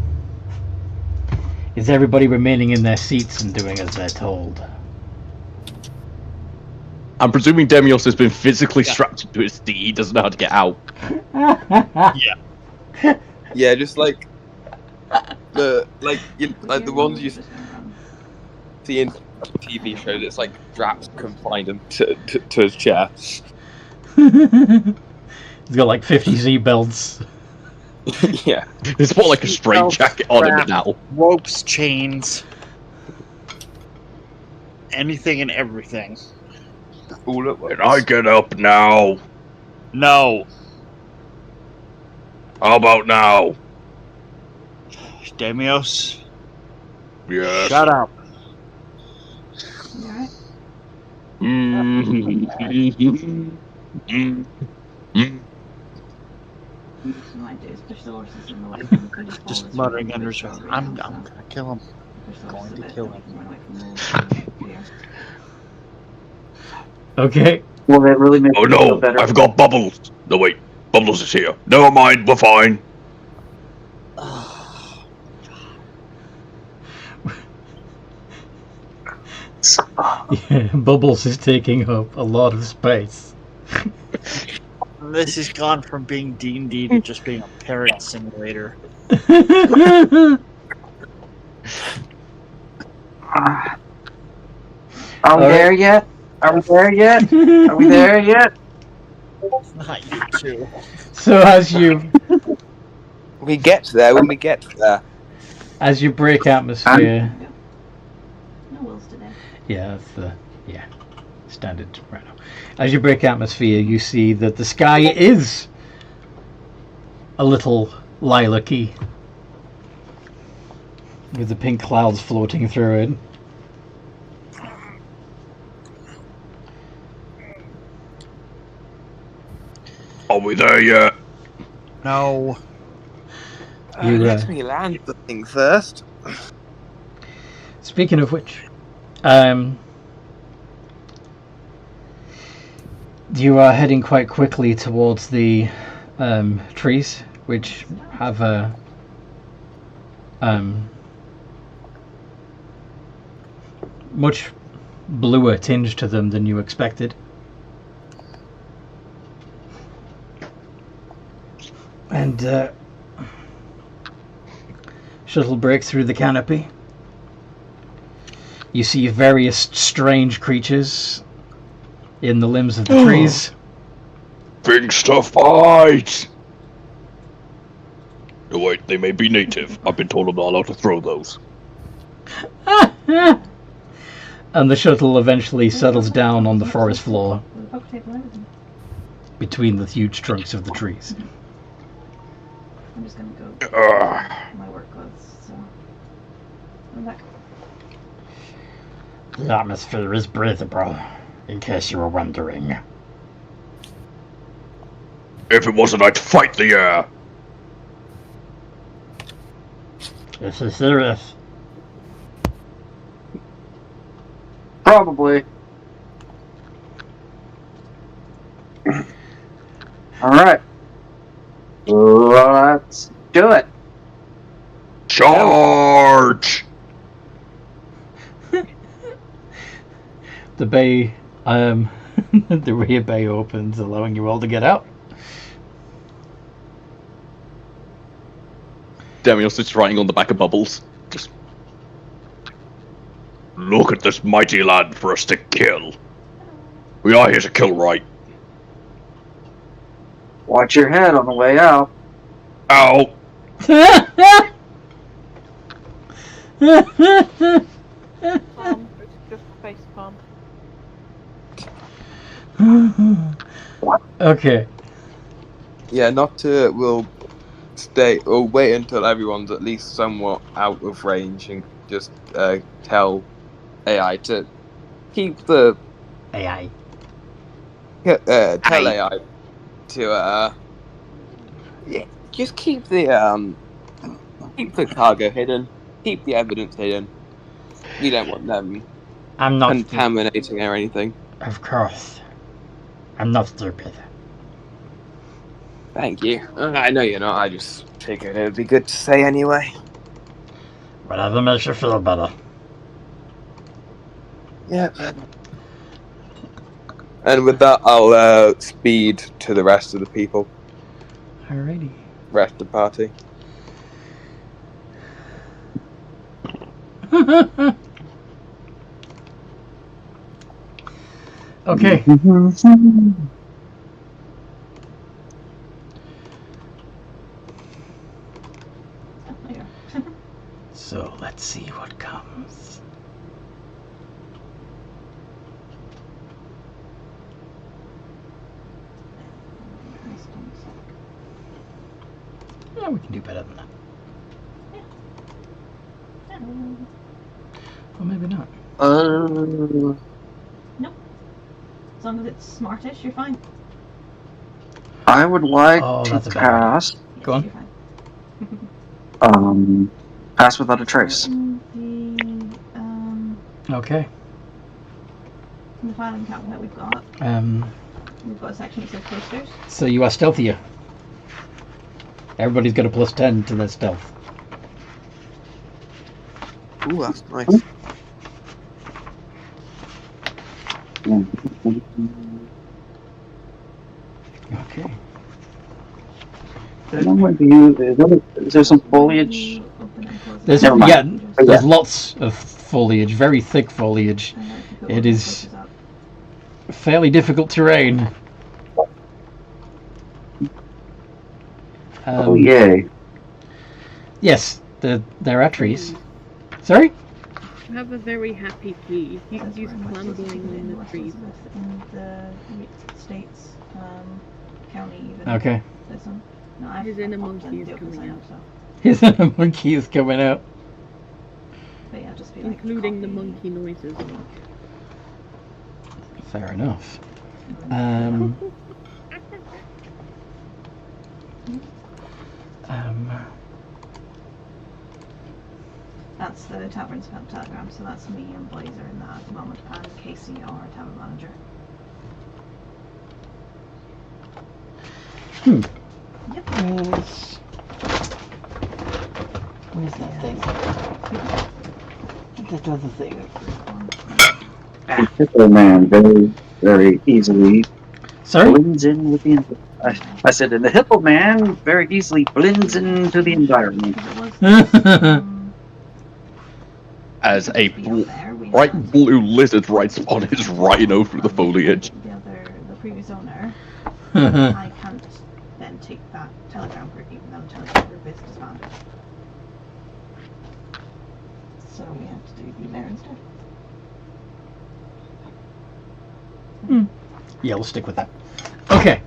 is everybody remaining in their seats and doing as they're told? I'm presuming Demios has been physically strapped to his seat. He doesn't know how to get out. Yeah, just like the the ones you see in TV shows. It's like straps confined him to his chair. He's got like 50 Z-belts. Yeah. It's more like a straight jacket on him now. Ropes, chains, anything and everything. All at once. Can I get up now? No. How about now? Demios, Yes. shut up. You alright? What you might do is push the horses in the way from the just Just muttering under his breath. I'm gonna kill him. Going to kill him. Okay. Well, that really makes Oh me feel no, better. I've got Bubbles. No wait, Bubbles is here. Never mind, we're fine. Yeah, Bubbles is taking up a lot of space. This has gone from being D&D to just being a parrot simulator. Are we All there yet? Are we there yet? Are we there yet? Not you two. So We get there when we get there. as you break atmosphere, No wills today. yeah, that's the standard right now. As you break atmosphere, you see that the sky is a little lilac-y, with the pink clouds floating through it. Are we there yet? No. Let me land the thing first. Speaking of which, you are heading quite quickly towards the trees, which have a much bluer tinge to them than you expected. And shuttle breaks through the canopy. You see various strange creatures in the limbs of the trees. Big stuff bites! No wait, they may be native. I've been told I'm not allowed to throw those. And the shuttle eventually settles down on the forest floor between the huge trunks of the trees. I'm just gonna go my work clothes, so I'm back. The atmosphere is breathable, in case you were wondering. If it wasn't, I'd fight the air. This is serious. Probably. Alright. Let's do it. Charge! The bay, the rear bay opens, allowing you all to get out. Demios is riding on the back of Bubbles. Just Look at this mighty land for us to kill. We are here to kill, right? Watch your head on the way out. Ow! It's just face palm. Okay. Yeah, we'll wait until everyone's at least somewhat out of range and just tell AI to keep the AI. tell AI to just keep the cargo hidden, keep the evidence hidden. You don't want them I'm not contaminating or anything. Of course. I'm not stupid. Thank you. I know you're not. I just figured it would be good to say anyway. Whatever makes you feel better. Yeah. And with that, I'll speed to the rest of the people, Alrighty. rest of the party. Okay. So let's see what comes. Yeah, we can do better than that. Or maybe not. As long as it's smartish, you're fine. I would like Oh, to that's a bad idea. pass. Go on. You're fine. Pass without a trace. Okay. In the filing cabinet we've got a section that says posters. So you are stealthier. Everybody's got a +10 to their stealth. Ooh, that's nice. Okay. Is there some foliage? There's Never mind. there's lots of foliage, very thick foliage. It is fairly difficult terrain. Oh yay! Yes, there are trees. Sorry? Have a very happy please. You can use clambering in the trees. In the states, county even. Okay. There's some. No, His inner monkey is coming out. His inner monkey is coming out. But yeah, just be like Including the coffee. monkey noises. Fair enough. That's the tavern's telegram, so that's me and Blazer in that at the moment, and Casey, our tavern manager. Yep. Where's that thing? That other thing. Hippo man very, very easily Sorry? blends in with the. I said, and the Hippo man very easily blends into the environment. As a bright blue lizard rides on his rhino through the foliage. The previous owner, I can't then take that telegram group, even though the telegram group is disbanded. So we have to do the there instead. Yeah, we'll stick with that. Okay.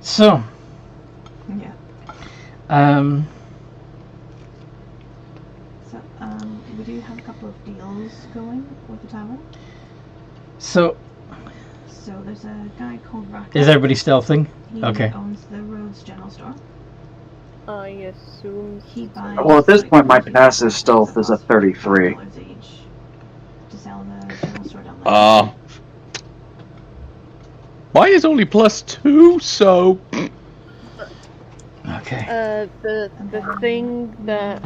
So, Yeah. So we do have a couple of deals going with the tavern. So, So there's a guy called Rack. is everybody stealthing? He Okay. owns the Rhodes General Store. I assume He buys. Well, at this point, my passive stealth is a 33. $33 each to sell the general store down there. Mine is only +2, so Okay. the thing that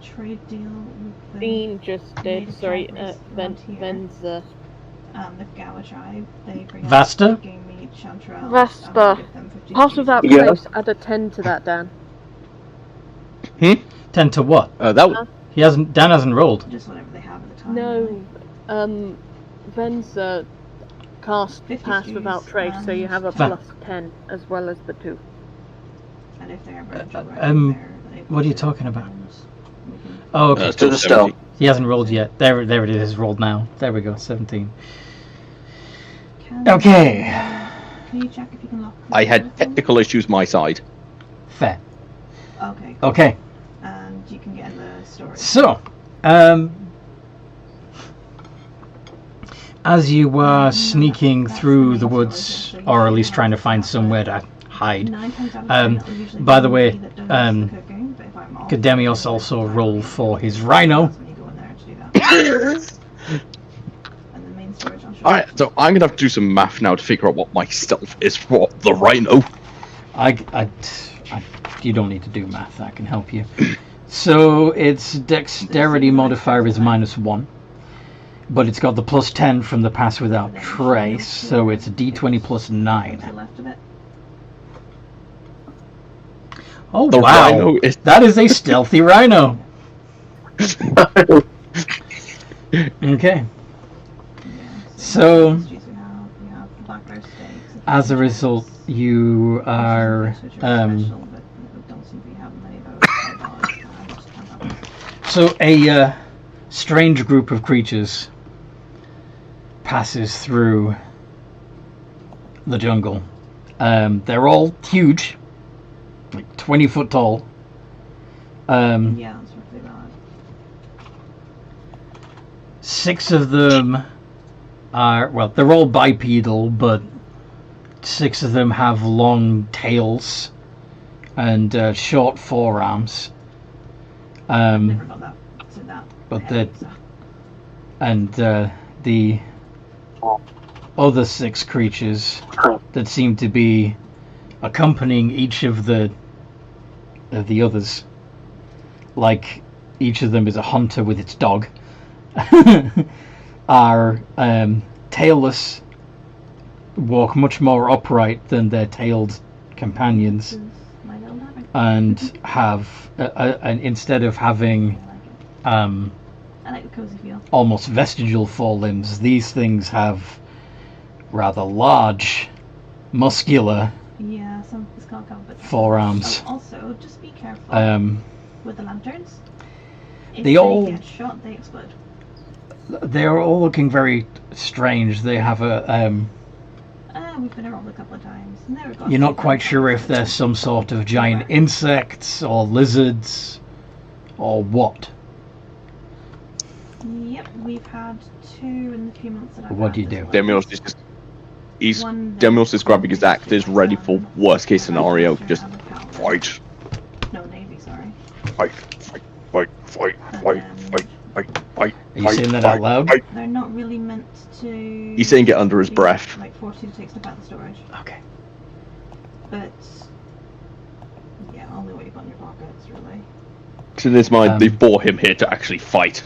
Trade deal with the Dean just did, native sorry, travelers around here. Venza. The Gawa tribe. They bring Vasta? out game meat, chanterelle. Vasta. give them 50 Part of that Yeah. price, add a 10 to that, Dan. 10 to what? that Dan hasn't rolled. Just whatever they have at the time. No, Venza cast 50 pass without Gs, trace, so you have a Va- plus 10 as well as the 2. And if they're what are you talking about? Oh, okay. To the stealth. He hasn't rolled yet. There it is. It's rolled now. There we go. 17. Okay. Can you check if you can lock? I had technical issues my side. Fair. Okay. Okay. And you can get in the storage. So, as you are sneaking through the woods, or at least trying to find somewhere to hide, 9 times out of 10, it'll usually by be the way, me that does the cooking, but if I'm off, Cademios also rolled for his rhino. when you go in there to do that. And the main storage on shore. Alright, so I'm gonna have to do some math now to figure out what my stealth is for the rhino. You don't need to do math. I can help you. So its dexterity modifier is -1, but it's got the plus 10 from the pass without trace, so it's D20 plus 9. What's left of it? Oh The wow, rhino is- that is a stealthy rhino. Okay, so We have black roast steaks. as a result, you are Which are special, but we don't seem to be having many of those. I just can't have them. so a strange group of creatures passes through the jungle They're all huge, like 20 foot tall. Yeah, that's roughly that. 6 of them are, well, they're all bipedal, but 6 of them have long tails and short forearms. Never got that to that. But bit, the so. and the other 6 creatures that seem to be accompanying each of the others, like each of them is a hunter with its dog, are tailless, walk much more upright than their tailed companions, My little rabbit. and have and instead of having I like the cozy feel. almost vestigial forelimbs, these things have rather large, muscular Yeah, some it's called but forearms. Oh, also, just be careful with the lanterns. If they all- get shot, they explode. They are all looking very strange. They have a We've been around a couple of times. Never got you're to not quite that. sure if they're some sort of giant insects or lizards or what. Yep, we've had 2 in the few months that I've What had do you this do? one. Demios is just he's One Demios is that- grabbing his actors, ready for worst case scenario. Just Fight, No, Navy, sorry. fight, fight, fight, fight, And fight, then fight, fight, fight. Are you saying that out loud? Fight. they're not really meant to. He's saying it under his be, breath. Like force you to take stuff out of the storage, Okay. but yeah, only what you've got in your pockets, really. in his mind, they Um, brought him here to actually fight.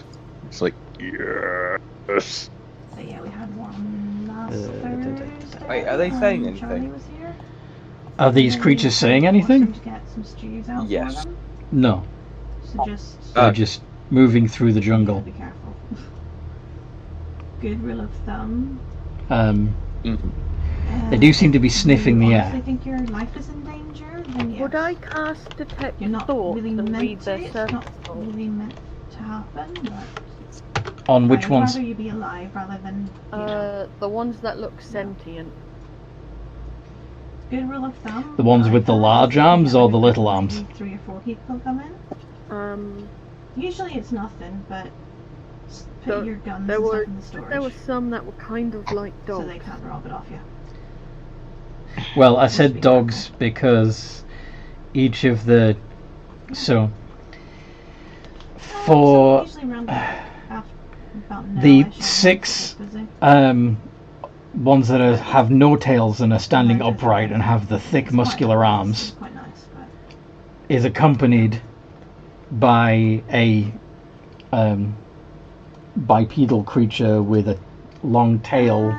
It's like Yes. So yeah, we had one last Thursday. Wait, are they saying when Charlie anything? was here. Are these And creatures saying we forced them anything? To get some stews out Yes. for them. No. So just They're just moving through the jungle. be careful. Good rule of thumb. They do seem to be sniffing the air. I think your life is in danger. Then yes. Would I cast Detect You're not Thoughts really and meant read to. their It's not circle? really meant to happen. But On which I'd ones? rather you be alive rather than. The ones that look sentient. Good rule of thumb. The ones with the large arms or the little maybe arms? 3 or 4 people come in. Usually it's nothing, but put So your guns there and were stuff in the storage there were some that were kind of like so dogs. they can't rob it off you. Well, I said dogs because each of the for So usually around about now, the I should 6 be busy. ones that have no tails and are standing upright and have the thick It's quite muscular nice, arms it's quite nice, but is accompanied by a bipedal creature with a long tail,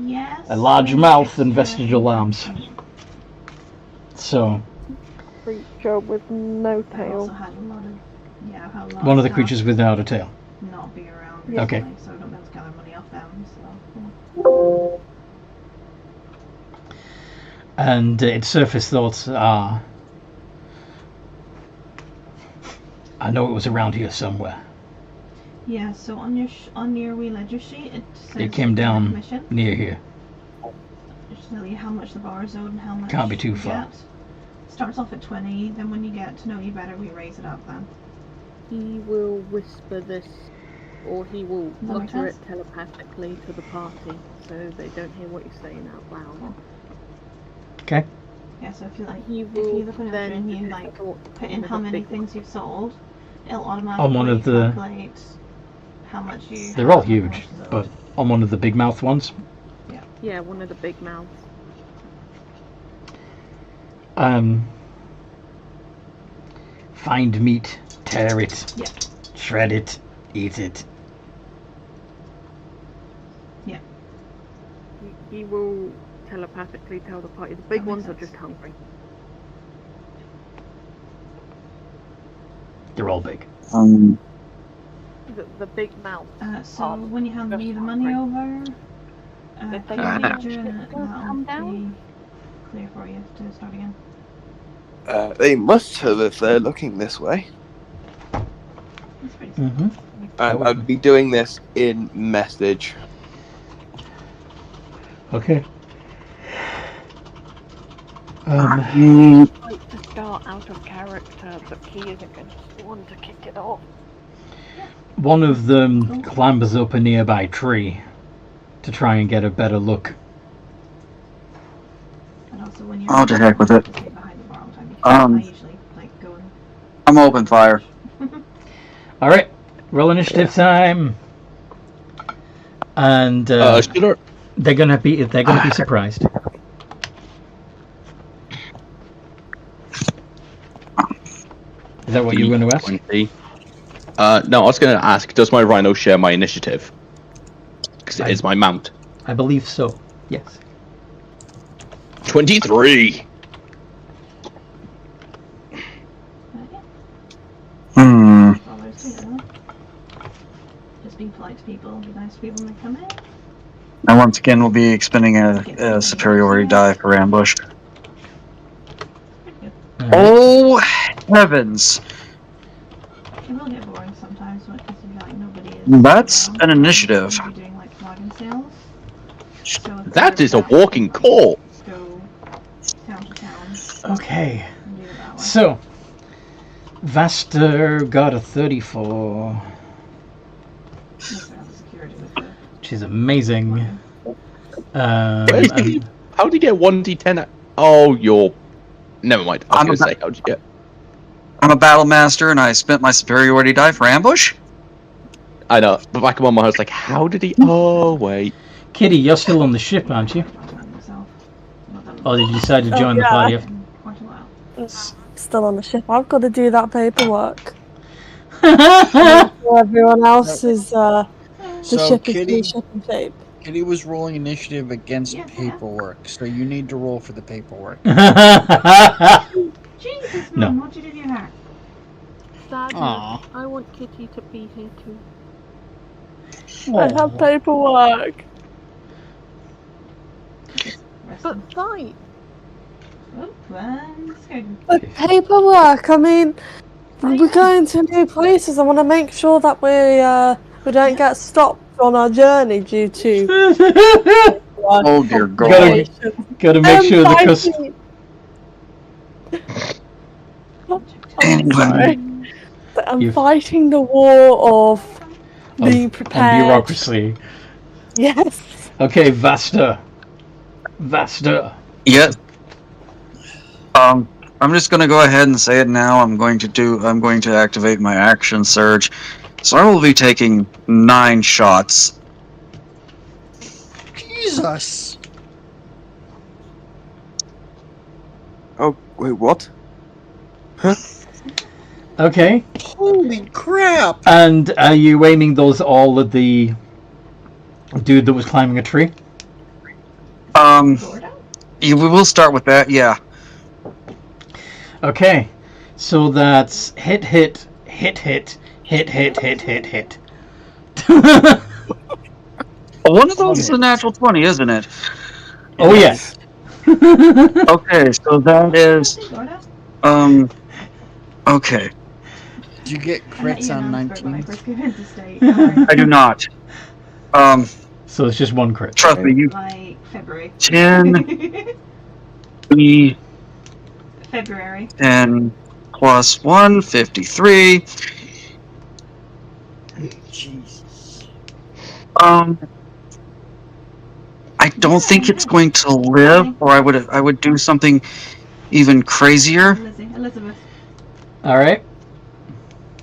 yes, a large but mouth, it's and a- vestigial arms. So Creature with no I've also tail. had a lot of I've had a lot one of the staff creatures without a tail. not be around Okay. recently, so I don't be able to gather money off them. So And its surface thoughts are, I know it was around here somewhere. yeah, so on your wee ledger sheet, it says It came down commission. near here. Just tell you how much the bar is owed and how much Can't be too you far. get. Starts off at 20, then when you get to know you better, we raise it up then. He will whisper this, or he will Does that make mutter it sense? telepathically to the party, so they don't hear what you're saying out loud. Okay. Yeah, so if you like, He if will you look at it then and you detect like thoughts put in with how a many big things you've sold, it'll On automatically one of the- calculate how much you. They're all have and how huge, much is owed. but on one of the big mouth ones. Yeah, one of the big mouths. Find meat, tear it, Yeah. shred it, eat it. He will telepathically tell the party. The big That makes ones are sense. just hungry. They're all big. The big mouth. So Oh, when you hand me just the money hungry. over, If they put see your that ledger shit and does come that'll be down? clear for you to start again. They must have if they're looking this way. That's pretty simple. Mm-hmm. And I'd be doing this in message. Okay. Like to start out of character, but Key isn't going to be the one to kick it off. One of them clambers up a nearby tree to try and get a better look. And also when you're Oh, to heck with it. stay behind the bar all the time, because I usually like go and I'm open fire. All right, roll initiative time. And they're gonna be surprised. Is that what you were going to ask? 20. No, I was going to ask, does my rhino share my initiative? Because it is my mount. I believe so. Yes. 23. all those two. Just be polite to people, be nice to people when they come in. And once again, we'll be expending a superiority die for ambush. Oh, heavens. It will get boring sometimes because like nobody is. That's an initiative. You're doing like wagon sales. So if That there's is a walking call. Go town to town. Okay. And do it that way. So, Vaster got a 34, which is amazing. And- How do you get 1d10? Oh, you're. Never mind. I was going to say, how'd you get? I'm a battle master, and I spent my superiority die for ambush. I know. But back in my mind, I was like, how did he? Oh, wait. Kitty, you're still on the ship, aren't you? Or did you decide to join the party? It's still on the ship. I've got to do that paperwork. Everyone else is the So ship is Kitty, in shipping shape. Kitty was rolling initiative against paperwork, so you need to roll for the paperwork. Jesus, No. man, what'd you do to your hair? Sadly, Aw. I want Kitty to be here too. I have paperwork. But fight! The paperwork. I mean, we're going to new places. I want to make sure that we don't get stopped on our journey due to. Oh dear God! Gotta make sure the I'm fighting the war of being and prepared. bureaucracy. Yes. Okay, Vaster. Yeah. I'm just gonna go ahead and say it now. I'm going to activate my action surge. So I will be taking 9 shots. Jesus! Oh, wait, what? Okay. Holy crap! And are you aiming those all at the dude that was climbing a tree? We will start with that. Yeah. Okay. So that's hit. One of those is a natural 20, isn't it? Oh yes. Okay, so that is okay. Do you get crits on 19? I do not. So it's just one crit. Trust me, you Like February. 10 February. 10 plus 1, 53. Jesus. I don't think it's going to live, or I would do something even crazier. Elizabeth. All right.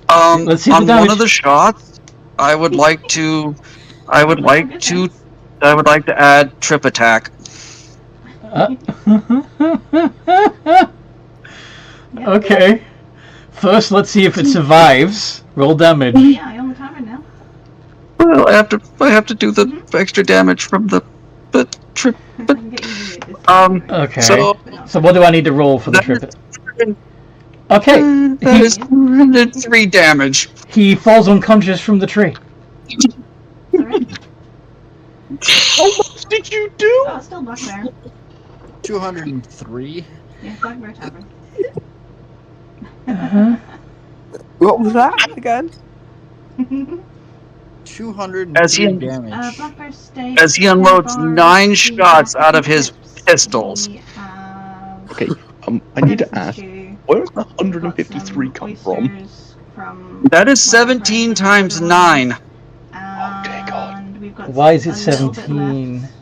Let's see the On damage. one of the shots, I would like to add trip attack. Okay. First, let's see if it survives. Roll damage. Yeah, I own the timer now. Well, I have to do the extra damage from the trip. Okay. So what do I need to roll for the trip? Okay. that is 3 damage. He falls unconscious from the tree. How much did you do? Oh, still Black Bear. 203? Yeah, Black Bear Tavern. What was that again? 203 damage. Black Bear stay. As he unloads 9 shots out of his pistols. We have Okay, I need to venison ask, stew. where does the We've got 153 some come from? oysters from That is one of our 17 friends times in 9. Oh, dear God. And we've got Why is it a little bit 17? left.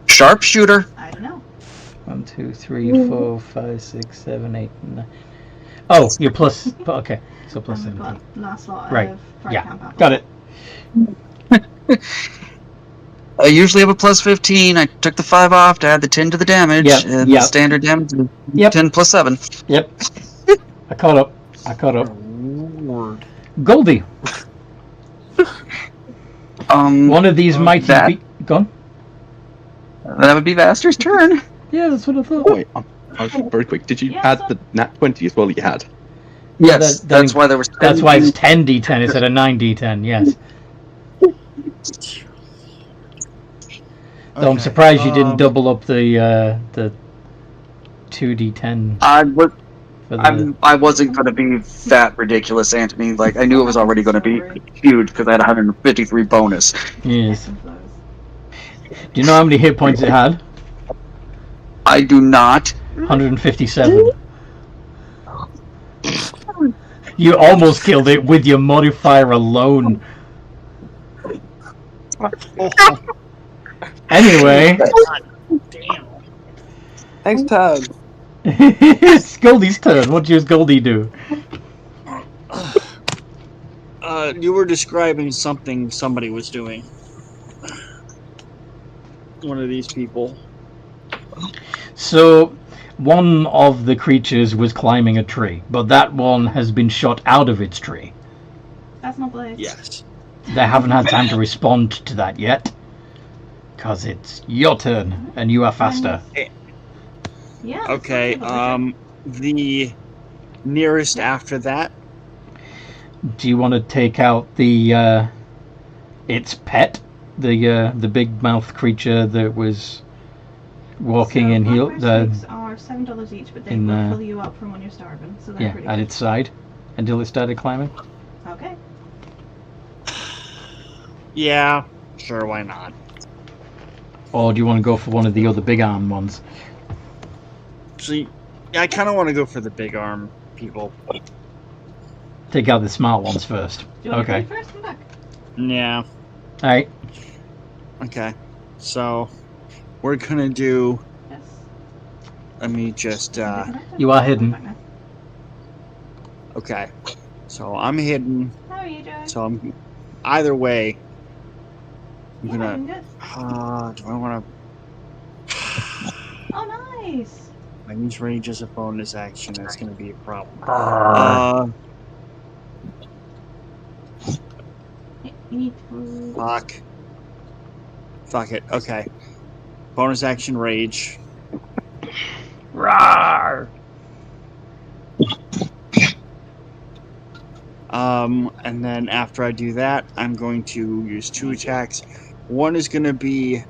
Sharpshooter. I don't know. 1, 2, 3, 4, 5, 6, 7, 8, 9. Oh, you're plus. Okay, so plus And we've 17. got last lot Right. of fried Yeah, camp apples. got it. I usually have a plus 15. I took the 5 off to add the 10 to the damage. Yep, And yep. the standard damage is Yep. 10 plus 7. Yep. I caught up. Lord. Goldie, one of these mighty that, gone? that would be Vaster's turn. Yeah, that's what I thought. Oh, wait, I was very quick. Did you add the nat 20 as well? You had. Yes, that's why there was 10. That's why it's 10d10 instead of 9d10, yes. Though I'm surprised you didn't double up the 2d10. I wasn't going to be that ridiculous, Anthony. Like, I knew it was already going to be huge because I had 153 bonus. Yes. Do you know how many hit points it had? I do not. 157. You almost killed it with your modifier alone. Anyway. Next turn. It's Goldie's turn. What does Goldie do? You were describing something somebody was doing. One of these people. So, one of the creatures was climbing a tree, but that one has been shot out of its tree. That's not Blaze. Yes. They haven't had time to respond to that yet. Because it's your turn, and you are faster. Yeah. Okay, the nearest after that. Do you want to take out the its pet, the big mouth creature that was walking in heel? Sticks are $7 each, but they in, will fill you up from when you're starving, so they're Yeah, pretty at good. its side, until it started climbing. Okay. Yeah, sure, why not? Or do you want to go for one of the other big arm ones? Actually, yeah, I kind of want to go for the big arm people. Take out the smart ones first. Do you want Okay. to go first and back? Yeah. All right. Okay. So, we're gonna do. Yes. Let me just. You are hidden. Okay. So I'm hidden. How are you doing? So I'm. Either way. I'm Yeah, gonna. I'm good. Do I want to? Oh, nice. I use rage as a bonus action. That's gonna be a problem. You need to. Fuck. Fuck it. Okay. Bonus action rage. Rawr! And then after I do that, I'm going to use 2 attacks. One is going to be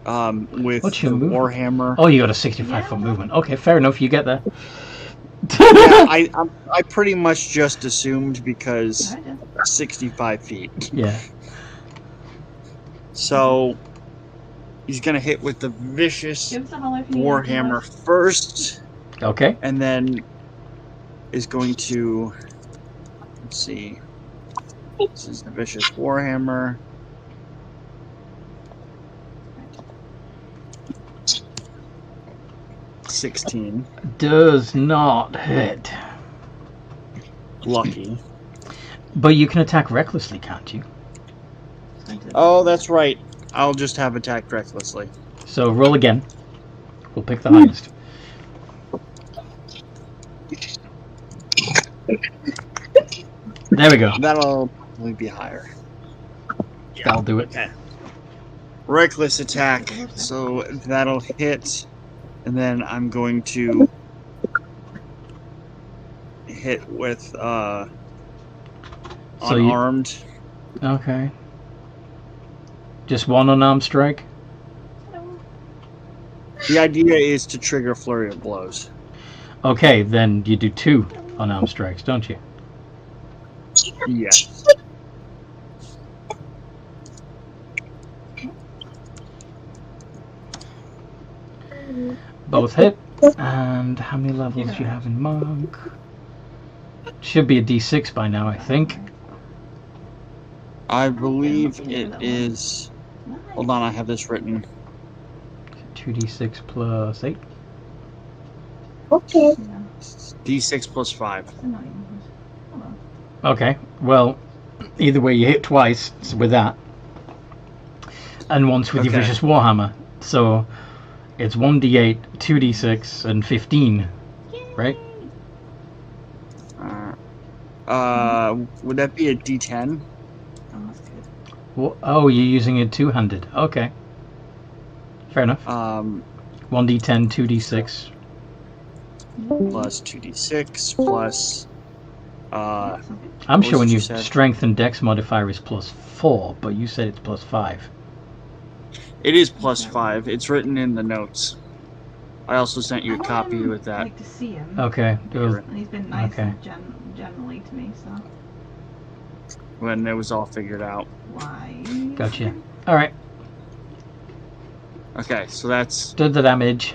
with What's the your movement? Warhammer. Oh, you got a 65-foot movement. Okay, fair enough. You get there. Yeah, I pretty much just assumed because 65 feet. Yeah. So he's going to hit with the vicious Give us a holler if you need Warhammer first. Okay. And then is going to, let's see, this is the vicious Warhammer. $16. Does not hit. Lucky. But you can attack recklessly, can't you? Oh, that's right. I'll just have attacked recklessly. So roll again. We'll pick the highest. There we go. That'll probably be higher. That'll do it. Okay. Reckless attack. So that'll hit. And then I'm going to hit with So unarmed. Okay. Just one unarmed strike? The idea is to trigger flurry of blows. Okay, then you do 2 unarmed strikes, don't you? Yes. Both hit. And how many levels do you have in Monk? Should be a D6 by now, I think. I believe it is. Hold on, I have this written. 2d6 plus 8. Okay. D6 plus 5. Okay, well, either way, you hit twice with that. And once with your Okay. Vicious Warhammer. So it's 1d8, 2d6, and 15. Right? Would that be a D10? Oh, you're using it two-handed. Okay. Fair enough. 1d10, 2d6. Plus 2d6 plus. I'm what was showing it you you said? strength and dex modifier is plus 4, but you said it's plus 5. It is plus 5. It's written in the notes. I also sent you a copy with that. I'd like to see him. Okay. And he's been nice Okay. generally to me, so When it was all figured out. why? Gotcha. Alright. Okay, so that's Did the damage.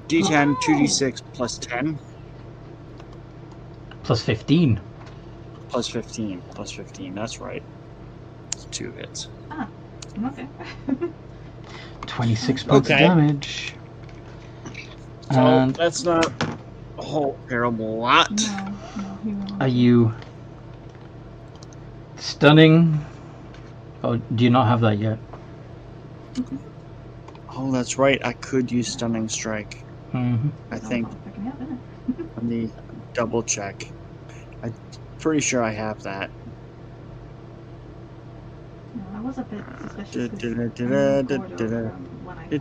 D10, 2d6 plus 10, Plus 15. plus 15. Plus 15, that's right. It's 2 hits. Okay. 26 points of Okay. damage. So And that's not a whole terrible lot. No, he won't. are you stunning? Oh, do you not have that yet? Oh, that's right. I could use Stunning Strike. Mm-hmm. I think. Picking me up, isn't it? Let me double check. I'm pretty sure I have that. No, I was a bit suspicious. 'cause Da-da-da-da-da-da. I knew the corridor from when I first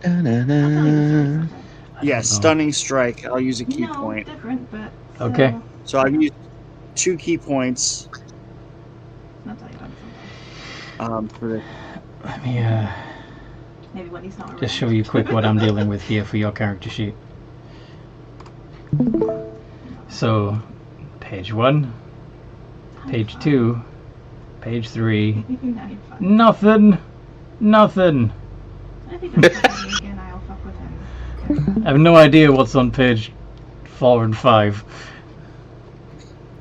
came. Yes, Stunning Strike. I'll use a key No, point. different, but Okay. still. So I've used 2 key points I'll tell you about it sometime. for the. Let me Maybe when he's not around. just show you quick what I'm dealing with here for your character sheet. So, page 1, page 2, page 3. Now you're fine. Nothing. Nothing. If he doesn't fuck with me again, I'll fuck with him. I have no idea what's on page 4 and 5.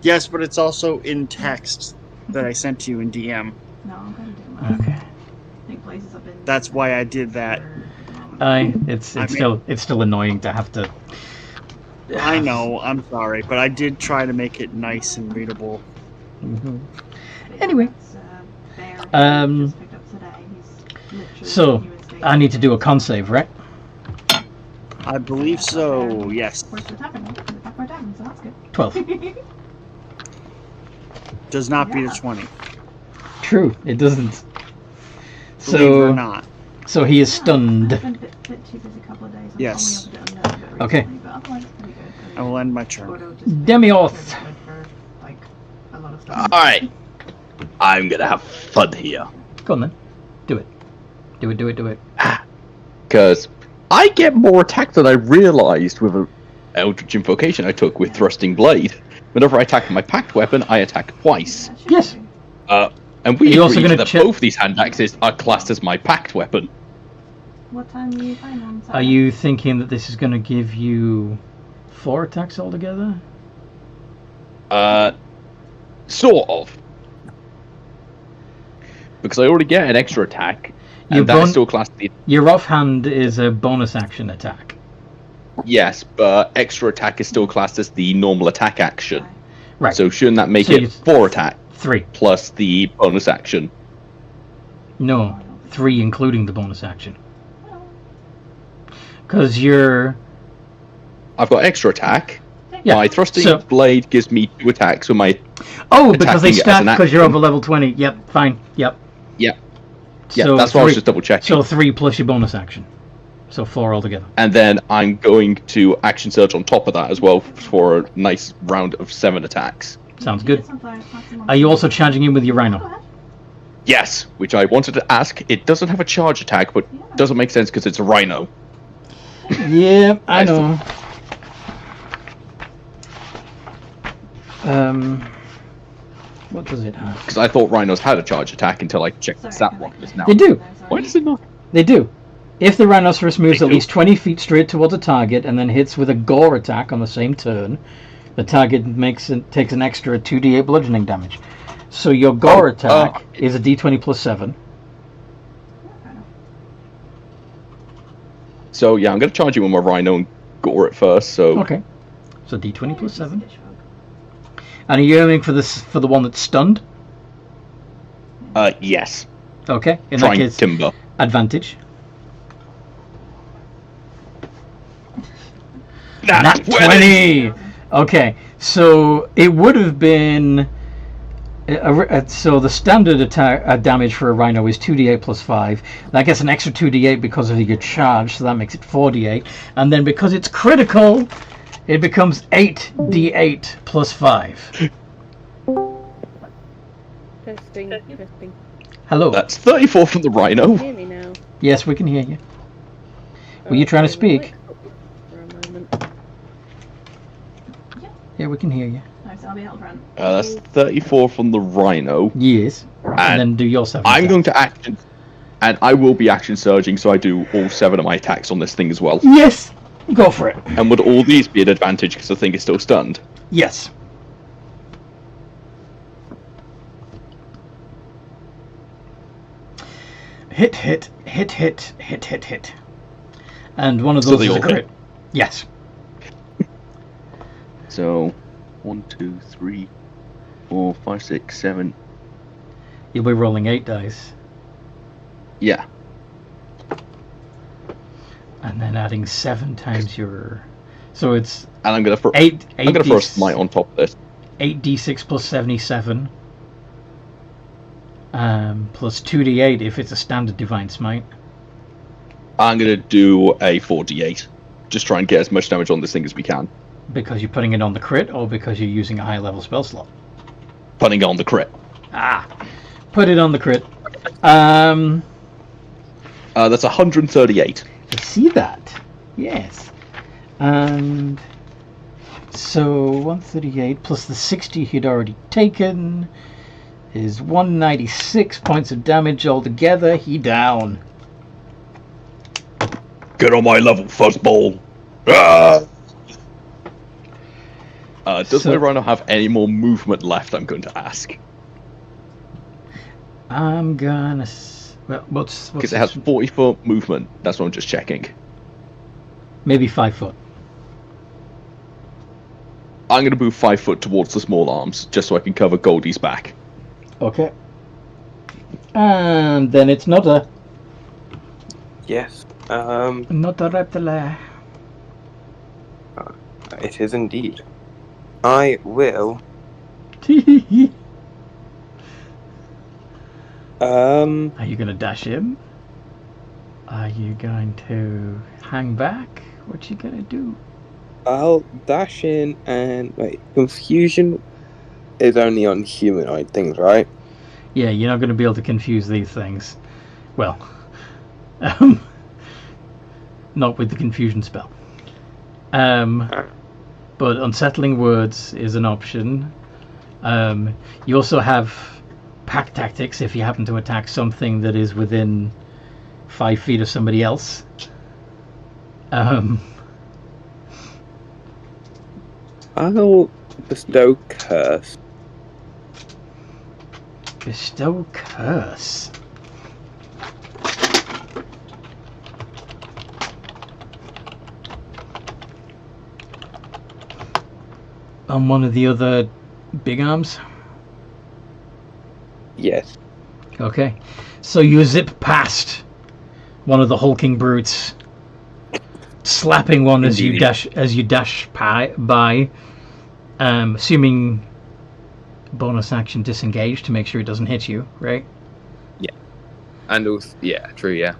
Yes, but it's also in text that I sent to you in DM. No, I'm gonna do mine. Okay. I think places have been. That's why I did that. It's I mean- still annoying to have to. I know, I'm sorry, but I did try to make it nice and readable. Mhm. Yeah, Anyway. that's, Bear Um, just picked up today. He's literally So, new in state. I need to do a con save, right? I believe so, yes. Where's the tavern? The Backward Tavern, so that's good. 12. Does not beat Yeah. a 20. True, it doesn't. Believe it or So, not. so he is stunned. I've been a bit too busy a couple of days. I'm Yes. only up to unknown a bit Okay. recently, but otherwise it's pretty good. I will end my turn. Gordo just been Demioth. really good for, like, a lot of stuff. Alright. I'm gonna have fun here. Go on then. Do it. Do it, do it, do it. Because I get more attack than I realized with an Eldritch Invocation I took with Thrusting Blade. Whenever I attack my packed weapon, I attack twice. That should Yes. be. And we Are you also agreed gonna that check- both these hand axes are classed as my packed weapon. What time are you flying on? Are you thinking that this is going to give you 4 attacks altogether? Sort of. Because I already get an extra attack, and Your that's bon- still classed the... Your offhand is a bonus action attack. Yes, but extra attack is still classed as the normal attack action. Right. So shouldn't that make So it you- 4 attack 3. plus the bonus action? No, 3 including the bonus action. Because you're... I've got extra attack. Yeah, My thrusting so- blade gives me 2 attacks with my... Oh, because they attacking as stack an because you're action. over level 20. Yep, fine. Yep. Yep. Yeah, So that's what I was 3 just double checking. So 3 plus your bonus action. So 4 altogether. And then I'm going to action surge on top of that as well for a nice round of 7 attacks. Sounds good. Are you also charging in with your rhino? Yes, which I wanted to ask. It doesn't have a charge attack, but doesn't make sense because it's a rhino. Yeah, I I still- know. What does it have? Because I thought rhinos had a charge attack until I checked the stat block just now. They do. Why does it not? They do. If the rhinoceros moves They at do. least 20 feet straight towards a target and then hits with a gore attack on the same turn, the target takes an extra 2d8 bludgeoning damage. So your gore attack is a d20 plus 7. So yeah, I'm going to charge you with my rhino and gore it first. So Okay. So d20 plus 7. And are you aiming for the one that's stunned? yes. Okay. In Trying that case, timber. advantage. Nat 20! Okay, so it would have been... so the standard attack damage for a rhino is 2d8 plus 5. That gets an extra 2d8 because of your charge, so that makes it 4d8. And then because it's critical, it becomes 8d8 plus 5. Testing. Hello. That's 34 from the rhino. Can you hear me now? Yes, we can hear you. Were you trying to speak? For a moment. Yeah, we can hear you. No, so I'll be held front. That's 34 from the rhino. Yes. And then do your 7. I'm going to action, and I will be action surging, so I do all 7 of my attacks on this thing as well. Yes! Go for it. And would all these be an advantage because the thing is still stunned? Yes. Hit. And one of So those they is a all crit. hit? Yes. So 1, 2, 3, 4, 5, 6, 7. You'll be rolling 8 dice. Yeah. And then adding 7 times your... So it's And I'm gonna throw. 8 I'm gonna throw a smite on top of this. 8d6 plus 77. Plus 2d8 if it's a standard divine smite. I'm gonna do a 4d8. Just try and get as much damage on this thing as we can. Because you're putting it on the crit, or because you're using a high level spell slot? Putting it on the crit. Put it on the crit. That's 138. I see that. Yes. And so 138 plus the 60 he'd already taken is 196 points of damage altogether. He down. Get on my level, fuzzball. Does my rhino have any more movement left? I'm going to ask. I'm gonna... Well, what's Because it has 40-foot movement. That's what I'm just checking. Maybe 5 foot. I'm going to move 5 foot towards the small arms, just so I can cover Goldie's back. Okay. And then it's not a... Yes. Not a reptile. It is indeed. I will. Are you going to dash him? Are you going to hang back? What you going to do? I'll dash in and wait. Confusion is only on humanoid things, right? Yeah, you're not going to be able to confuse these things. Well, not with the confusion spell. But unsettling words is an option. You also have pack tactics if you happen to attack something that is within 5 feet of somebody else. I'll bestow curse. Bestow curse. On one of the other big arms? Yes. Okay. So you zip past one of the hulking brutes, slapping one as you dash by, assuming bonus action disengage to make sure it doesn't hit you, right? Yeah. And also, yeah, true, yeah.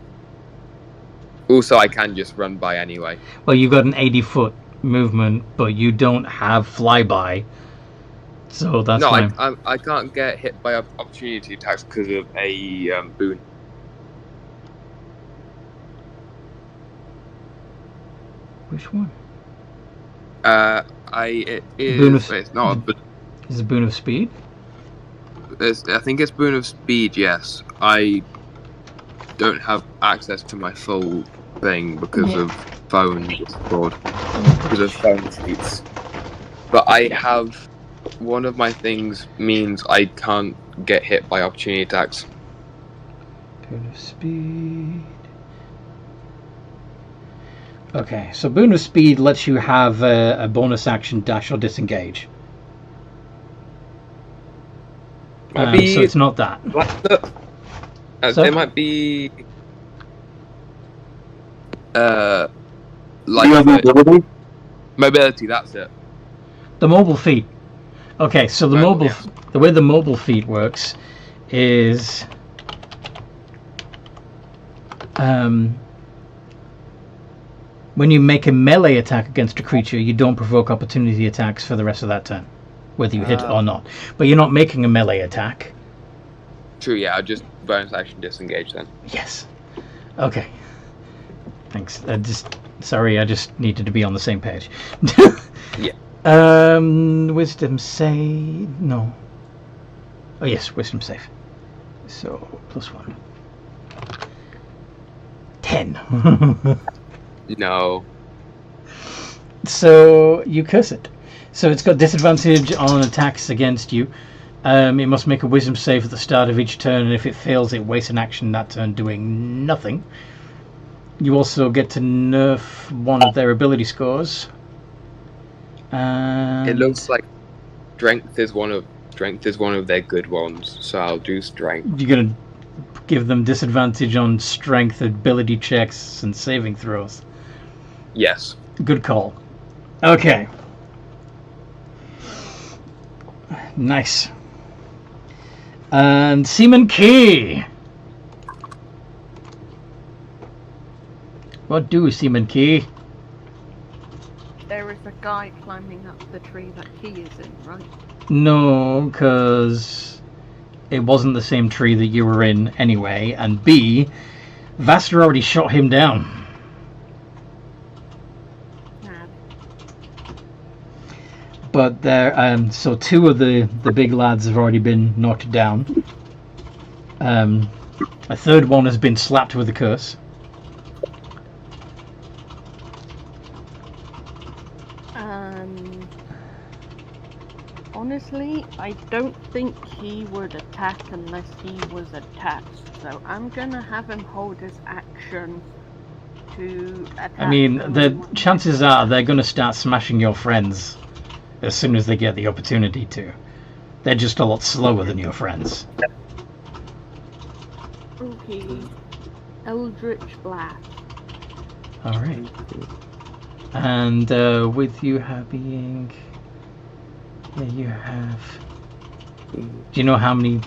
Also, I can just run by anyway. Well, you've got an 80-foot movement, but you don't have flyby, so that's fine. I can't get hit by opportunity attacks because of a boon. Which one? It is. Boon of- it's not a boon. Is it boon of speed? I think it's Boon of Speed, yes. I don't have access to my full thing because of phone fraud. Because of phone seats. But I have... One of my things means I can't get hit by opportunity attacks. Boon of Speed. Okay, so Boon of Speed lets you have a bonus action dash or disengage. So it's not that. So? It might be... like mobility, that's it. The mobile feat. Okay, so the the way the mobile feat works is when you make a melee attack against a creature, you don't provoke opportunity attacks for the rest of that turn, whether you hit or not. But you're not making a melee attack. True, yeah, I just bonus action disengage then. Yes. Okay. Thanks. Sorry, I just needed to be on the same page. Yeah. Wisdom save. No. Oh yes, wisdom save. So +1. 10. No. So you curse it. So it's got disadvantage on attacks against you. It must make a wisdom save at the start of each turn, and if it fails, it wastes an action that turn doing nothing. You also get to nerf one of their ability scores. It looks like strength is one of their good ones, so I'll do strength. You're gonna give them disadvantage on strength, ability checks, and saving throws. Yes. Good call. Okay. Nice. And Seaman Key. What do, Seaman Key? There is a guy climbing up the tree that Key is in, right? No, because it wasn't the same tree that you were in anyway. And B, Vaster already shot him down. Nah. But there, so two of the big lads have already been knocked down. A third one has been slapped with a curse. Honestly, I don't think he would attack unless he was attacked. So I'm gonna have him hold his action to attack. I mean, the chances are they're going to start smashing your friends as soon as they get the opportunity to. They're just a lot slower than your friends. Okay. Eldritch Blast. Alright. And with you being... Yeah, you have... Do you know how many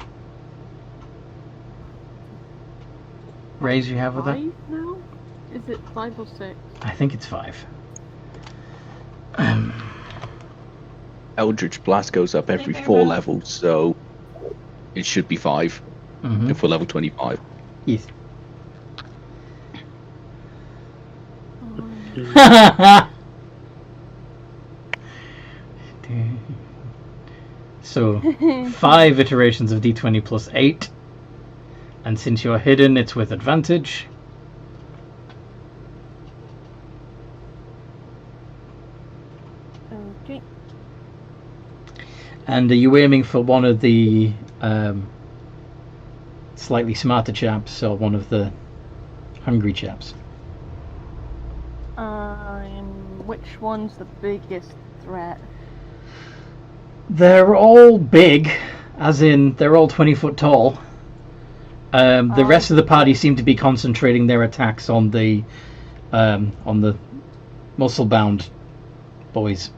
rays you have with that? 5 now? Is it 5 or 6? I think it's 5. Eldritch Blast goes up every 4 levels, so it should be 5 if we're level 25. Yes. So 5 iterations of d20 plus 8, and since you're hidden, it's with advantage. Okay. And are you aiming for one of the slightly smarter chaps, or one of the hungry chaps? Which one's the biggest threat? They're all big, as in they're all 20 foot tall. The rest of the party seem to be concentrating their attacks on the muscle-bound boys.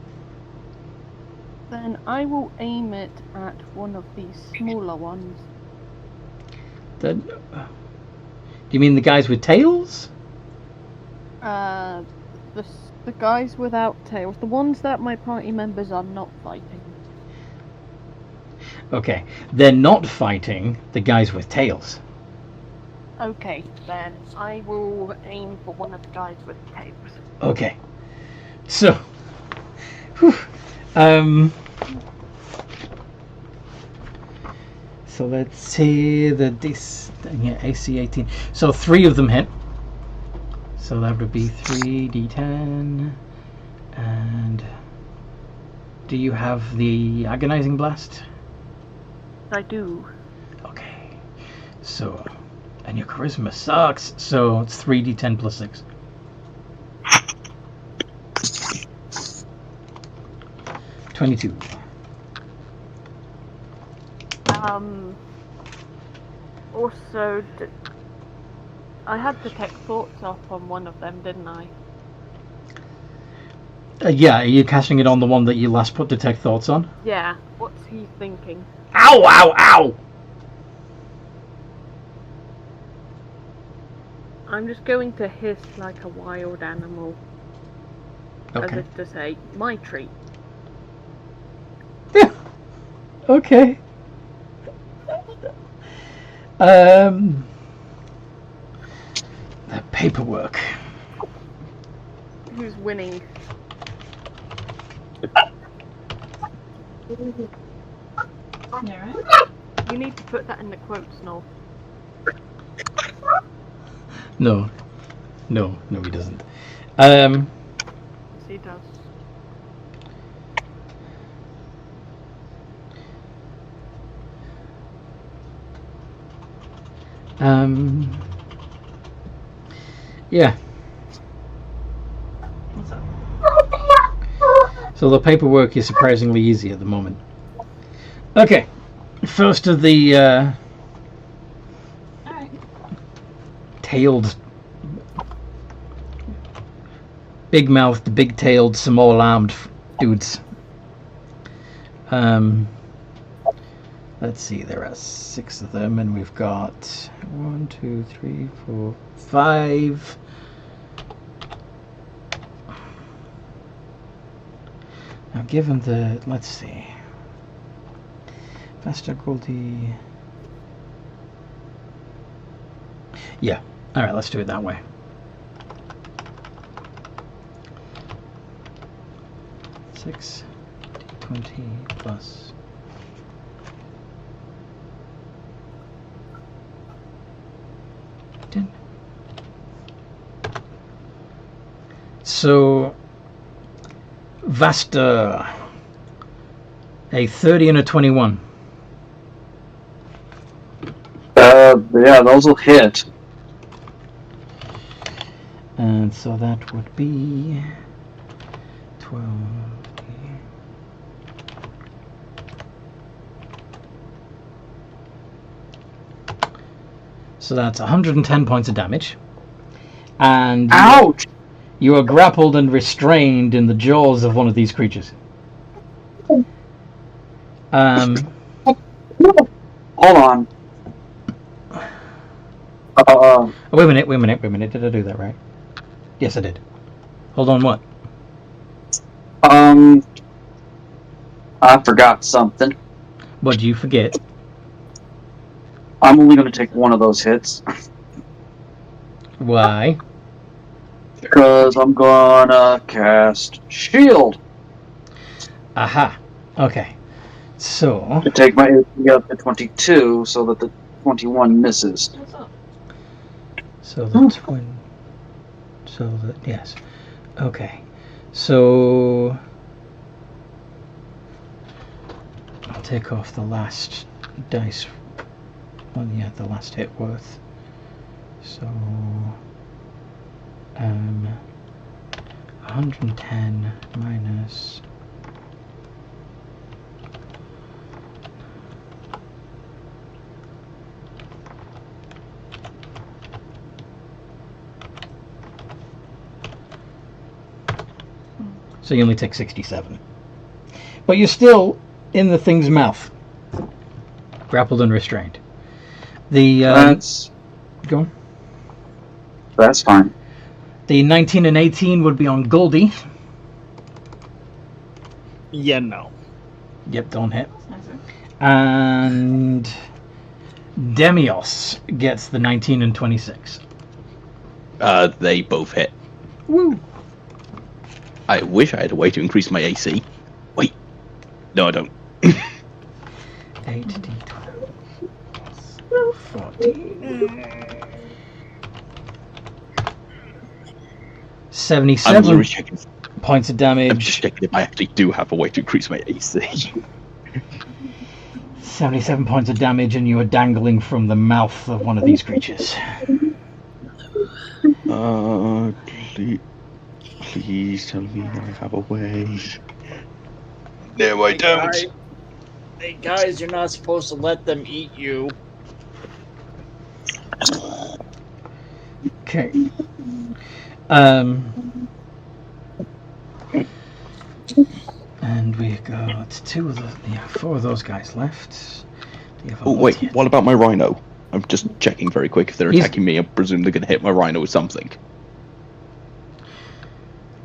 Then I will aim it at one of these smaller ones. Do you mean the guys with tails? The guys without tails, the ones that my party members are not fighting. Okay, they're not fighting the guys with tails. Okay, then I will aim for one of the guys with tails. Okay, so, So let's say that this, yeah, AC 18. So 3 of them hit. So that would be 3d10. And do you have the agonizing blast? I do. Okay. So, and your charisma sucks. So it's 3d10 plus 6. $22. Also, I had detect thoughts off on one of them, didn't I? Yeah, are you casting it on the one that you last put detect thoughts on? Yeah. What's he thinking? Ow! Ow! Ow! I'm just going to hiss like a wild animal. As Okay. if to say, my treat. Okay. The paperwork. Who's winning? Yeah, right? You need to put that in the quotes, Noel. No, he doesn't. Yes, he does. Yeah. What's up? So the paperwork is surprisingly easy at the moment. Okay. First of the Alright. tailed, big-mouthed, big-tailed, small-armed dudes. Let's see, there are 6 of them, and we've got 1, 2, 3, 4, 5. Now, given the, let's see, faster Goldie. Yeah, all right, let's do it that way. Six, D20 plus. So, Vasta, a 30 and a 21. Yeah, those will hit. And so that would be 12. So that's 110 points of damage. And Ouch! you are grappled and restrained in the jaws of one of these creatures. Hold on. Wait a minute. Did I do that right? Yes, I did. Hold on, what? I forgot something. What do you forget? I'm only going to take one of those hits. Why? Because I'm gonna cast Shield Aha. Okay. So, to take my AC up to 22 so that the 21 misses. What's up? so the twin. So that, yes. Okay. So, I'll take off the last dice. Well, yeah, the last hit worth. So, 110 minus. So you only take 67. But you're still in the thing's mouth. Grappled and restrained. The go on. That's fine. The 19 and 18 would be on Goldie. Yeah, no. Yep, don't hit. Nice one. And Demios gets the 19 and 26. They both hit. Woo! I wish I had a way to increase my AC. Wait. No, I don't. 8d12. 14. I'm 77 literally checking. points of I'm damage. just checking if I actually do have a way to increase my AC. 77 points of damage, and you are dangling from the mouth of one of these creatures. Please tell me I have a way. No, I don't. Hey guys, you're not supposed to let them eat you. Okay. And we got four of those guys left. Oh wait, what about my rhino? I'm just checking very quick. If they're He's- attacking me, I presume they're going to hit my rhino with something.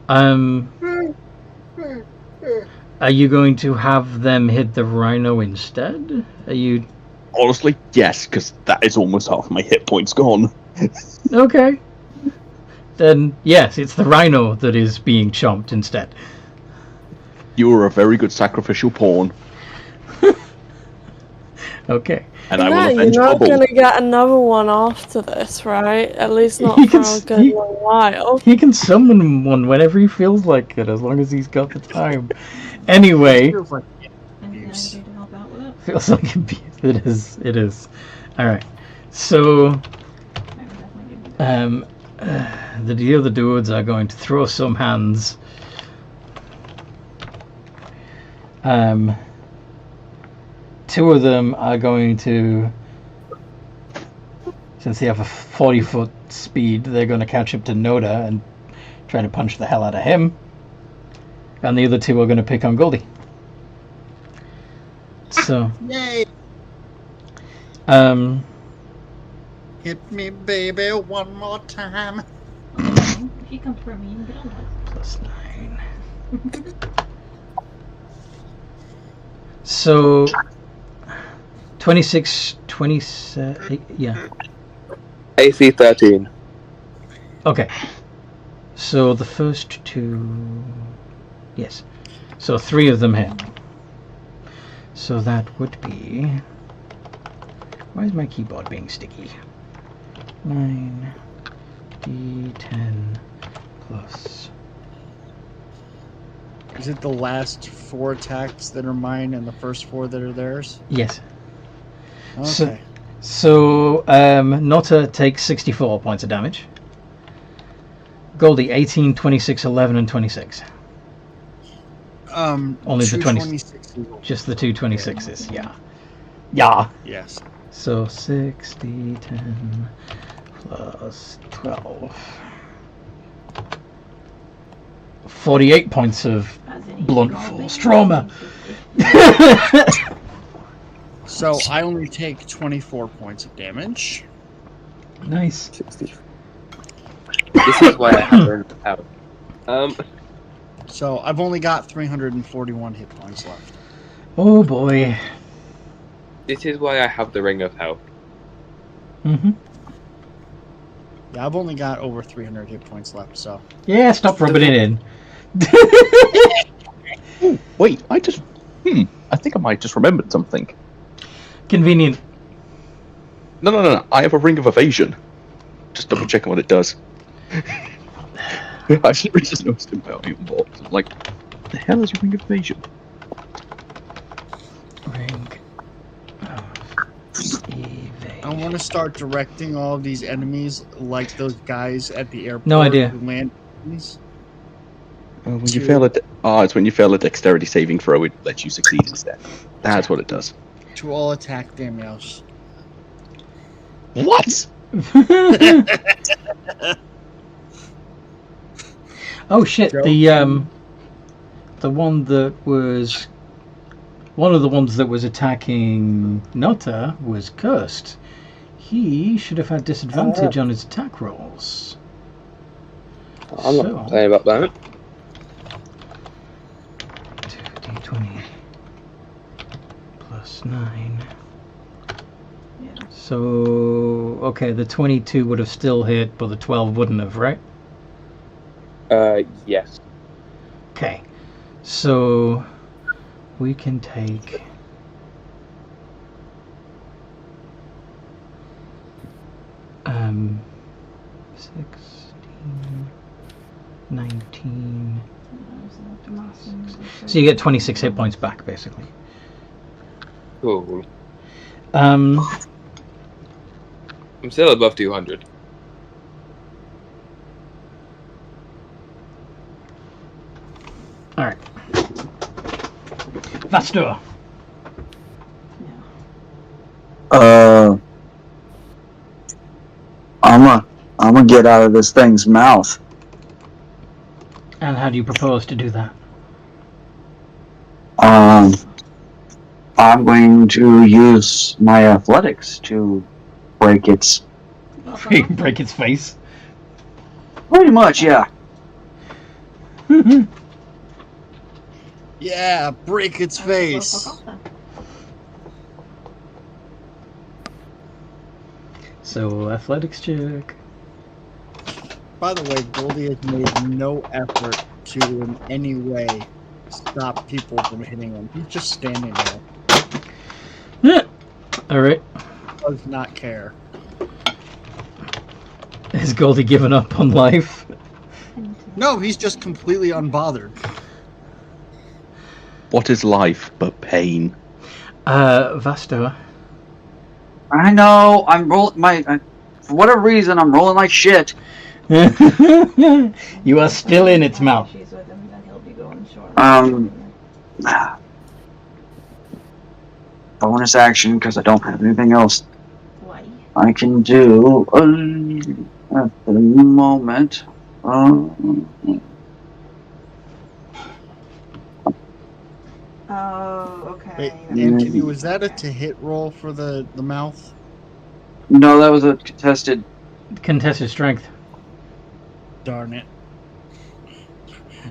Are you going to have them hit the rhino instead? Are you Honestly, yes, because that is almost half my hit points gone. okay? Then yes, it's the rhino that is being chomped instead. You are a very good sacrificial pawn, Okay. and I will No, you're avenge not Bubble. going to get another one after this, right? At least not He for can a s- good he- long while. He can summon one whenever he feels like it, as long as he's got the time. Anyway, Feels like Anything I can do to help out with it? feels like it is. It is. All right. So, I can definitely give you that. the other dudes are going to throw some hands. Two of them are going to, since they have a 40-foot speed, they're going to catch up to Noda and try to punch the hell out of him. And the other two are going to pick on Goldie. So, yay! Hit me, baby, one more time. If you come for me, you can get on that. plus 9. So, 26, 27, yeah. AC 13. Okay. So the first two, yes. So 3 of them hit. So that would be, why is my keyboard being sticky? 9, D10 plus. Is it the last 4 attacks that are mine and the first 4 that are theirs? Yes. Okay. So Nota takes 64 points of damage. Goldie, 18, 26, 11, and 26. Only the 20. 26s. Just the two 26s, yeah. Yeah. Yes. So 6, D10 plus 12. 48 points of As in, blunt you're force all trauma. So I only take 24 points of damage. Nice. 60. This is why I have her in the house. So I've only got 341 hit points left. Oh boy. This is why I have the Ring of Health. Mm-hmm. Yeah, I've only got over 300 hit points left, so... Yeah, stop rubbing it in. Oh, wait, I think I might just remembered something. Convenient. No. I have a ring of evasion. Just double checking what it does. I should just noticed it about even more. I'm like, the hell is a ring of evasion? Ring of evasion. I want to start directing all of these enemies like those guys at the airport. No idea. Who land enemies. When you fail it's when you fail a dexterity saving throw, it lets you succeed instead. That's what it does. To all attack Damios. What? Oh shit! Joe? The one that was one of the ones that was attacking Nota was cursed. He should have had disadvantage on his attack rolls. I'm not saying about that. 2d20 plus 9. Yeah. So okay, the 22 would have still hit, but the 12 wouldn't have, right? Yes. Okay, so we can take 16, 19. So you get 26 hit points back, basically. Cool. Um, I'm still above 200. all right. Vastor. I'm gonna get out of this thing's mouth. And how do you propose to do that? I'm going to use my athletics to break its. Break its face. Pretty much, yeah. Yeah, break its face. So athletics check. By the way, Goldie has made no effort to in any way stop people from hitting him. He's just standing there. Yeah. All right. Does not care. Has Goldie given up on life? No, he's just completely unbothered. What is life but pain? Vastor. I know. I'm rolling for whatever reason, I'm rolling like shit. You are still in its mouth. Bonus action because I don't have anything else. Why? I can do at the moment. Oh, okay. Wait, Anthony, was that a to hit roll for the mouth? No, that was a contested. Contested strength. Darn it.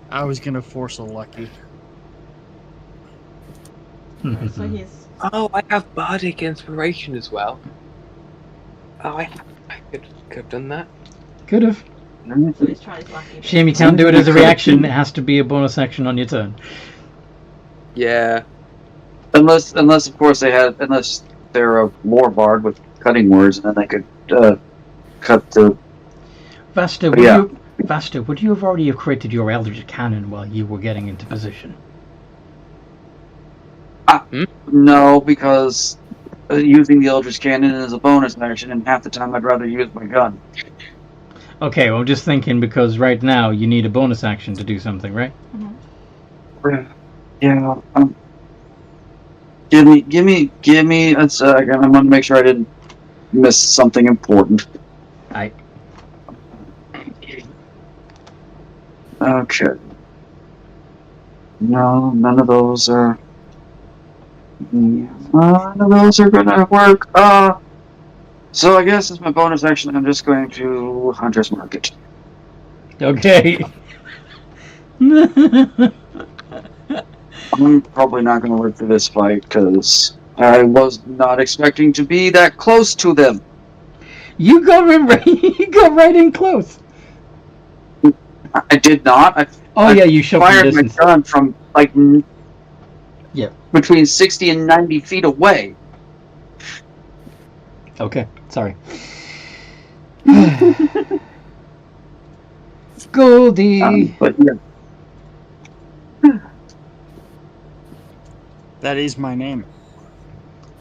I was gonna force a lucky. So he's Oh, I have bardic inspiration as well. Oh, I could have done that. Could have. so he's trying his lucky. Shame you can't do it as a reaction. It has to be a bonus action on your turn. Yeah. Unless of course unless they're a lore bard with cutting words, and then they could cut the. Vastor, would you have already created your Eldritch Cannon while you were getting into position? No, because using the Eldritch Cannon is a bonus action, and half the time I'd rather use my gun. Okay, well, I'm just thinking because right now you need a bonus action to do something, right? Yeah. Give me a second. I'm gonna make sure I didn't miss something important. Okay. No, none of those are. None of those are gonna work. So I guess as my bonus action, I'm just going to Hunter's Market. Okay. I'm probably not going to live through this fight because I was not expecting to be that close to them. You got right in close. I did not. You shoved the fired my distance. gun from between 60 and 90 feet away. Okay, sorry. Goldie. But yeah. That is my name.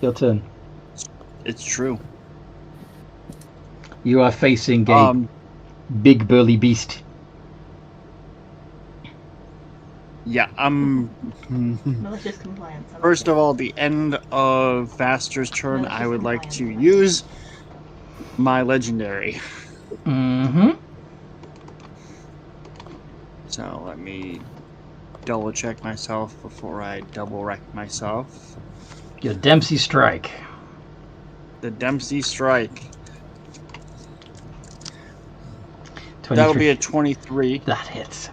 Your turn. It's true. You are facing a big burly beast. Yeah, I'm. Malicious compliance. First of all, the end of Vastor's turn, I would like to use my legendary. Mm-hmm. So let me double check myself before I double wreck myself. Your Dempsey Strike. The Dempsey Strike. 23. That'll be a 23. That hits.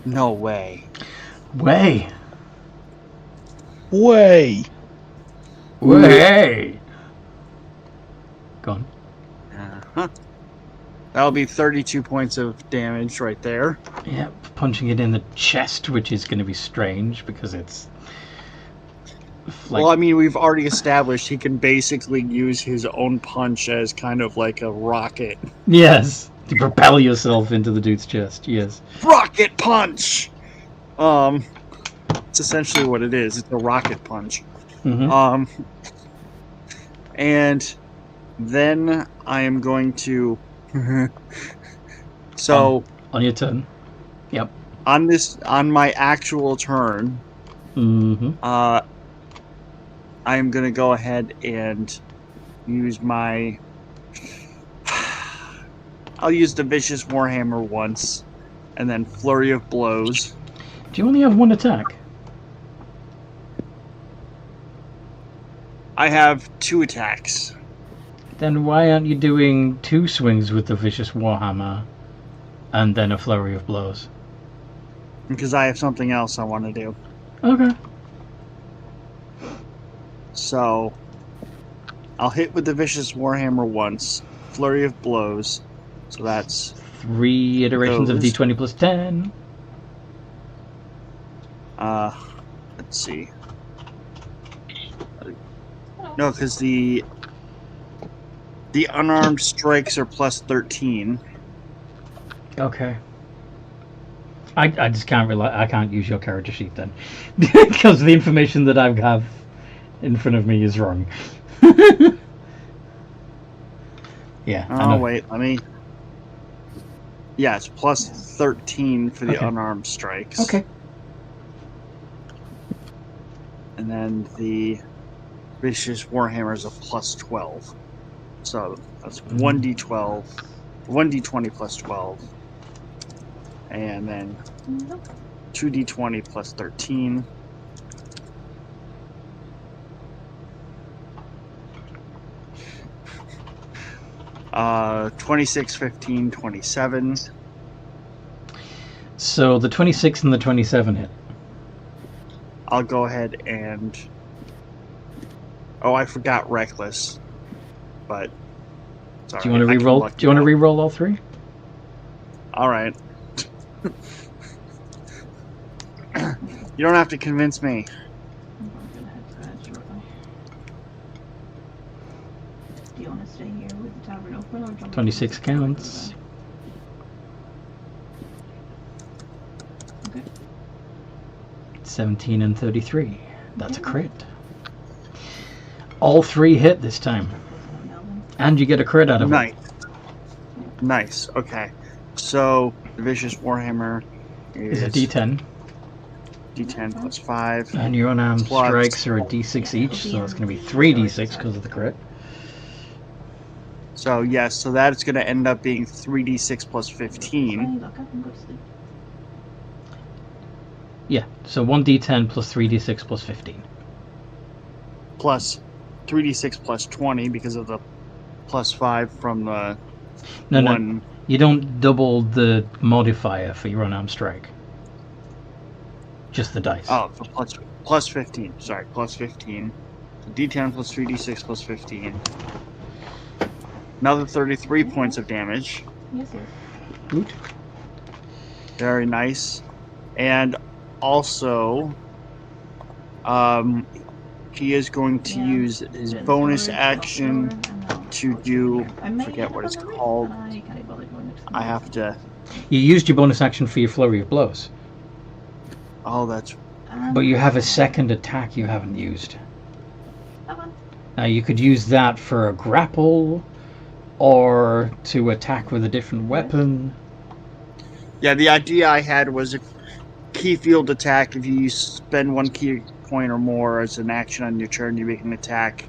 No way. Way. Way. Way. Go on. Uh-huh. That'll be 32 points of damage right there. Yeah, punching it in the chest, which is going to be strange because it's like Well, I mean, we've already established he can basically use his own punch as kind of like a rocket. yes, to propel yourself into the dude's chest. Yes. Rocket punch! It's essentially what it is. It's a rocket punch. Mm-hmm. And then I am going to... So, On your turn. Yep. on my actual turn, Mm-hmm. I am going to go ahead and use my... I'll use the Vicious Warhammer once, and then Flurry of Blows. Do you only have one attack? I have 2 attacks. Then why aren't you doing 2 swings with the Vicious Warhammer and then a Flurry of Blows? Because I have something else I want to do. Okay. So, I'll hit with the Vicious Warhammer once, Flurry of Blows, so that's 3 iterations of Those. D20 plus 10. Let's see. No, because the unarmed strikes are plus 13. Okay. I just can't I can't use your character sheet then. Because the information that I have in front of me is wrong. Yeah. I Oh, know. wait, let me... Yeah, it's plus 13 for the Okay. unarmed strikes. Okay. And then the Vicious Warhammer is a plus 12. So that's 1d12, 1d20 plus 12. And then 2d20 plus 13. Uh, 26, 15, 27. So the 26 and the 27 hit. I'll go ahead and... Oh, I forgot Reckless. But... Do you want to re-roll? Do you want to re-roll all 3? Alright. You don't have to convince me. Do you want to stay here with the tavern open or do you want 26 to counts. Okay. 17 and 33. That's a crit. All 3 hit this time. And you get a crit out of it. Nice. Nice. Okay. So, the Vicious Warhammer Is is a D10. D10 plus 5. And your unarmed Plus- strikes are a D6 each, so it's going to be 3 D6 because of the crit. So, yes, so that's going to end up being 3d6 plus 15. Look up and go to sleep. Yeah, so 1 D10 plus 3 D6 plus 15. Plus 3d6 plus 20 because of the plus 5 from the No, one. no, you don't double the modifier for your unarmed strike. Just the dice. Oh, so plus 15. Sorry, plus 15. D10 plus 3d6 plus 15. Another 33 points of damage. Yes, yes. Good. Very nice. And also, he is going to Yeah. use his Then bonus forward, action forward, and then to forward. do, I may forget have what it's another called. but I can't bother going next I have to, You used your bonus action for your flurry of blows, oh, that's, but you have a second attack you haven't used. Have fun. Now you could use that for a grapple, or to attack with a different weapon. yeah, the idea I had was a key field attack. If you spend 1 key point or more as an action on your turn, you make an attack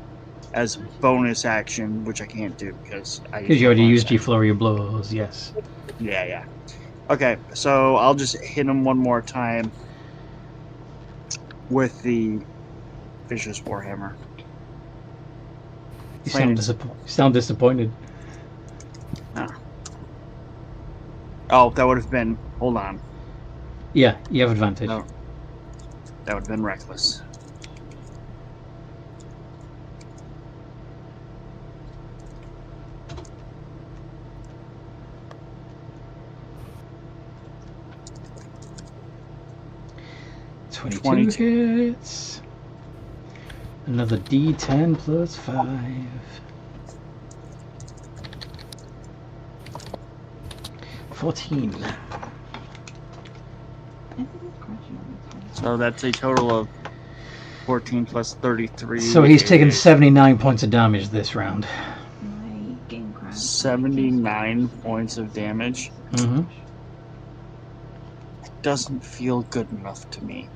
as bonus action, which I can't do because Because you already used your flurry of blows, yes. Yeah. Okay, so I'll just hit him one more time with the Vicious Warhammer. You Plain- sound disappointed. Oh, that would have been. Hold on. Yeah, you have advantage. No. That would have been reckless. Twenty-two 22. hits. Another D10 plus 5. 14. So that's a total of 14 plus 33. So he's taken is 79 points of damage this round. My game crashed. 79 points of damage. Mm-hmm. Doesn't feel good enough to me.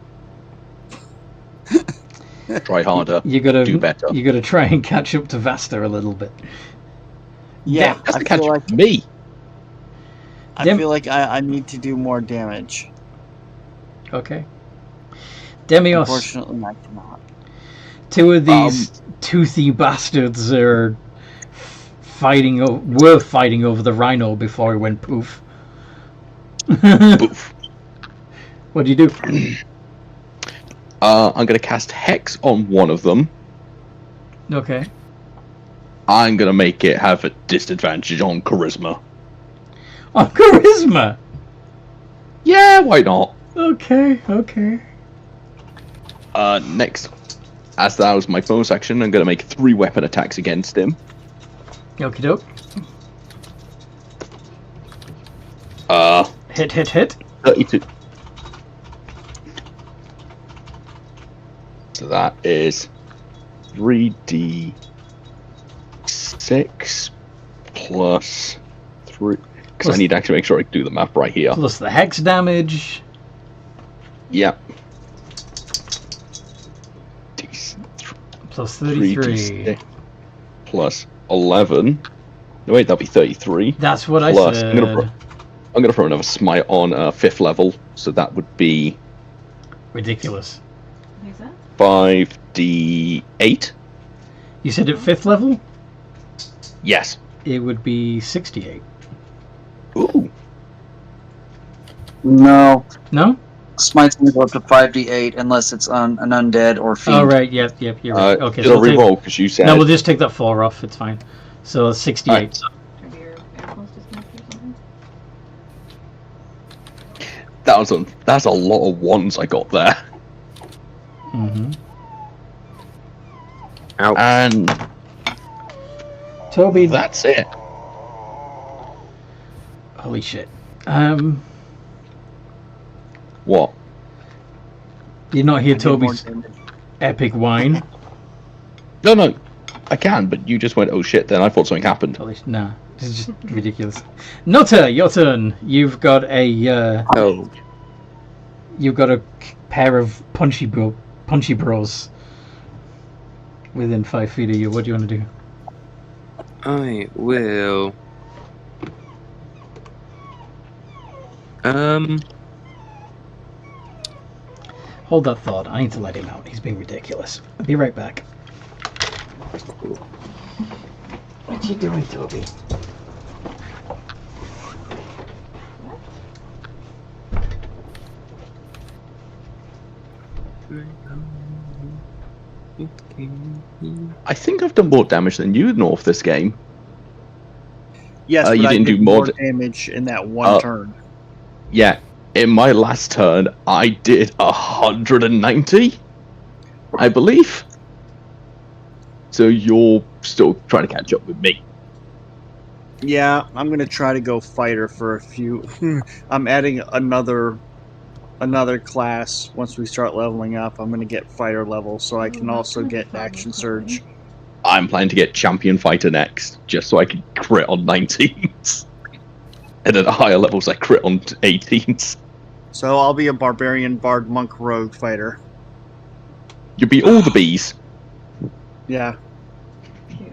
Try harder. You gotta Do better. You gotta try and catch up to Vasta a little bit. Yeah, That's I the catch feel up like to me. I Dem- feel like I need to do more damage. Okay. Demios, Unfortunately, I cannot. two of these toothy bastards are were fighting over the rhino before he went poof. Boof. What do you do? I'm going to cast Hex on one of them. Okay. I'm going to make it have a disadvantage on Charisma. Oh, charisma! Yeah, why not? Okay. Next, as that was my bonus action, I'm going to make 3 weapon attacks against him. Okie doke. Hit. 32. So that is 3d6 plus 3. Because I need to actually make sure I do the math right here. Plus the hex damage. Yep. Plus 33. 3d6 plus 11. No, wait, that'll be 33. That's what I Plus, said. I'm gonna throw another smite on 5th level, so that would be Ridiculous. What is that? 5d8. You said at 5th level? Yes. It would be 68. Ooh. No. No? Smite's going to go up to 5d8 unless it's on an undead or fiend. Oh, right, yep, you're right. Okay, did I we'll take- reroll because you said... No, we'll just take that 4 off, it's fine. So 68. Right. Are your airclifts disconnected or something? That's a lot of ones I got there. Mm-hmm. Ow. And Toby, that's it. holy shit. What? You're not here, I did more Toby's damage. epic whine. No, I can, but you just went, oh shit, then I thought something happened. Holy nah, this is just ridiculous. Nota, your turn. You've got a Oh. you've got a pair of punchy bros within 5 feet of you. What do you want to do? I will. Hold that thought. I need to let him out. He's being ridiculous. I'll be right back. What you doing, Toby? I think I've done more damage than you, North, this game. Yes, You but I didn't did do more more damage in that one turn. Yeah, in my last turn, I did 190, I believe. So you're still trying to catch up with me. Yeah, I'm gonna try to go fighter for a few. I'm adding another class once we start leveling up. I'm gonna get fighter level, so I can also get action surge. I'm planning to get champion fighter next, just so I can crit on 19s. And at higher levels, I crit on 18s. So I'll be a barbarian, bard, monk, rogue fighter. You beat all the bees. Yeah. Cute.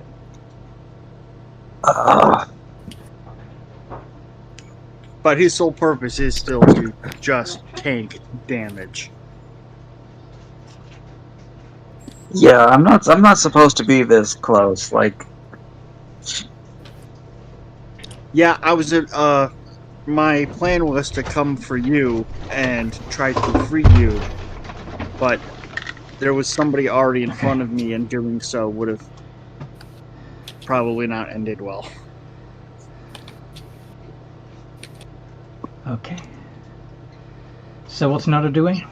But his sole purpose is still to just tank damage. Yeah, I'm not supposed to be this close. Like, Yeah, I was my plan was to come for you and try to free you, but there was somebody already in front of me, and doing so would have probably not ended well. Okay. So what's Nota doing?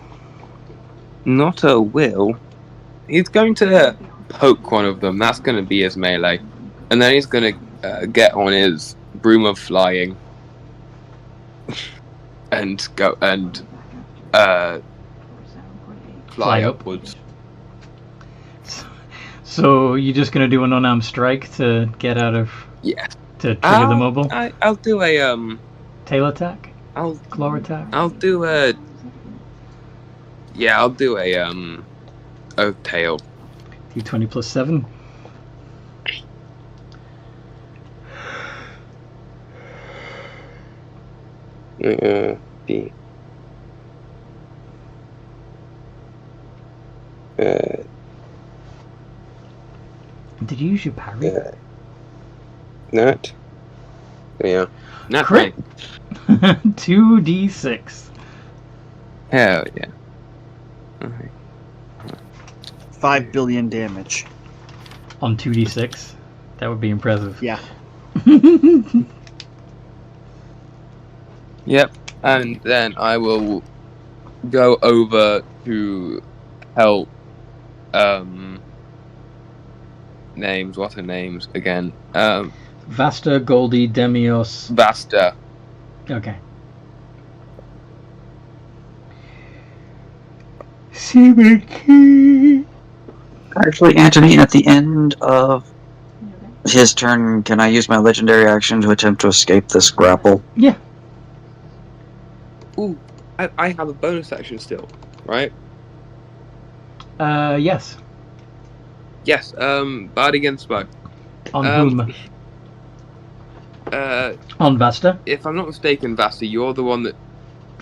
Not a will. He's going to poke one of them. That's going to be his melee, and then he's going to get on his broom of flying and go and fly upwards. So you're just gonna do an unarmed strike to get out of? Yeah. To trigger the mobile. I'll do a tail attack. Claw attack. I'll do a. Yeah, I'll do a tail. D20 plus 7. Did you use your parry? Not. Yeah. Not crit. 2d6. Hell yeah. Okay. 5 billion damage. On 2d6? That would be impressive. Yeah. Yep. And then I will go over to help names. What are names again? Vasta, Goldie, Demios. Vasta. Okay. Simiki. Actually, Anthony, at the end of his turn, can I use my legendary action to attempt to escape this grapple? Yeah. Ooh, I have a bonus action still, right? Yes. Yes, Bard Against Smoke. On whom? On Vasta? If I'm not mistaken, Vasta, you're the one that's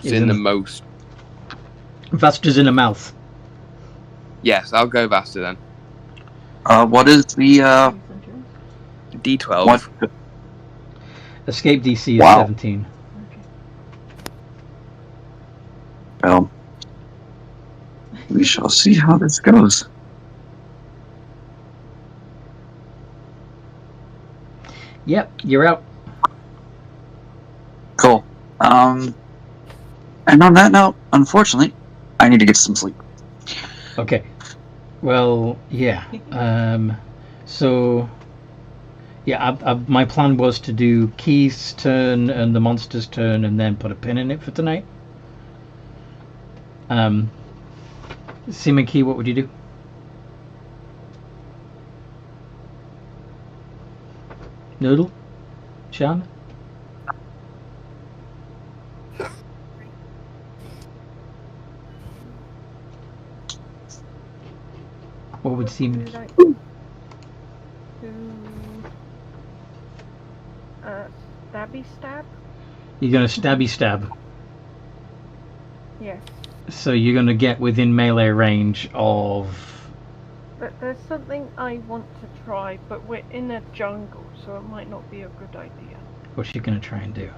in the most. Vasta's in a mouth. Yes, I'll go Vasta then. What is the, D12. What? Escape DC is 17. Well, we shall see how this goes. Yep, you're out. Cool. And on that note, unfortunately, I need to get some sleep. Okay. Well, yeah. So, yeah, my plan was to do Key's turn and the monster's turn and then put a pin in it for tonight. Seaman Key, what would you do? Noodle? Sean? What would Seaman Key? Stabby stab? You're going to stabby stab. Yes. So you're going to get within melee range of... But there's something I want to try, but we're in a jungle, so it might not be a good idea. What's you going to try and do?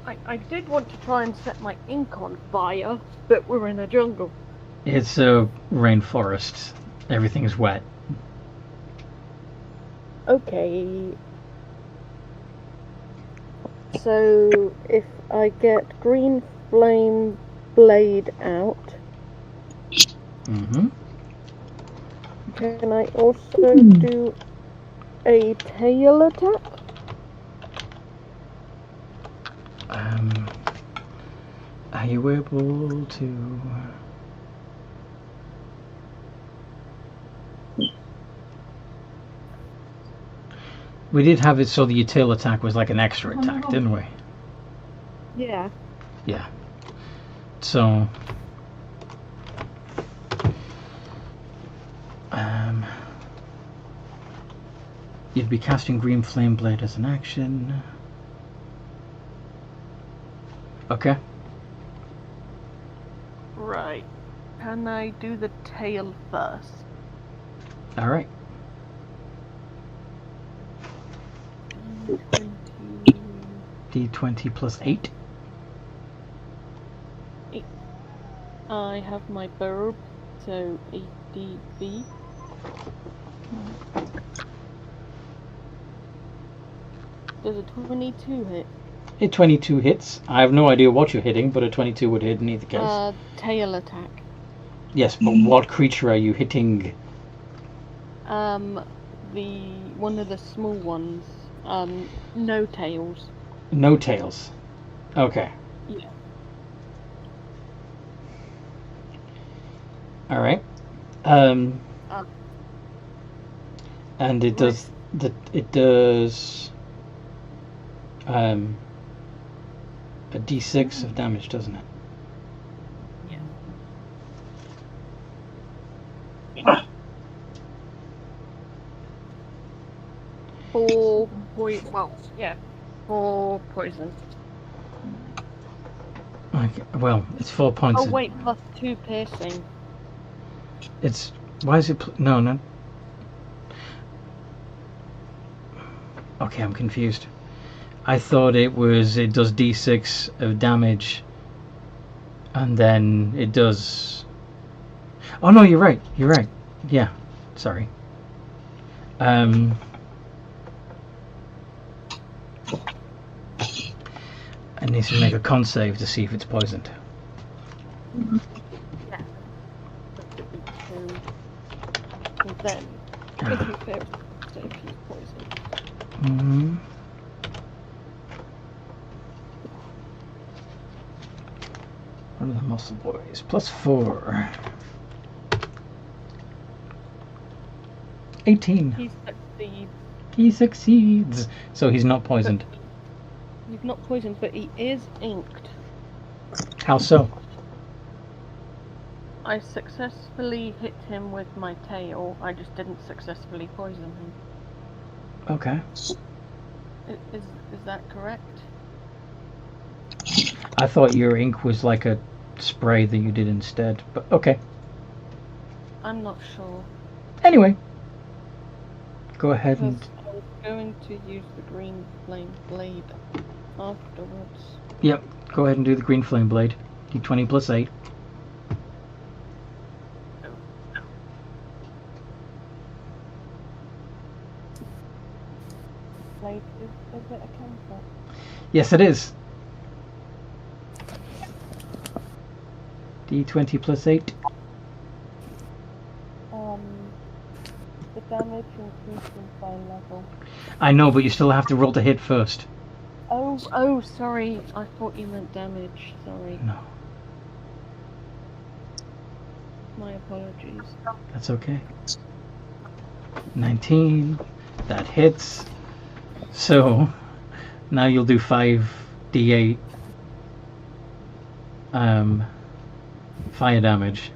I did want to try and set my ink on fire, but we're in a jungle. It's a rainforest. Everything's wet. Okay. So, if I get green flame blade out, can I also do a tail attack? Are you able to... We did have it so the tail attack was like an extra attack, didn't we? Yeah. Yeah. So... you'd be casting Green Flame Blade as an action. Okay. Right. Can I do the tail first? Alright. D20 plus 8. I have my burb, so 8dB. Does a 22 hit? A 22 hits. I have no idea what you're hitting, but a 22 would hit in either case. Tail attack. Yes, but what creature are you hitting? The one of the small ones. No tails. No tails. Okay. Yeah. All right. And it does a d6 of damage, doesn't it? Yeah. 4 poison. Well, yeah, 4 poison. Okay. Well, it's 4 points. Oh wait, plus 2 piercing. It's why is it? No. Okay, I'm confused. I thought it does d6 of damage, and then it does. Oh no, you're right. Yeah, sorry. I need to make a con save to see if it's poisoned. Yeah. And then, if you fail, save he's poisoned. Mm-hmm. What are the muscle boys? +4. 18. He succeeds. He succeeds. So he's not poisoned. He's not poisoned, but he is inked. How so? I successfully hit him with my tail. I just didn't successfully poison him. Okay. Is that correct? I thought your ink was like a spray that you did instead, but okay. I'm not sure. Anyway, go ahead and. Because I was going to use the green flame blade afterwards. Yep, go ahead and do the green flame blade. D20 +8. Blade is it a cantrip? Yes, it is. D20 +8. The damage increases by level. I know, but you still have to roll to hit first. Oh, sorry. I thought you meant damage. Sorry. No, My apologies. that's okay. 19. That hits. So now you'll do 5d8 fire damage.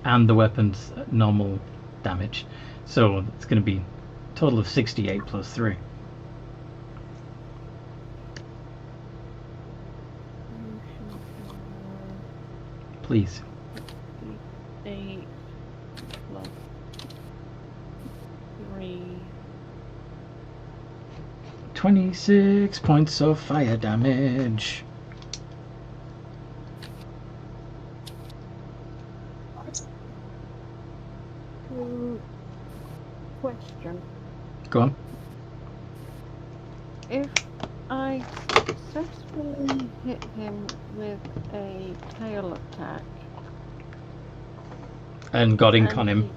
And the weapon's normal damage. So it's going to be a total of 68 +3. Please. 8 plus 3. 26 points of fire damage. Question. Go on. If I successfully hit him with a tail attack And got ink on him.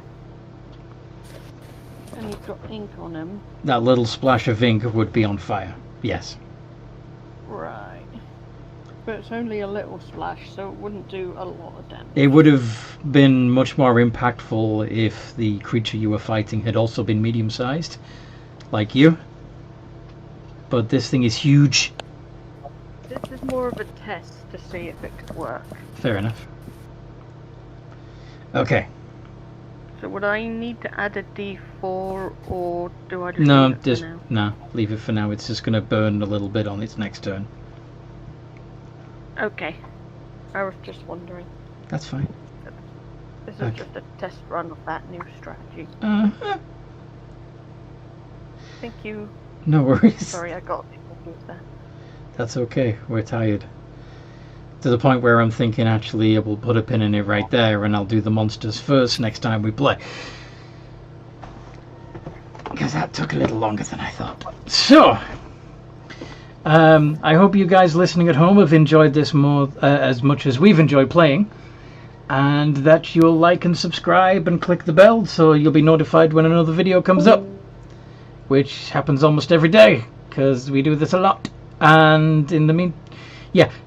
and he's got ink on him, That little splash of ink would be on fire. Yes. right? But it's only a little splash, so it wouldn't do a lot of damage. It would have been much more impactful if the creature you were fighting had also been medium-sized, like you. But this thing is huge. This is more of a test to see if it could work. Fair enough. Okay. So would I need to add a D4, or do I just No, leave it just for now? no. Leave it for now. It's just going to burn a little bit on its next turn. Okay. I was just wondering. That's fine. This is Okay. just a test run of that new strategy. Thank you. No worries. Sorry, I got confused there. That's okay. We're tired. To the point where I'm thinking, actually, I will put a pin in it right there, and I'll do the monsters first next time we play. Because that took a little longer than I thought. So, I hope you guys listening at home have enjoyed this more as much as we've enjoyed playing, and that you'll like and subscribe and click the bell so you'll be notified when another video comes up, which happens almost every day because we do this a lot. And in the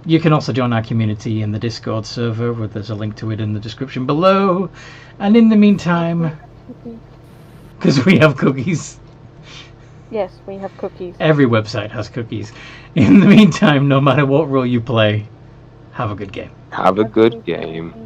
you can also join our community in the Discord server, where there's a link to it in the description below. And in the meantime, because we have cookies. Yes, we have cookies. Every website has cookies. In the meantime, no matter what role you play, have a good game. Have a good game.